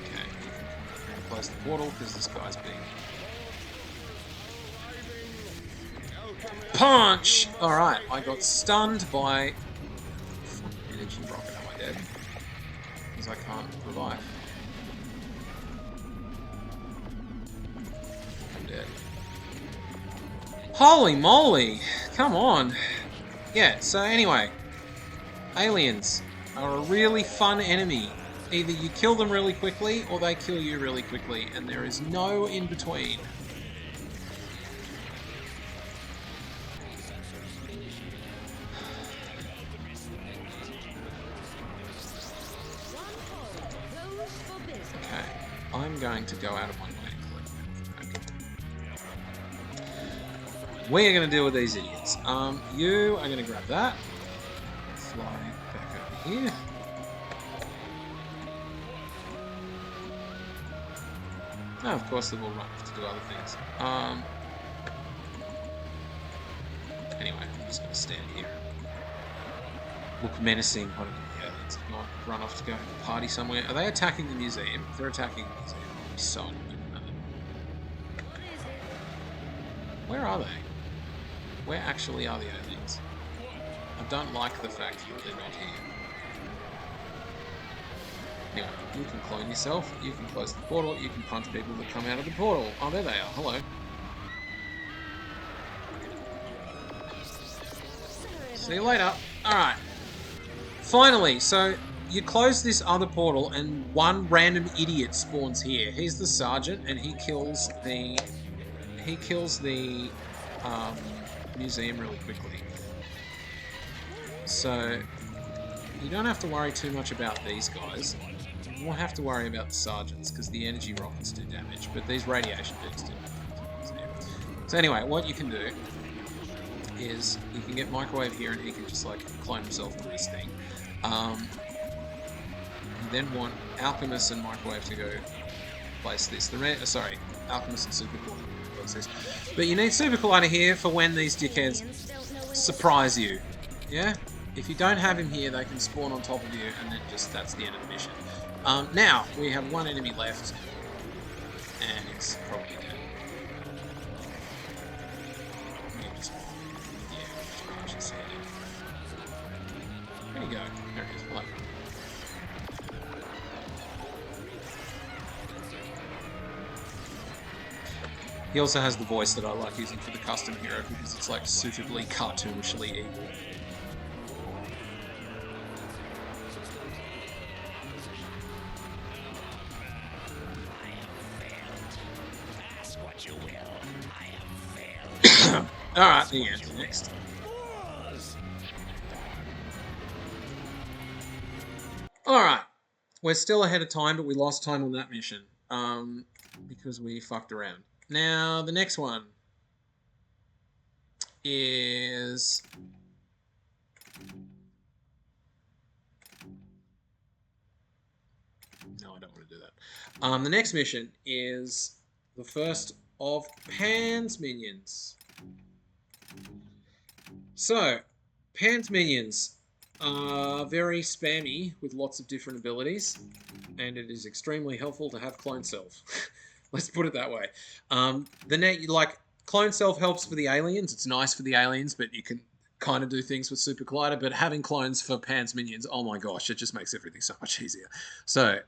Okay, you can close the portal because this guy's being... Punch! Alright, I got stunned by... energy rocket, am I dead? Because I can't revive. I'm dead. Holy moly! Come on! Yeah, so anyway. Aliens are a really fun enemy. Either you kill them really quickly, or they kill you really quickly, and there is no in between. I'm going to go out of my way and collect them. Okay. We are going to deal with these idiots. You are going to grab that. Fly back over here. Oh, of course they will run off to do other things. Anyway, I'm just going to stand here. Look menacing. What are the aliens? Not run off to go party somewhere. Are they attacking the museum? If they're attacking the museum, I'll be so annoyed. Where are they? Where actually are the aliens? I don't like the fact that they're not here. Anyway, you can clone yourself, you can close the portal, you can punch people that come out of the portal. Oh, there they are. Hello. See you later. Alright. Finally, so you close this other portal and one random idiot spawns here. He's the sergeant and he kills the museum really quickly. So you don't have to worry too much about these guys. You won't have to worry about the sergeants because the energy rockets do damage, but these radiation beams do damage. So anyway, what you can do is you can get Microwave here and he can just like clone himself on this thing. then want Alchemist and Microwave to go place this. Sorry, Alchemist and Supercollider place this. But you need Supercollider here for when these dickheads surprise you. Yeah? If you don't have him here, they can spawn on top of you, and then that's the end of the mission. Now, we have one enemy left, and it's probably dead. There you go. There it is. Hello. He also has the voice that I like using for the custom hero because it's like suitably cartoonishly evil. Alright, the end. Next. Alright. We're still ahead of time, but we lost time on that mission. Because we fucked around. Now, the next one is... No, I don't want to do that. The next mission is the first of Pan's minions. So, Pan's minions are very spammy with lots of different abilities, and it is extremely helpful to have Clone Self. Let's put it that way. Clone Self helps for the aliens. It's nice for the aliens, but you can kind of do things with Supercollider. But having clones for Pan's minions, oh my gosh, it just makes everything so much easier. So,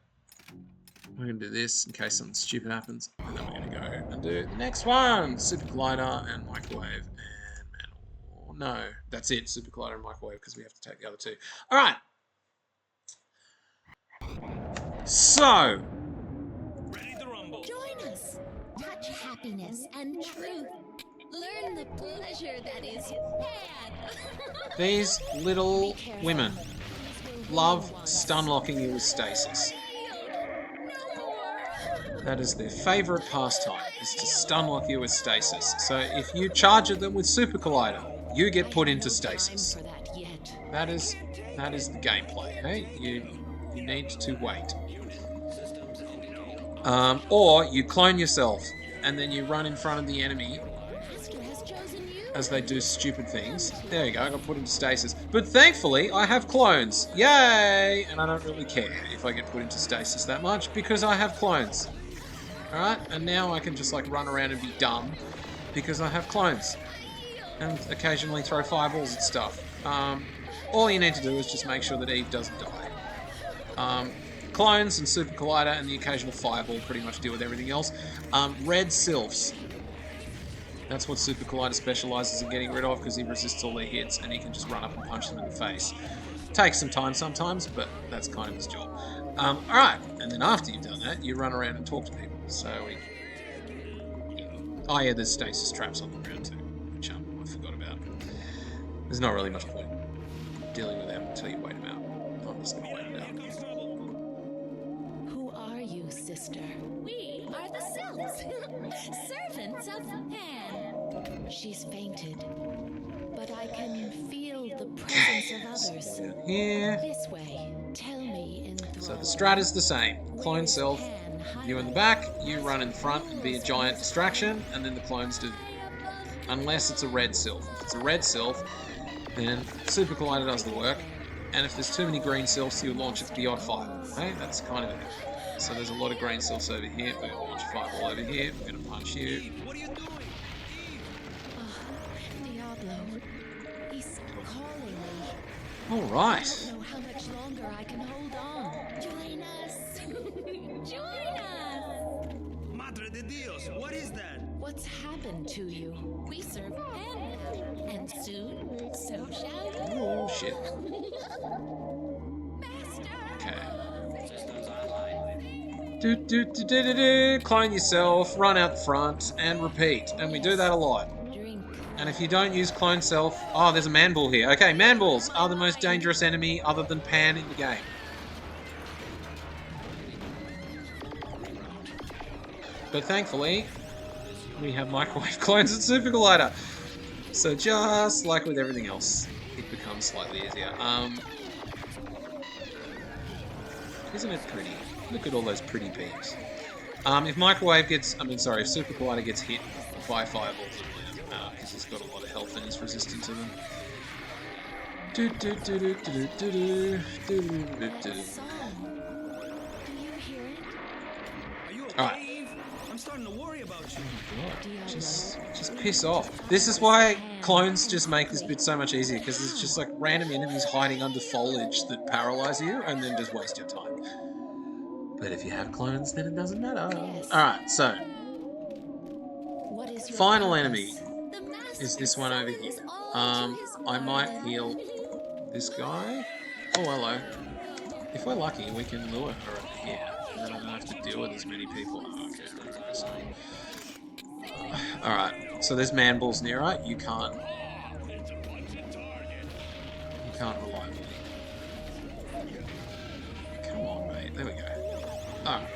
we're going to do this in case something stupid happens. And then we're going to go and do the next one. Supercollider and Microwave. No, that's it. Supercollider and Microwave, because we have to take the other two. Alright. So. Join us. Touch happiness and truth. Learn the pleasure that is Pan. These little women love stun-locking you with stasis. That is their favourite pastime, is to stun-lock you with stasis. So if you charge at them with Supercollider, you get put into stasis. That is the gameplay. Okay? You need to wait. Or you clone yourself, and then you run in front of the enemy as they do stupid things. There you go, I got put into stasis. But thankfully, I have clones. Yay! And I don't really care if I get put into stasis that much, because I have clones. Alright? And now I can just run around and be dumb, because I have clones. And occasionally throw fireballs at stuff. All you need to do is just make sure that Eve doesn't die. Clones and Supercollider and the occasional fireball pretty much deal with everything else. Red Sylphs. That's what Supercollider specialises in getting rid of, because he resists all their hits and he can just run up and punch them in the face. Takes some time sometimes, but that's kind of his job. Alright, and then after you've done that, you run around and talk to people. So oh yeah, there's stasis traps on the ground too, which I forgot about. There's not really much point dealing with them until you wait them out. I'm just going to wait it out. Who are you, sister? We are the Sylphs, servants of Pan. She's fainted, but I can feel the presence of others. Here. This way. Tell me in thrall. So the strat is the same. Clone self. You in the back, you run in front and be a giant distraction, and then the clones do. Unless it's a red sylph. If it's a red sylph, then Supercollider does the work, and if there's too many green sylphs, you launch it the odd fireball. Okay? That's kind of it. So there's a lot of green sylphs over here. We're going to launch a fireball over here. We're going to punch you. What are you doing? Diablo. He's calling me. Alright. I don't know how much longer I can hold on. Join us. Join us. Madre de Dios, what is that? What's happened to you? We serve Pan now, and soon, so shall you. Oh, shit. Master. Okay. Clone yourself, run out the front, and repeat. And we do that a lot. And if you don't use clone self... Oh, there's a man bull here. Okay, man bulls are the most dangerous enemy other than Pan in the game. But thankfully, we have microwave clones and Supercollider. So just like with everything else, it becomes slightly easier. Isn't it pretty? Look at all those pretty peeps. If Microwave gets, if Supercollider gets hit by fireballs, it doesn't matter because he's got a lot of health and he's resistant to them. Alright. I'm starting to worry about you. Just piss off. This is why clones just make this bit so much easier, because there's just like random enemies hiding under foliage that paralyze you and then just waste your time. But if you have clones, then it doesn't matter. Alright, so final enemy is this one over here. I might heal this guy. Oh, hello. If we're lucky, we can lure her over here. And then I don't have to deal with as many people. Oh, okay. Alright, so there's man balls near her. You can't rely on me. Come on, mate. There we go. Alright.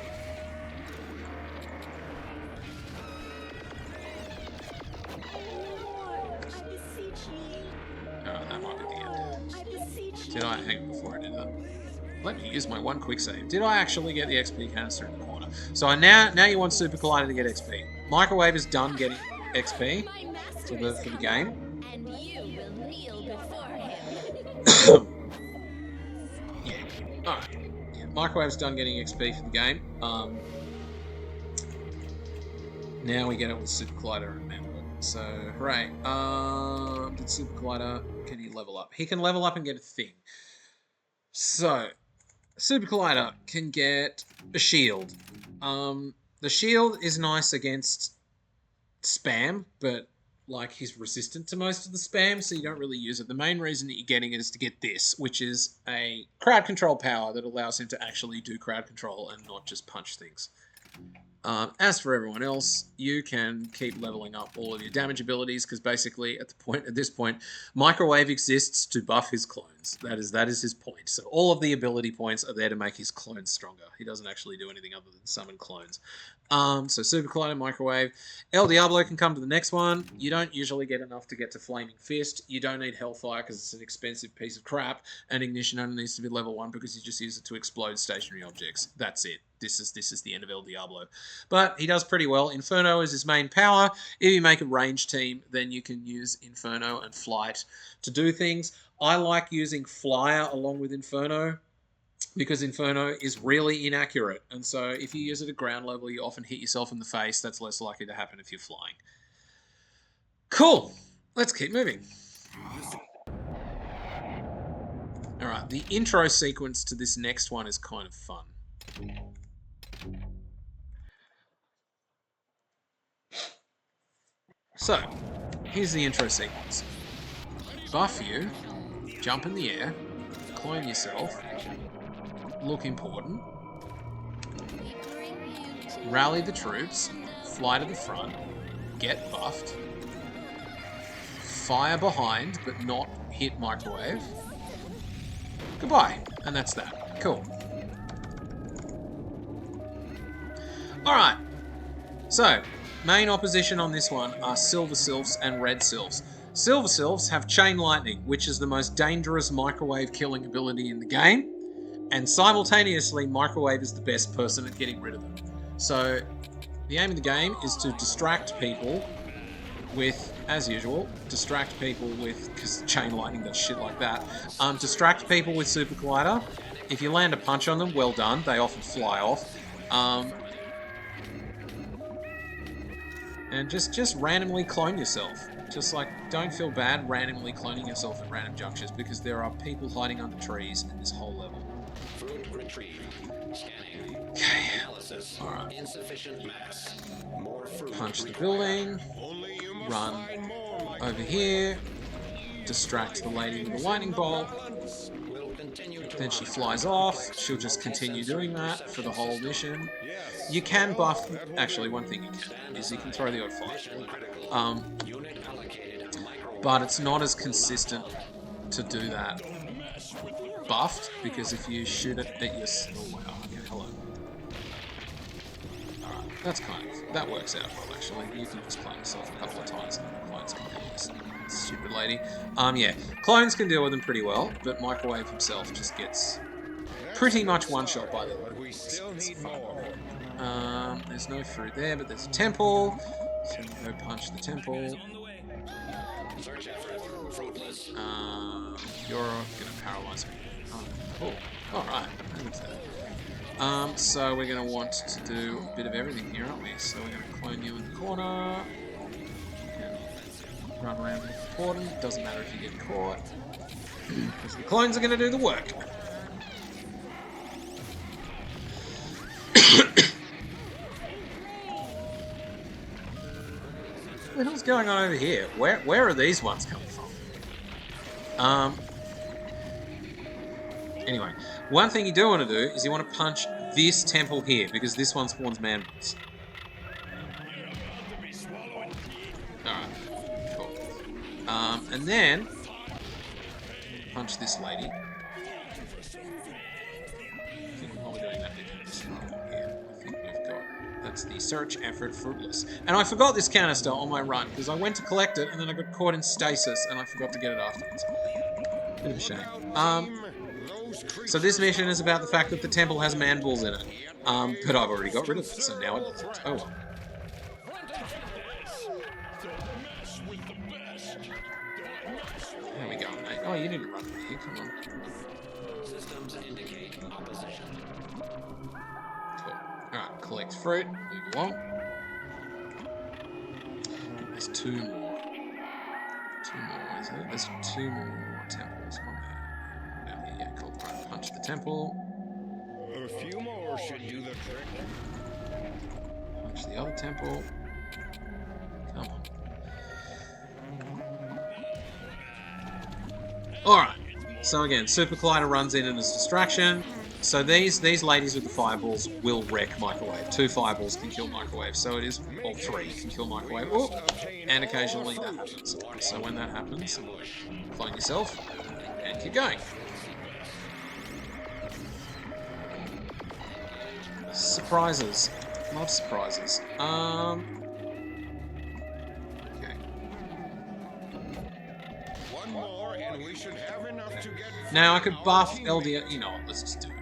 Alright, that might be the end. Did I hang before I did that? Let me use my one quick save. Did I actually get the XP canister in the corner? So now you want Super Collider to get XP. Microwave is done getting XP for the game. And you will kneel before him. Yeah. Alright. Yeah, Microwave's done getting XP for the game. Now we get it with Super Collider and Mantle. So, hooray. Did Super Collider, can he level up? He can level up and get a thing. So, Super Collider can get a shield. The shield is nice against spam, but like he's resistant to most of the spam, so you don't really use it. The main reason that you're getting it is to get this, which is a crowd control power that allows him to actually do crowd control and not just punch things. As for everyone else, you can keep leveling up all of your damage abilities, because basically at this point, Microwave exists to buff his clones. That is his point. So all of the ability points are there to make his clones stronger. He doesn't actually do anything other than summon clones. So Super Collider, Microwave. El Diablo can come to the next one. You don't usually get enough to get to Flaming Fist. You don't need Hellfire because it's an expensive piece of crap, and Ignition only needs to be level 1 because you just use it to explode stationary objects. That's it. This is the end of El Diablo. But he does pretty well. Inferno is his main power. If you make a range team, then you can use Inferno and Flight to do things. I like using Flyer along with Inferno, because Inferno is really inaccurate. And so if you use it at ground level, you often hit yourself in the face. That's less likely to happen if you're flying. Cool. Let's keep moving. Alright, the intro sequence to this next one is kind of fun. So, here's the intro sequence. Buff you, jump in the air, clone yourself, look important, rally the troops, fly to the front, get buffed, fire behind but not hit Microwave. Goodbye, and that's that. Cool. Alright, so main opposition on this one are Silver Sylphs and Red Sylphs. Silver Sylphs have Chain Lightning, which is the most dangerous Microwave killing ability in the game, and simultaneously Microwave is the best person at getting rid of them. So the aim of the game is to distract people with, as usual, because Chain Lightning does shit like that, distract people with Super Collider. If you land a punch on them, well done, they often fly off. And just randomly clone yourself. Just like, don't feel bad randomly cloning yourself at random junctures, because there are people hiding under trees in this whole level. Fruit retrieved. Scanning. Okay. Analysis. Alright. Insufficient mass. More fruit Punch the required. building. Run over here. Distract the lady with the lightning bolt. Will continue to Then she flies off. She'll just continue doing that for the whole mission. You can buff... Actually, one thing you can is you can throw the odd fire. But it's not as consistent to do that buffed, because if you shoot it at your... Oh, wow. Okay, hello. Alright, that works out well, actually. You can just clone yourself a couple of times and the clones can deal with this stupid lady. Yeah, clones can deal with them pretty well, but Microwave himself just gets pretty much one-shot by the way. We still need more. There's no fruit there, but there's a temple. So we'll go punch the temple. Search effort. Fruitless. You're gonna paralyze me. Oh, cool. Alright, so we're gonna want to do a bit of everything here, aren't we? So we're gonna clone you in the corner. You can run around with the portal. Doesn't matter if you get caught. Because the clones are gonna do the work. What the hell's going on over here? Where are these ones coming from? Anyway, one thing you do want to do is you want to punch this temple here, because this one spawns man-balls. Alright, cool. And then punch this lady. I think while we're doing that, we can just run here. I think we've got... That's the search effort fruitless. And I forgot this canister on my run, because I went to collect it, and then I got caught in stasis, and I forgot to get it afterwards. Bit of a shame. So this mission is about the fact that the temple has man-balls in it. But I've already got rid of it, so now it doesn't. Oh well. There we go, mate. Oh, you need to run here, come on. Systems indicate opposition. Cool. Alright, collect fruit, move along. There's two more. Two more, is it? There's two more temples. One there. Down here, yeah, cool. Right, punch the temple. A few more should do the trick. Punch the other temple. Come on. Alright. So again, Supercollider runs in as distraction. So these ladies with the fireballs will wreck microwave. 2 fireballs can kill microwave. So it is, or 3 can kill microwave. Oh, and occasionally that happens. So when that happens, clone yourself and keep going. Surprises. Love surprises. Okay. One more and we should have enough to get... Now I could buff LDR. You know what? Let's just do it.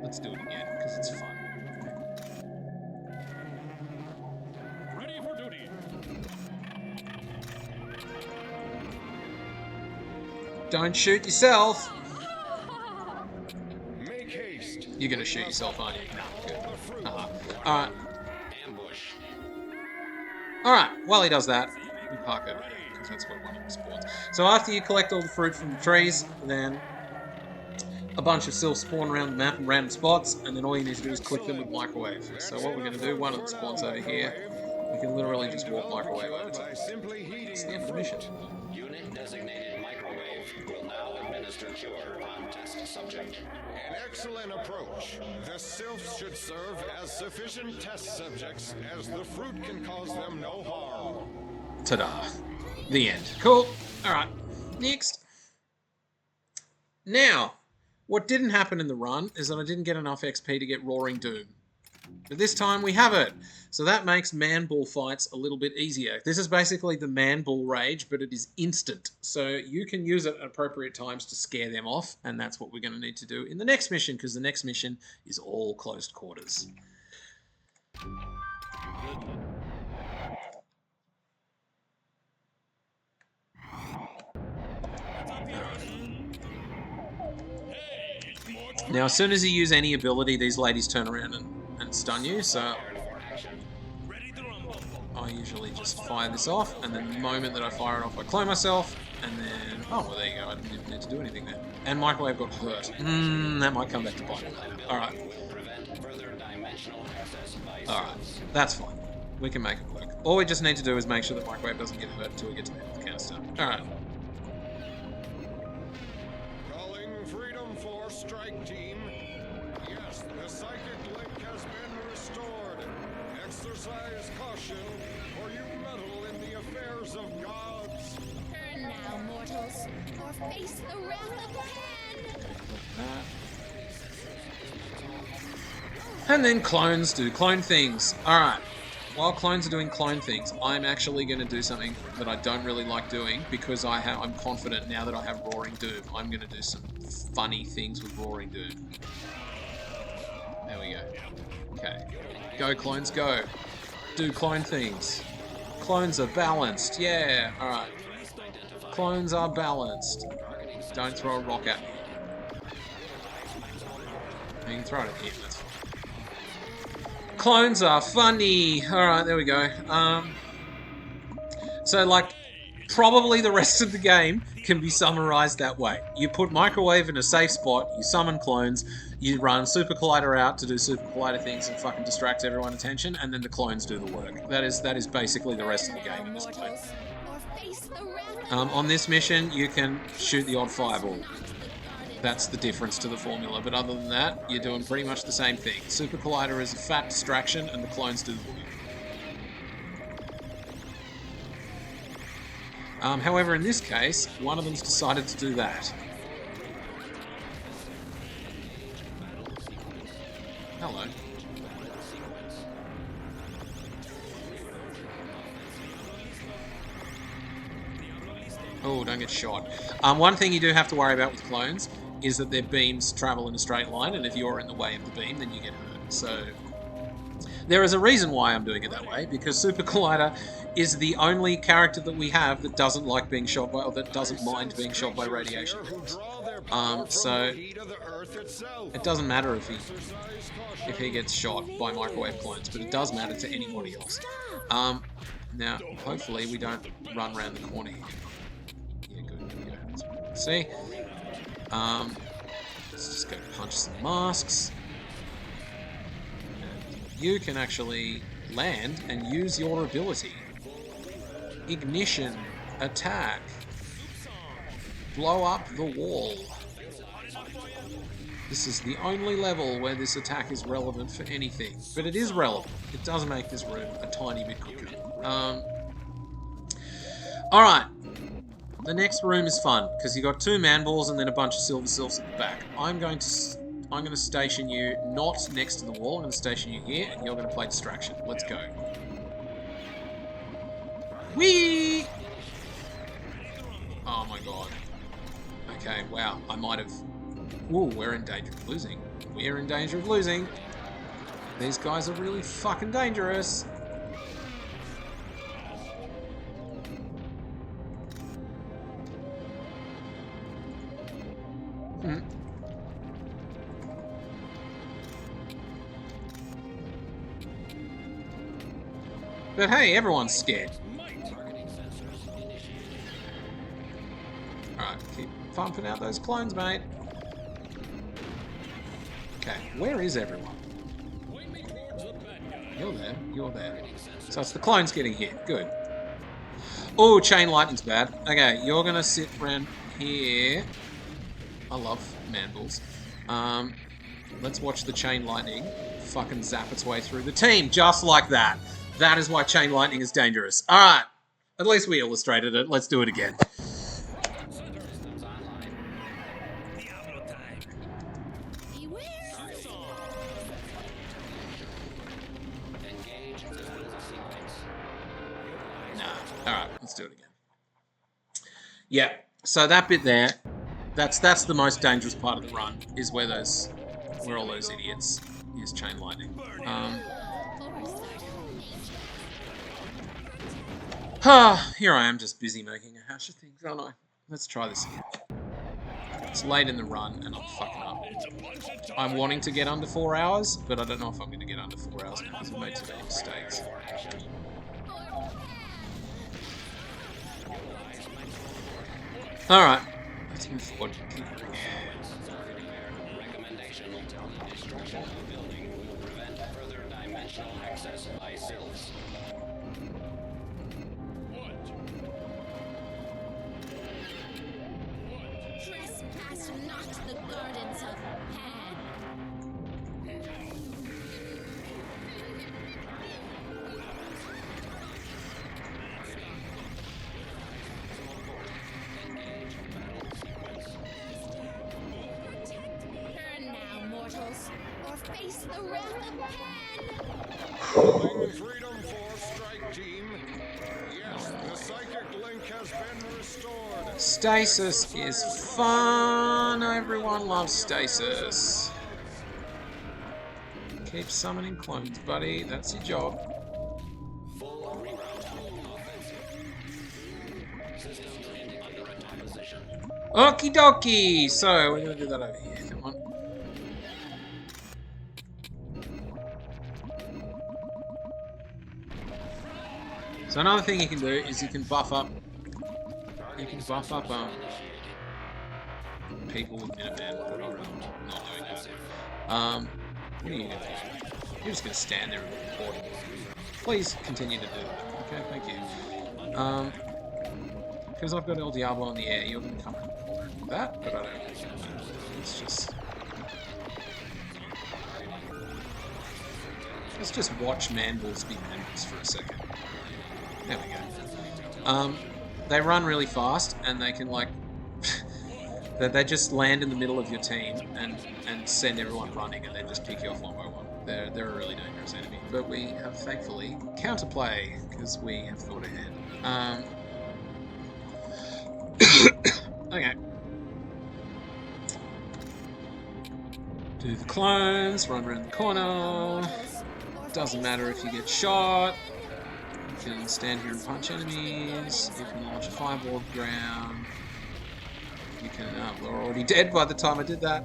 Let's do it again because it's fun. Ready for duty. Don't shoot yourself. Make haste. You're gonna shoot yourself, aren't you? No, good. Alright. Ambush. Alright, while he does that, we park over there, because that's where one of them spawns. So after you collect all the fruit from the trees, then a bunch of sylphs spawn around the map in random spots, and then all you need to do is click them with microwave. So what we're going to do, one of them spawns over here. We can literally just walk microwave over to it. It's the end of the mission. Unit designated microwave will now administer cure on test subject. An excellent approach. The sylphs should serve as sufficient test subjects, as the fruit can cause them no harm. Ta-da. The end. Cool. Alright. Next. Now, what didn't happen in the run is that I didn't get enough XP to get Roaring Doom. But this time we have it. So that makes man-ball fights a little bit easier. This is basically the man-ball rage, but it is instant. So you can use it at appropriate times to scare them off, and that's what we're going to need to do in the next mission, because the next mission is all closed quarters. Now, as soon as you use any ability, these ladies turn around and stun you, so I usually just fire this off, and then the moment that I fire it off, I clone myself, and then... Oh, well, there you go. I didn't even need to do anything there. And Microwave got hurt. That might come back to bite me later. Alright. Alright. That's fine. We can make it work. All we just need to do is make sure that Microwave doesn't get hurt until we get to the health canister. Alright. Calling Freedom Force Strike Team. Yes, the psychic link has been restored. Exercise caution, or you meddle in the affairs of gods. Turn now, mortals, or face the wrath of Pan! And then clones do clone things. Alright. while clones are doing clone things, I'm actually going to do something that I don't really like doing because I'm confident now that I have Roaring Doom. I'm going to do some funny things with Roaring Doom. There we go. Okay. Go, clones, go. Do clone things. Clones are balanced. Yeah. Alright. Clones are balanced. Don't throw a rock at me. You can throw it at him, that's fine. Clones are funny. Alright, there we go. So, like, probably the rest of the game can be summarized that way. You put Microwave in a safe spot, you summon clones, you run Supercollider out to do Supercollider things and fucking distract everyone's attention, and then the clones do the work. That is basically the rest of the game at this point. On this mission, you can shoot the odd fireball. That's the difference to the formula, but other than that, you're doing pretty much the same thing. Supercollider is a fat distraction, and the clones do the work. However, in this case, one of them's decided to do that. Hello. Oh, don't get shot. One thing you do have to worry about with clones is that their beams travel in a straight line, and if you're in the way of the beam, then you get hurt. So there is a reason why I'm doing it that way, because Supercollider is the only character that we have that doesn't like being shot by, or that doesn't mind being shot by radiation beams. So it doesn't matter if he gets shot by microwave clones, but it does matter to anybody else. Now, hopefully we don't run around the corner here. Yeah, good. Yeah. See? Let's just go punch some masks. And you can actually land and use your ability. Ignition, attack, blow up the wall. This is the only level where this attack is relevant for anything, but it is relevant. It does make this room a tiny bit quicker. Alright, the next room is fun, because you got 2 man balls and then a bunch of silver sylphs at the back. I'm going to station you not next to the wall. I'm going to station you here, and you're going to play distraction. Let's go. Whee! Oh my god. Okay, wow, I might have... Ooh, we're in danger of losing. We're in danger of losing. These guys are really fucking dangerous. But hey, everyone's scared. Alright, keep pumping out those clones, mate. Okay, where is everyone? You're there, you're there. So it's the clones getting hit, good. Oh, chain lightning's bad. Okay, you're gonna sit around here. I love man balls. Let's watch the chain lightning fucking zap its way through the team, just like that. That is why chain lightning is dangerous. Alright, at least we illustrated it. Let's do it again. Alright, let's do it again. Yeah, so that bit there, that's the most dangerous part of the run, is where all those idiots use chain lightning. Here I am, just busy making a hash of things, aren't I? Let's try this again. It's late in the run, and I'm fucking up. I'm wanting to get under 4 hours, but I don't know if I'm going to get under 4 hours because I've made too many mistakes. Alright, let's move forward. Recommendation: destruction of the building will prevent further dimensional access by sylphs. Trespass not the gardens of Pan. Turn now, mortals, or face the wrath of Pan. Calling Freedom Force Strike Team. Yes, the psychic link has been restored. Stasis is fun. Everyone loves stasis. Keep summoning clones, buddy. That's your job. Okie dokie. So we're gonna do that over here. Come on. So another thing you can do is you can buff up. You can buff up people with Minuteman, but I'm not doing that. What are you gonna do? You're just gonna stand there and report. Please continue to do that. Okay, thank you. Because I've got El Diablo in the air, you're gonna come and report that, but I don't. It's just. Let's just watch man-balls be man-balls for a second. There we go. They run really fast, and they can, like... they just land in the middle of your team and send everyone running, and then just pick you off one by one. They're a really dangerous enemy. But we have, thankfully, counterplay, because we have thought ahead. Okay. Do the clones, run around the corner. Doesn't matter if you get shot. You can stand here and punch enemies. You can launch a fireball at the ground. You can. We're already dead by the time I did that.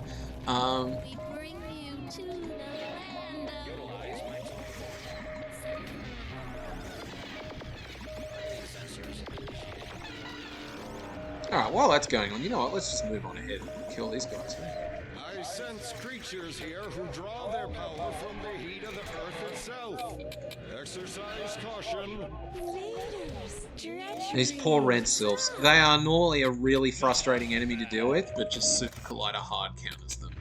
Alright, while that's going on, you know what? Let's just move on ahead and kill these guys. I sense creatures here who draw their power from the heat of the earth itself. Exercise caution. These poor red sylphs. They are normally a really frustrating enemy to deal with, but just Supercollider hard counters them.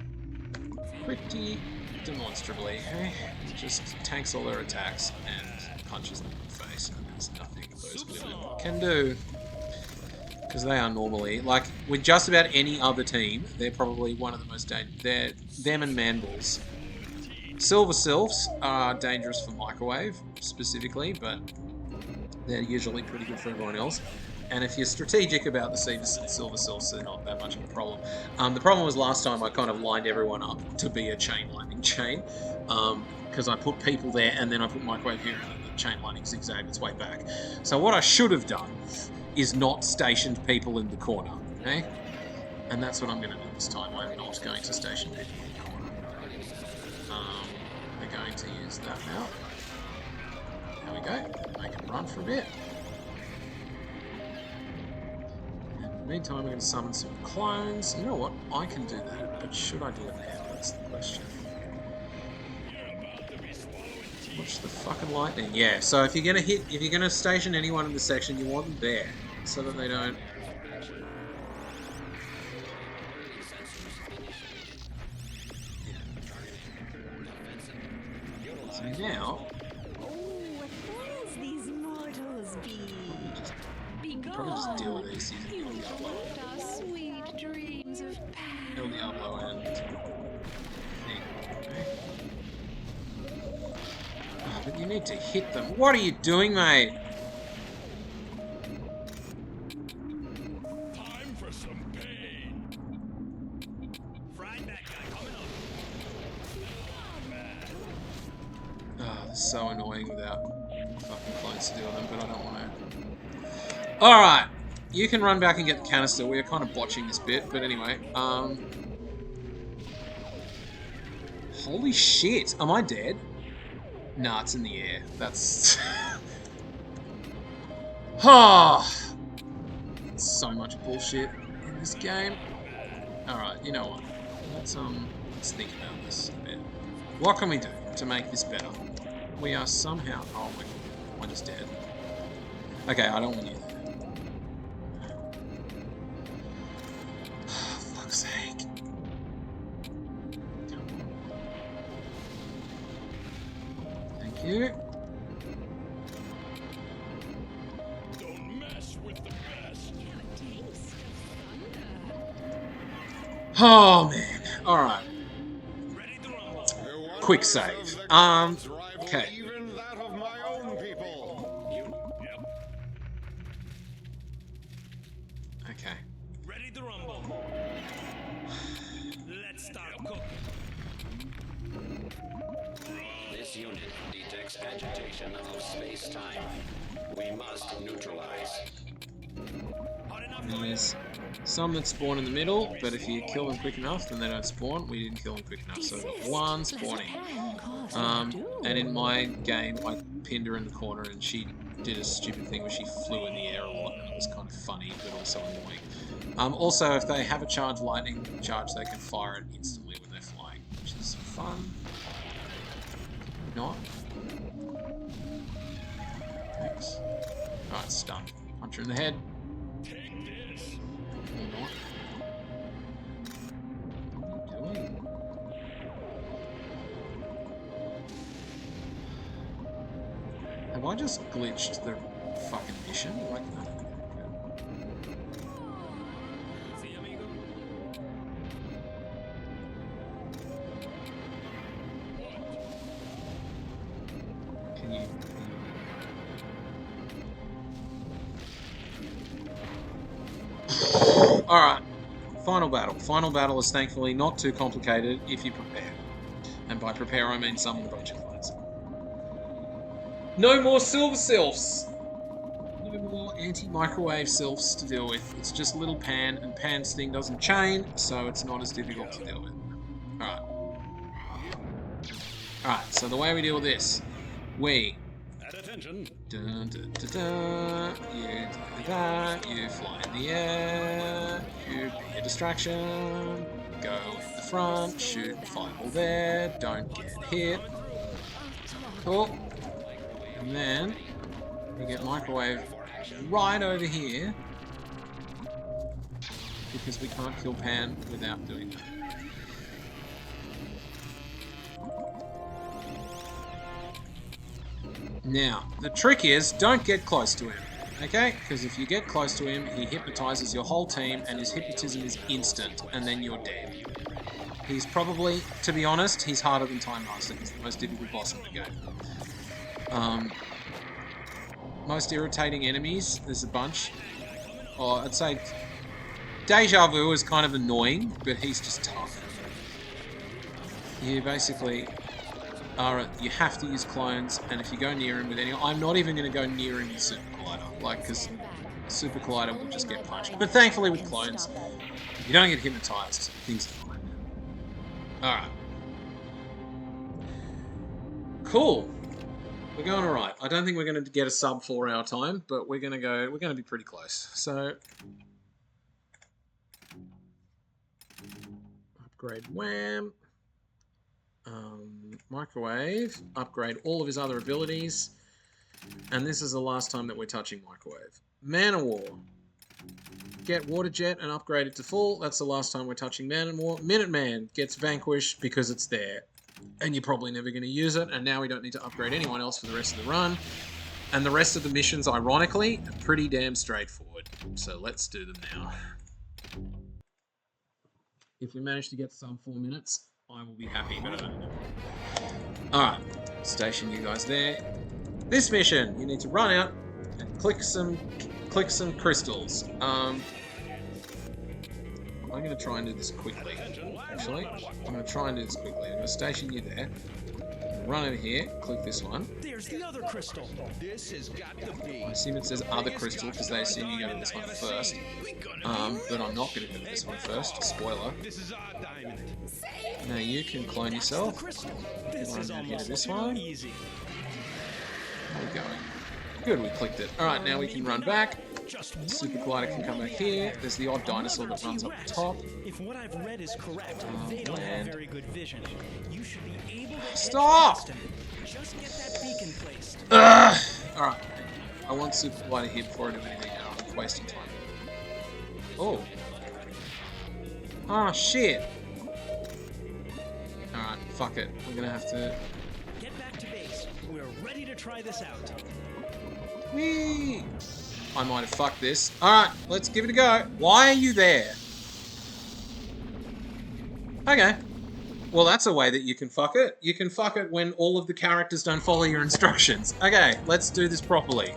Pretty demonstrably, eh? Just tanks all their attacks and punches them in the face, and there's nothing those women can do. Because they are normally, like, with just about any other team, they're probably one of the most dangerous. Them and man-balls. Silver Sylphs are dangerous for microwave, specifically, but they're usually pretty good for everyone else. And if you're strategic about the Silver Sylphs, they're not that much of a problem. The problem was last time I kind of lined everyone up to be a chain lightning chain, because I put people there and then I put microwave here and then the chain lightning zigzagged its way back. So what I should have done is not stationed people in the corner, okay? And that's what I'm going to do this time. I'm not going to station people in the corner. We're going to use that now. There we go. Make them run for a bit. In the meantime, we're going to summon some clones. You know what? I can do that, but should I do it now? That's the question. Watch the fucking lightning. Yeah, so if you're gonna station anyone in the section, you want them there, so that they don't. So now. These mortals Probably just deal with these using El Diablo. sweet dreams of El Diablo and thing. Okay. Oh, but you need to hit them. What are you doing, mate? Time for some pain. Fried that guy coming up. Oh, this is so annoying without fucking clones to deal with them, but I don't want to. Alright, you can run back and get the canister. We're kind of botching this bit, but anyway. Holy shit, am I dead? Nah, it's in the air. That's... so much bullshit in this game. Alright, you know what? Let's think about this a bit. What can we do to make this better? We are somehow... Oh my god, one is dead. Okay, I don't want you there. Fuck's sake. Thank you. Don't mess with the best. Oh man. Alright. Quick save. Okay. section of space-time. We must neutralize. And there's some that spawn in the middle, but if you kill them quick enough, then they don't spawn. We didn't kill them quick enough, so we've got one spawning. And in my game, I pinned her in the corner, and she did a stupid thing where she flew in the air a lot, and it was kind of funny, but also annoying. Also, if they have a charged lightning charge, they can fire it instantly when they're flying, which is fun. Not. Thanks. Alright, stun. Punch her in the head. Take this. Or not. What are you doing? Have I just glitched the fucking mission? Like, no. See, amigo? Can you... Alright. Final battle. Final battle is thankfully not too complicated if you prepare. And by prepare I mean summon a bunch of clones. No more silver sylphs! No more anti-microwave sylphs to deal with. It's just little Pan, and Pan's thing doesn't chain, so it's not as difficult to deal with. Alright. Alright, so the way we deal with this. We... At attention. Dun, dun, dun, dun. You do that, you fly in the air, you be a distraction, go in the front, shoot fireball there, don't get hit. Cool. And then you get microwave right over here because we can't kill Pan without doing that. Now, the trick is, don't get close to him, okay? Because if you get close to him, he hypnotizes your whole team, and his hypnotism is instant, and then you're dead. He's probably, to be honest, he's harder than Time Master. He's the most difficult boss in the game. Most irritating enemies, there's a bunch. Oh, I'd say Deja Vu is kind of annoying, but he's just tough. You basically... you have to use clones, and if you go near him with any... I'm not even going to go near him with Supercollider, like, because Supercollider will just get punched. But thankfully with clones, if you don't get hypnotized, things are fine. Alright. Cool. We're going alright. I don't think we're going to get a sub 4-hour time, but we're going to be pretty close. So... upgrade Wham. Microwave, upgrade all of his other abilities, and this is the last time that we're touching Microwave. Man of War. Get Water Jet and upgrade it to full. That's the last time we're touching Man of War. Minuteman gets Vanquished because it's there, and you're probably never going to use it, and now we don't need to upgrade anyone else for the rest of the run. And the rest of the missions, ironically, are pretty damn straightforward. So let's do them now. If we manage to get some 4 minutes, I will be happy, but I don't know. Alright, station you guys there. This mission, you need to run out and click some crystals. I'm going to try and do this quickly, actually. I'm going to try and do this quickly. I'm going to station you there. Run over here, click this one. There's the other crystal. This has got to be. I assume it says other crystal because they assume you go to this one first. But I'm not going to go to this one first. Spoiler. This is our diamond. Now you can clone yourself. This Run is down here to almost this too one. easy. How are we going? Good, we clicked it. Alright, now we can run back. Just Supercollider can come back here. There's the odd dinosaur that runs up the top. If what I've read is correct, they don't have very good vision. You should be able to Stop! just get that beacon placed. Alright. I want Supercollider here before I do anything now. I'm wasting time. Oh. Ah, shit. Alright, fuck it. We're gonna have to... Get back to base. We're ready to try this out. Whee! I might have fucked this. Alright, let's give it a go. Why are you there? Okay. Well, that's a way that you can fuck it. You can fuck it when all of the characters don't follow your instructions. Okay, let's do this properly.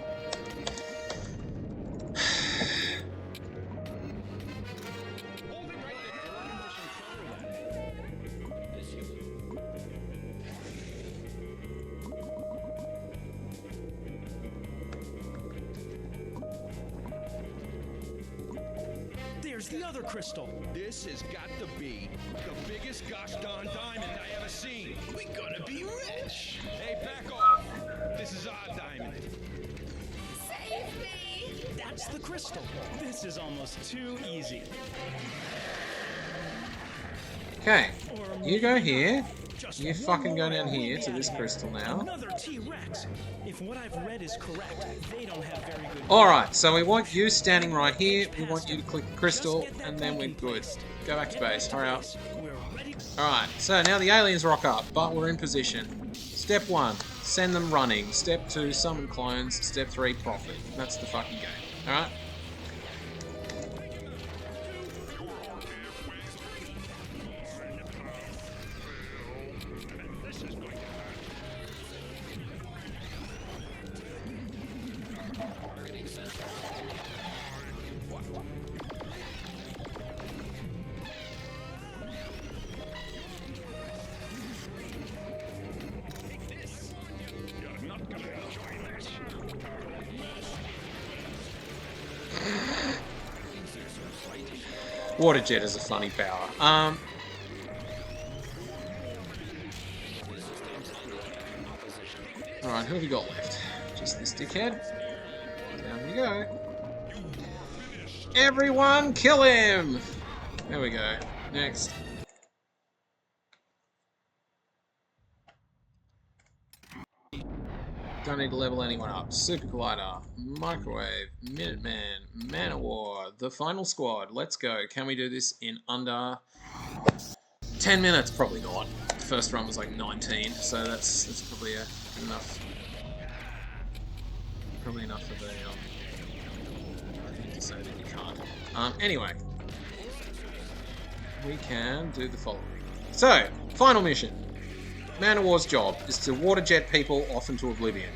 where's the other crystal? This has got to be the biggest gosh darn diamond I ever seen. We're gonna be rich. Hey, back off. This is our diamond. Save me! That's the crystal. This is almost too easy. Okay, you go here. Just You one fucking go more down here and to we'll this be crystal out of now. here. Another T-Rex. If what I've read is correct, they don't have very good. Alright, so we want you standing right here. We want you to click the crystal, and then we're good. Go back to base. Hurry up. We're ready. Alright, so now the aliens rock up, but we're in position. Step 1, send them running. Step 2, summon clones. Step 3, profit. That's the fucking game. Alright? Water jet is a funny power. Alright, who have we got left? Just this dickhead. Down we go. Everyone kill him! There we go. Next. Don't need to level anyone up. Supercollider, Microwave, Minuteman, Man of War, the final squad. Let's go. Can we do this in under 10 minutes? Probably not. The first run was like 19, so that's probably enough. Probably enough of a thing to say that you can't. Anyway, we can do the following. So, final mission. Man of War's job is to water jet people off into oblivion.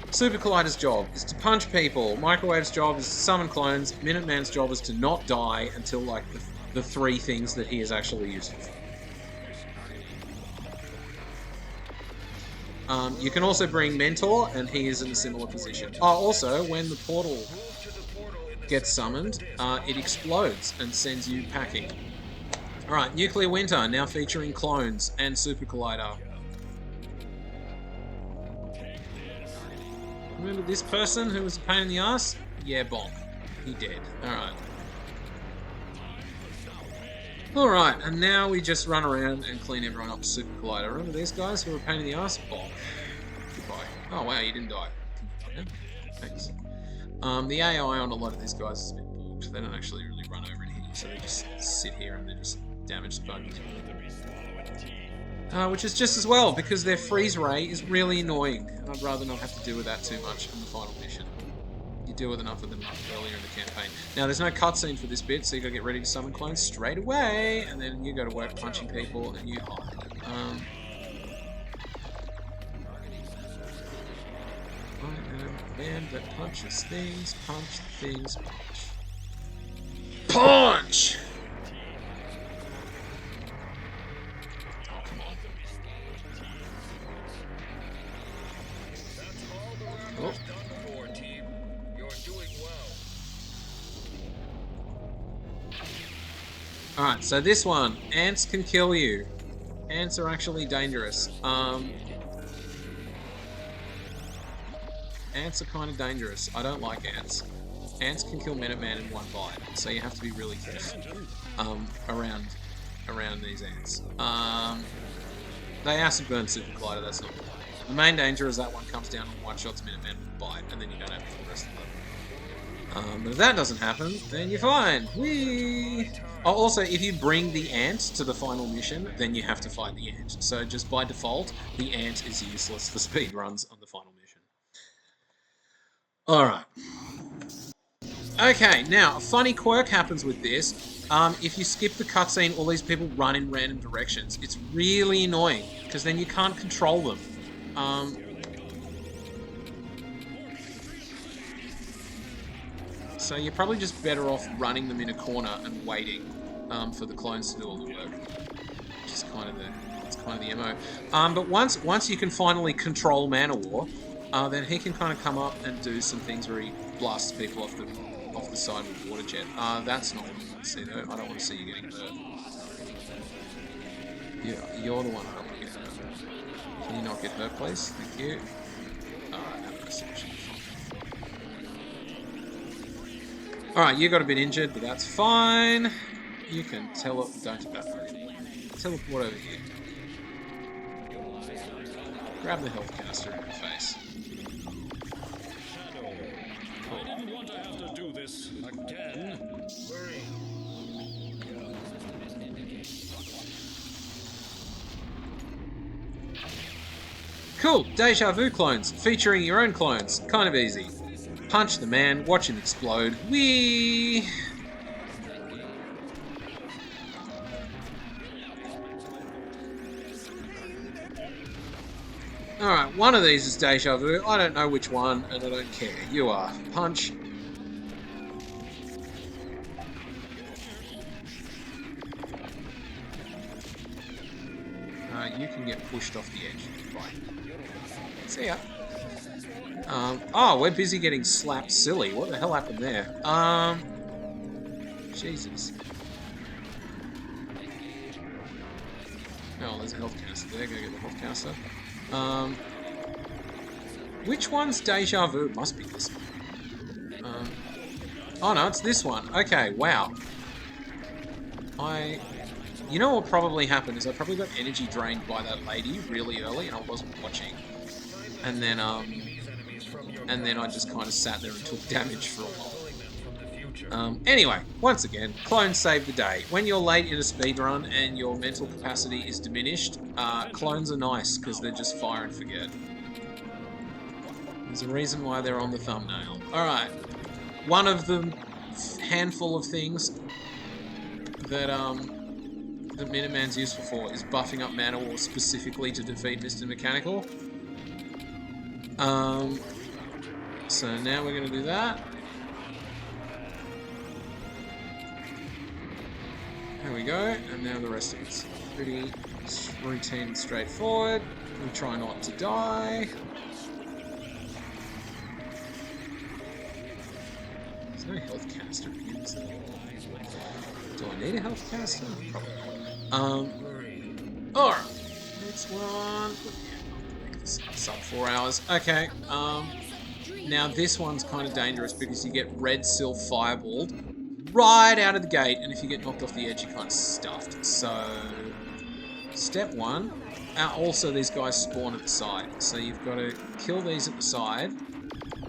Supercollider's job is to punch people. Microwave's job is to summon clones. Minuteman's job is to not die until like the three things that he is actually useful for. You can also bring Mentor, and he is in a similar position. Oh, also, when the portal gets summoned, it explodes and sends you packing. Alright, Nuclear Winter, now featuring clones and Supercollider. Remember this person who was a pain in the ass? Yeah, bonk. He dead. Alright. Alright, and now we just run around and clean everyone up to Supercollider. Remember these guys who were a pain in the ass? Bonk. Goodbye. Oh wow, you didn't die. Thanks. The AI on a lot of these guys is a bit balked. They don't actually really run over and hit you, so they just sit here and they're just damage bugged. Which is just as well, because their freeze ray is really annoying, and I'd rather not have to deal with that too much in the final mission. You deal with enough of them earlier in the campaign. Now, there's no cutscene for this bit, so you gotta get ready to summon clones straight away, and then you go to work punching people, and you hide. I am a man that punches things, punch things, punch. Punch! Oh. Alright, so this one, ants can kill you. Ants are actually dangerous. Ants are kind of dangerous. I don't like ants. Ants can kill Minuteman in one bite, so you have to be really careful around these ants. They acid burn Supercollider, that's not good. The main danger is that one comes down and one-shots Minuteman with a bite, and then you don't have it for the rest of the level. But if that doesn't happen, then you're fine. Whee! Oh, also, if you bring the ant to the final mission, then you have to fight the ant. So just by default, the ant is useless for speedruns on the final mission. Alright. Okay, now, a funny quirk happens with this. If you skip the cutscene, all these people run in random directions. It's really annoying, because then you can't control them. So you're probably just better off running them in a corner and waiting for the clones to do all the work. Which is kind of the MO. But once you can finally control Man of War, then he can kind of come up and do some things where he blasts people off off the side with a water jet. That's not what I want to see though. I don't want to see you getting hurt. You're the one I don't want to get hurt. Can you not get hurt, please? Thank you. Alright, have a nice solution. Alright, you got a bit injured, but that's fine. You can teleport over here. Grab the health canister in your face. I didn't want to have to do this again. Cool, Deja Vu clones, featuring your own clones. Kind of easy. Punch the man, watch him explode. Whee! Alright, one of these is Deja Vu. I don't know which one, and I don't care. You are. Punch. You can get pushed off the edge. Bye. See ya. Oh, we're busy getting slapped silly. What the hell happened there? Jesus. Oh, there's a health canister there. Go get the health canister. Which one's Deja Vu? It must be this one. Oh no, it's this one. Okay, wow. You know what probably happened is I probably got energy drained by that lady really early and I wasn't watching. And then I just kind of sat there and took damage for a while. Anyway, once again, clones save the day. When you're late in a speedrun and your mental capacity is diminished, clones are nice because they're just fire and forget. There's a reason why they're on the thumbnail. Alright, one of the handful of things that Minuteman's useful for is buffing up Mana War specifically to defeat Mr. Mechanical. So now we're going to do that. There we go, and now the rest of it's pretty routine and straightforward. We try not to die. There's no health canister here, is there? Do I need a health canister? Probably not. Alright. Next one. Sub 4 hours. Okay. Now this one's kind of dangerous because you get red Sylph fireballed right out of the gate, and if you get knocked off the edge, you're kind of stuffed. So, step one. Also, these guys spawn at the side, so you've got to kill these at the side.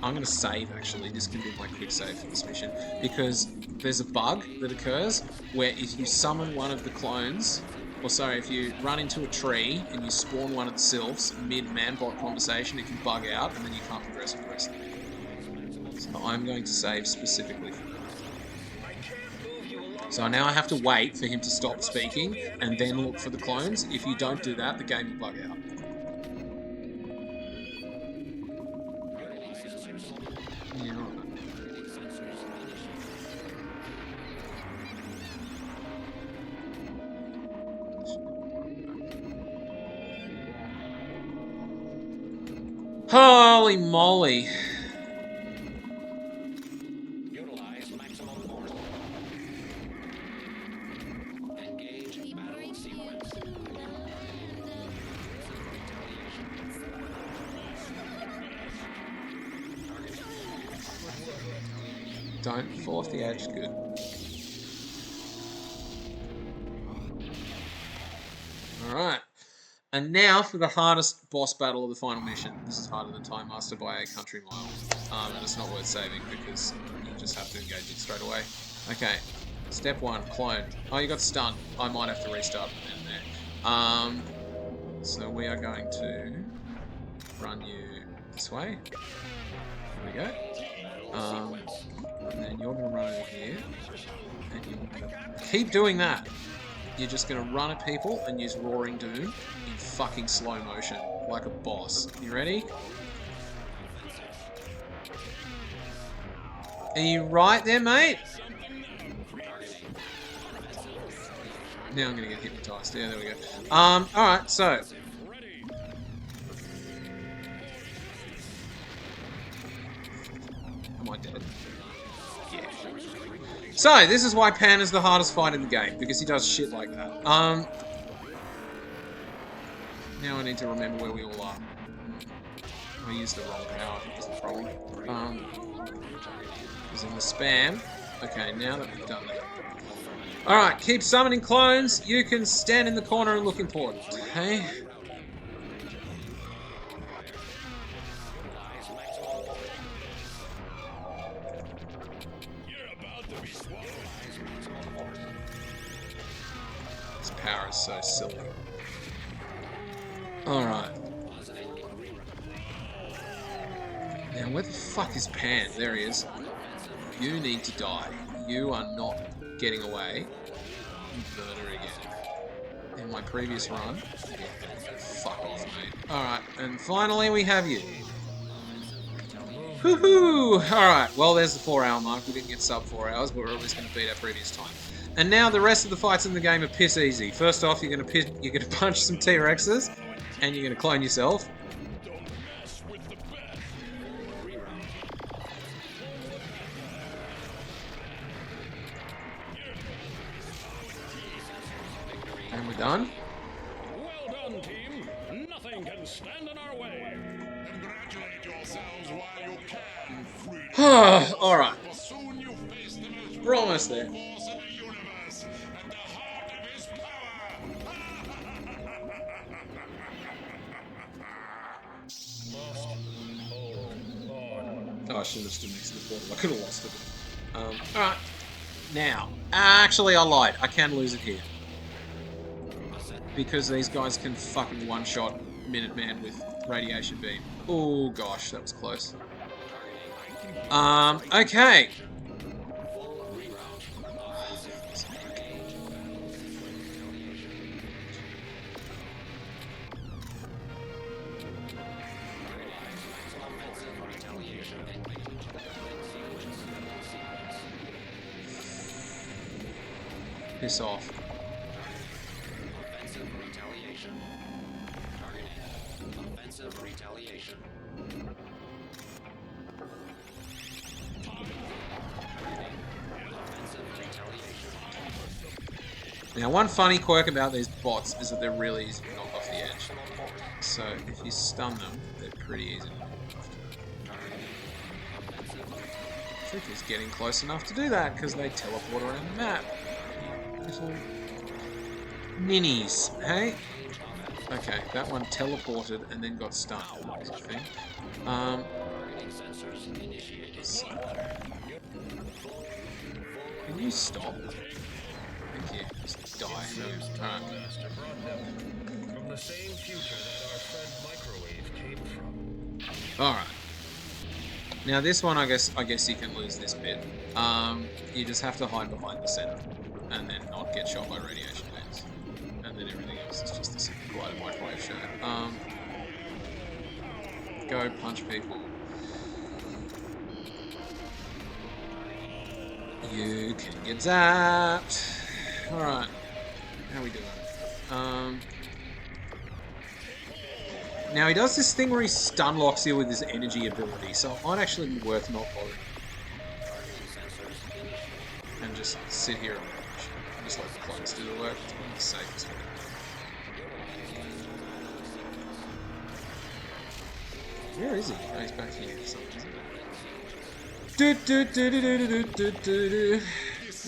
I'm going to save, actually. This can be my quick save for this mission, because there's a bug that occurs where if you summon one of the clones, or sorry, if you run into a tree and you spawn one of the sylphs mid-man-bot conversation, it can bug out, and then you can't progress with the rest of it. So I'm going to save specifically for that. So now I have to wait for him to stop speaking, and then look for the clones. If you don't do that, the game will bug out. Yeah. Holy moly. Utilize maximum force. Engage battle sequence. Don't fall off the edge, good. Alright. And now for the hardest boss battle of the final mission. This is harder than Time Master by a country mile. And it's not worth saving because you just have to engage it straight away. Okay. Step one, clone. Oh, you got stunned. I might have to restart in there. So we are going to run you this way. There we go. And then you're going to run over here. And you're going to keep doing that. You're just going to run at people and use Roaring Doom in fucking slow motion, like a boss. You ready? Are you right there, mate? Now I'm going to get hypnotized. Yeah, there we go. Alright, so. Am I dead? Yeah. So, this is why Pan is the hardest fight in the game, because he does shit like that. Now I need to remember where we all are. I used the wrong power, I think is the problem. Is in the spam. Okay, now that we've done that. Alright, keep summoning clones. You can stand in the corner and look important. Okay? This power is so silly. Alright. Now, where the fuck is Pan? There he is. You need to die. You are not getting away. Murder again. In my previous run. Fuck off, mate. Alright, and finally we have you. Woohoo! Alright, well there's the 4 hour mark. We didn't get sub 4 hours, but we're always going to beat our previous time. And now the rest of the fights in the game are piss easy. First off, you're going to punch some T-Rexes, and you're going to clone yourself. And we're done. Well done, team. Nothing can stand in our way. Congratulate yourselves while you can, freedom. Alright. Soon you face the most We're almost there. force in the universe at the heart of his power. Oh, I should have stood next to the portal. I could have lost it. Alright. Now. Actually, I lied. I can lose it here. Because these guys can fucking one-shot Minuteman with radiation beam. Oh gosh, that was close. Okay. Piss off. Now, one funny quirk about these bots is that they're really easy to knock off the edge. So, if you stun them, they're pretty easy to knock off. The trick is getting close enough to do that, because they teleport around the map. Little minis, hey? Okay, that one teleported and then got stunned, I think. So. Can you stop? Thank you. Just die. Alright. From the same future that our friend Microwave came from. Alright. Now this one, I guess you can lose this bit. You just have to hide behind the center, and then not get shot by radiation beams, and then everything else is just a Supercollider microwave show. Go punch people. You can get zapped. Alright. How we doing? Now he does this thing where he stun locks you with his energy ability, so it might actually be worth not bothering. And just sit here and watch. Just let the clones do the work. It's one of the safest way. Where is he? Oh, he's back here for some reason.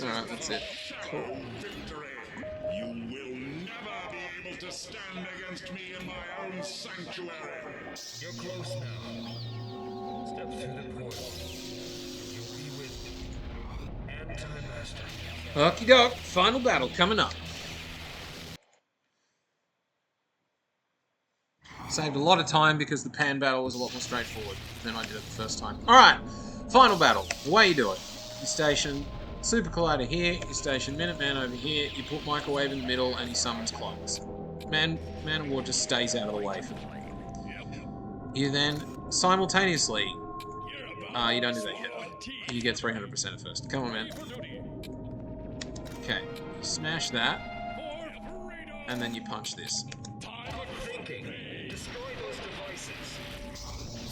Alright, that's it. Cool. You will never be able to stand against me in my own sanctuary. You're close now. Step through the portal. You'll be with Anti-Master. Okie doke, final battle coming up. Saved a lot of time because the Pan battle was a lot more straightforward than I did it the first time. Alright, final battle. The way you do it. You station Supercollider here, you station Minuteman over here, you put Microwave in the middle, and he summons clones. Man of War just stays out of the way for them. You then simultaneously... you don't do that yet. You get 300% at first. Come on, man. Okay, you smash that, and then you punch this.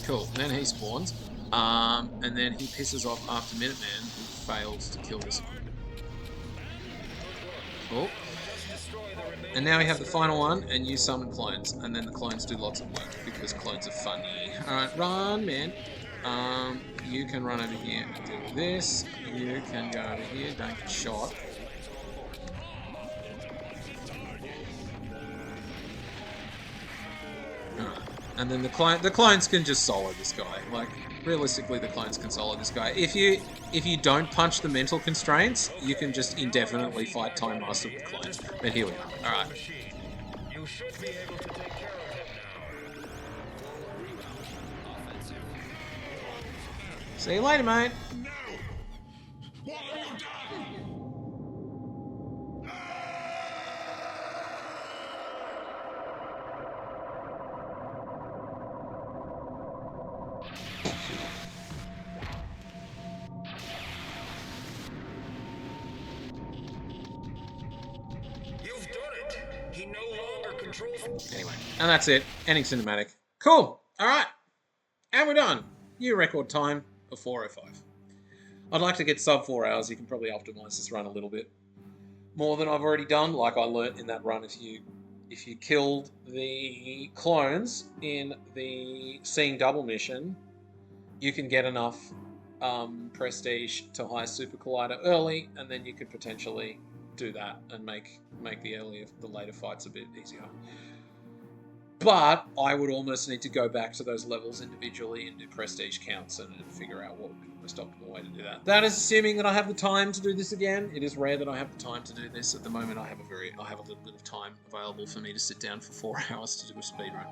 Cool, then he spawns. And then he pisses off after Minuteman, who fails to kill this one. Cool. And now we have the final one, and you summon clones, and then the clones do lots of work, because clones are funny. Alright, run, man. You can run over here and do this. You can go over here, don't get shot. Alright. And then the clones can just solo this guy. Like, realistically, the clones can solo this guy. If you don't punch the mental constraints, you can just indefinitely fight Time Master with clones. But here we are. Alright. You should be able to take care of him now. See you later, mate. No! What have you done? You've done it. He no longer controls. Anyway, and that's it. Ending cinematic. Cool. Alright. And we're done. New record time of 4:05. I'd like to get sub 4 hours. You can probably optimize this run a little bit more than I've already done. Like I learnt in that run, if you killed the clones in the Seeing Double mission, you can get enough prestige to hire Supercollider early, and then you could potentially do that and make the later fights a bit easier. But I would almost need to go back to those levels individually and do prestige counts and figure out what would be the most optimal way to do that. That is assuming that I have the time to do this again. It is rare that I have the time to do this. At the moment, I have a little bit of time available for me to sit down for 4 hours to do a speedrun.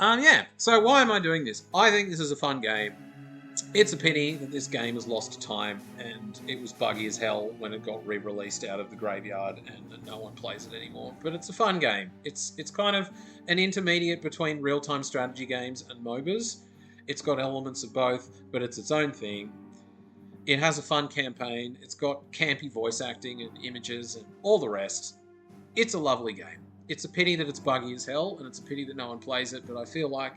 Yeah. So why am I doing this? I think this is a fun game. It's a pity that this game has lost to time, and it was buggy as hell when it got re-released out of the graveyard, and no one plays it anymore. But it's a fun game. It's kind of an intermediate between real-time strategy games and MOBAs. It's got elements of both, but it's its own thing. It has a fun campaign. It's got campy voice acting and images and all the rest. It's a lovely game. It's a pity that it's buggy as hell, and it's a pity that no one plays it, but I feel like,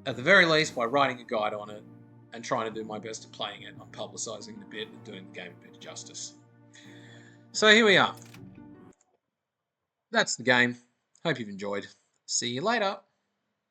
at the very least, by writing a guide on it, and trying to do my best at playing it, I'm publicising the bit and doing the game a bit of justice. So here we are. That's the game. Hope you've enjoyed. See you later.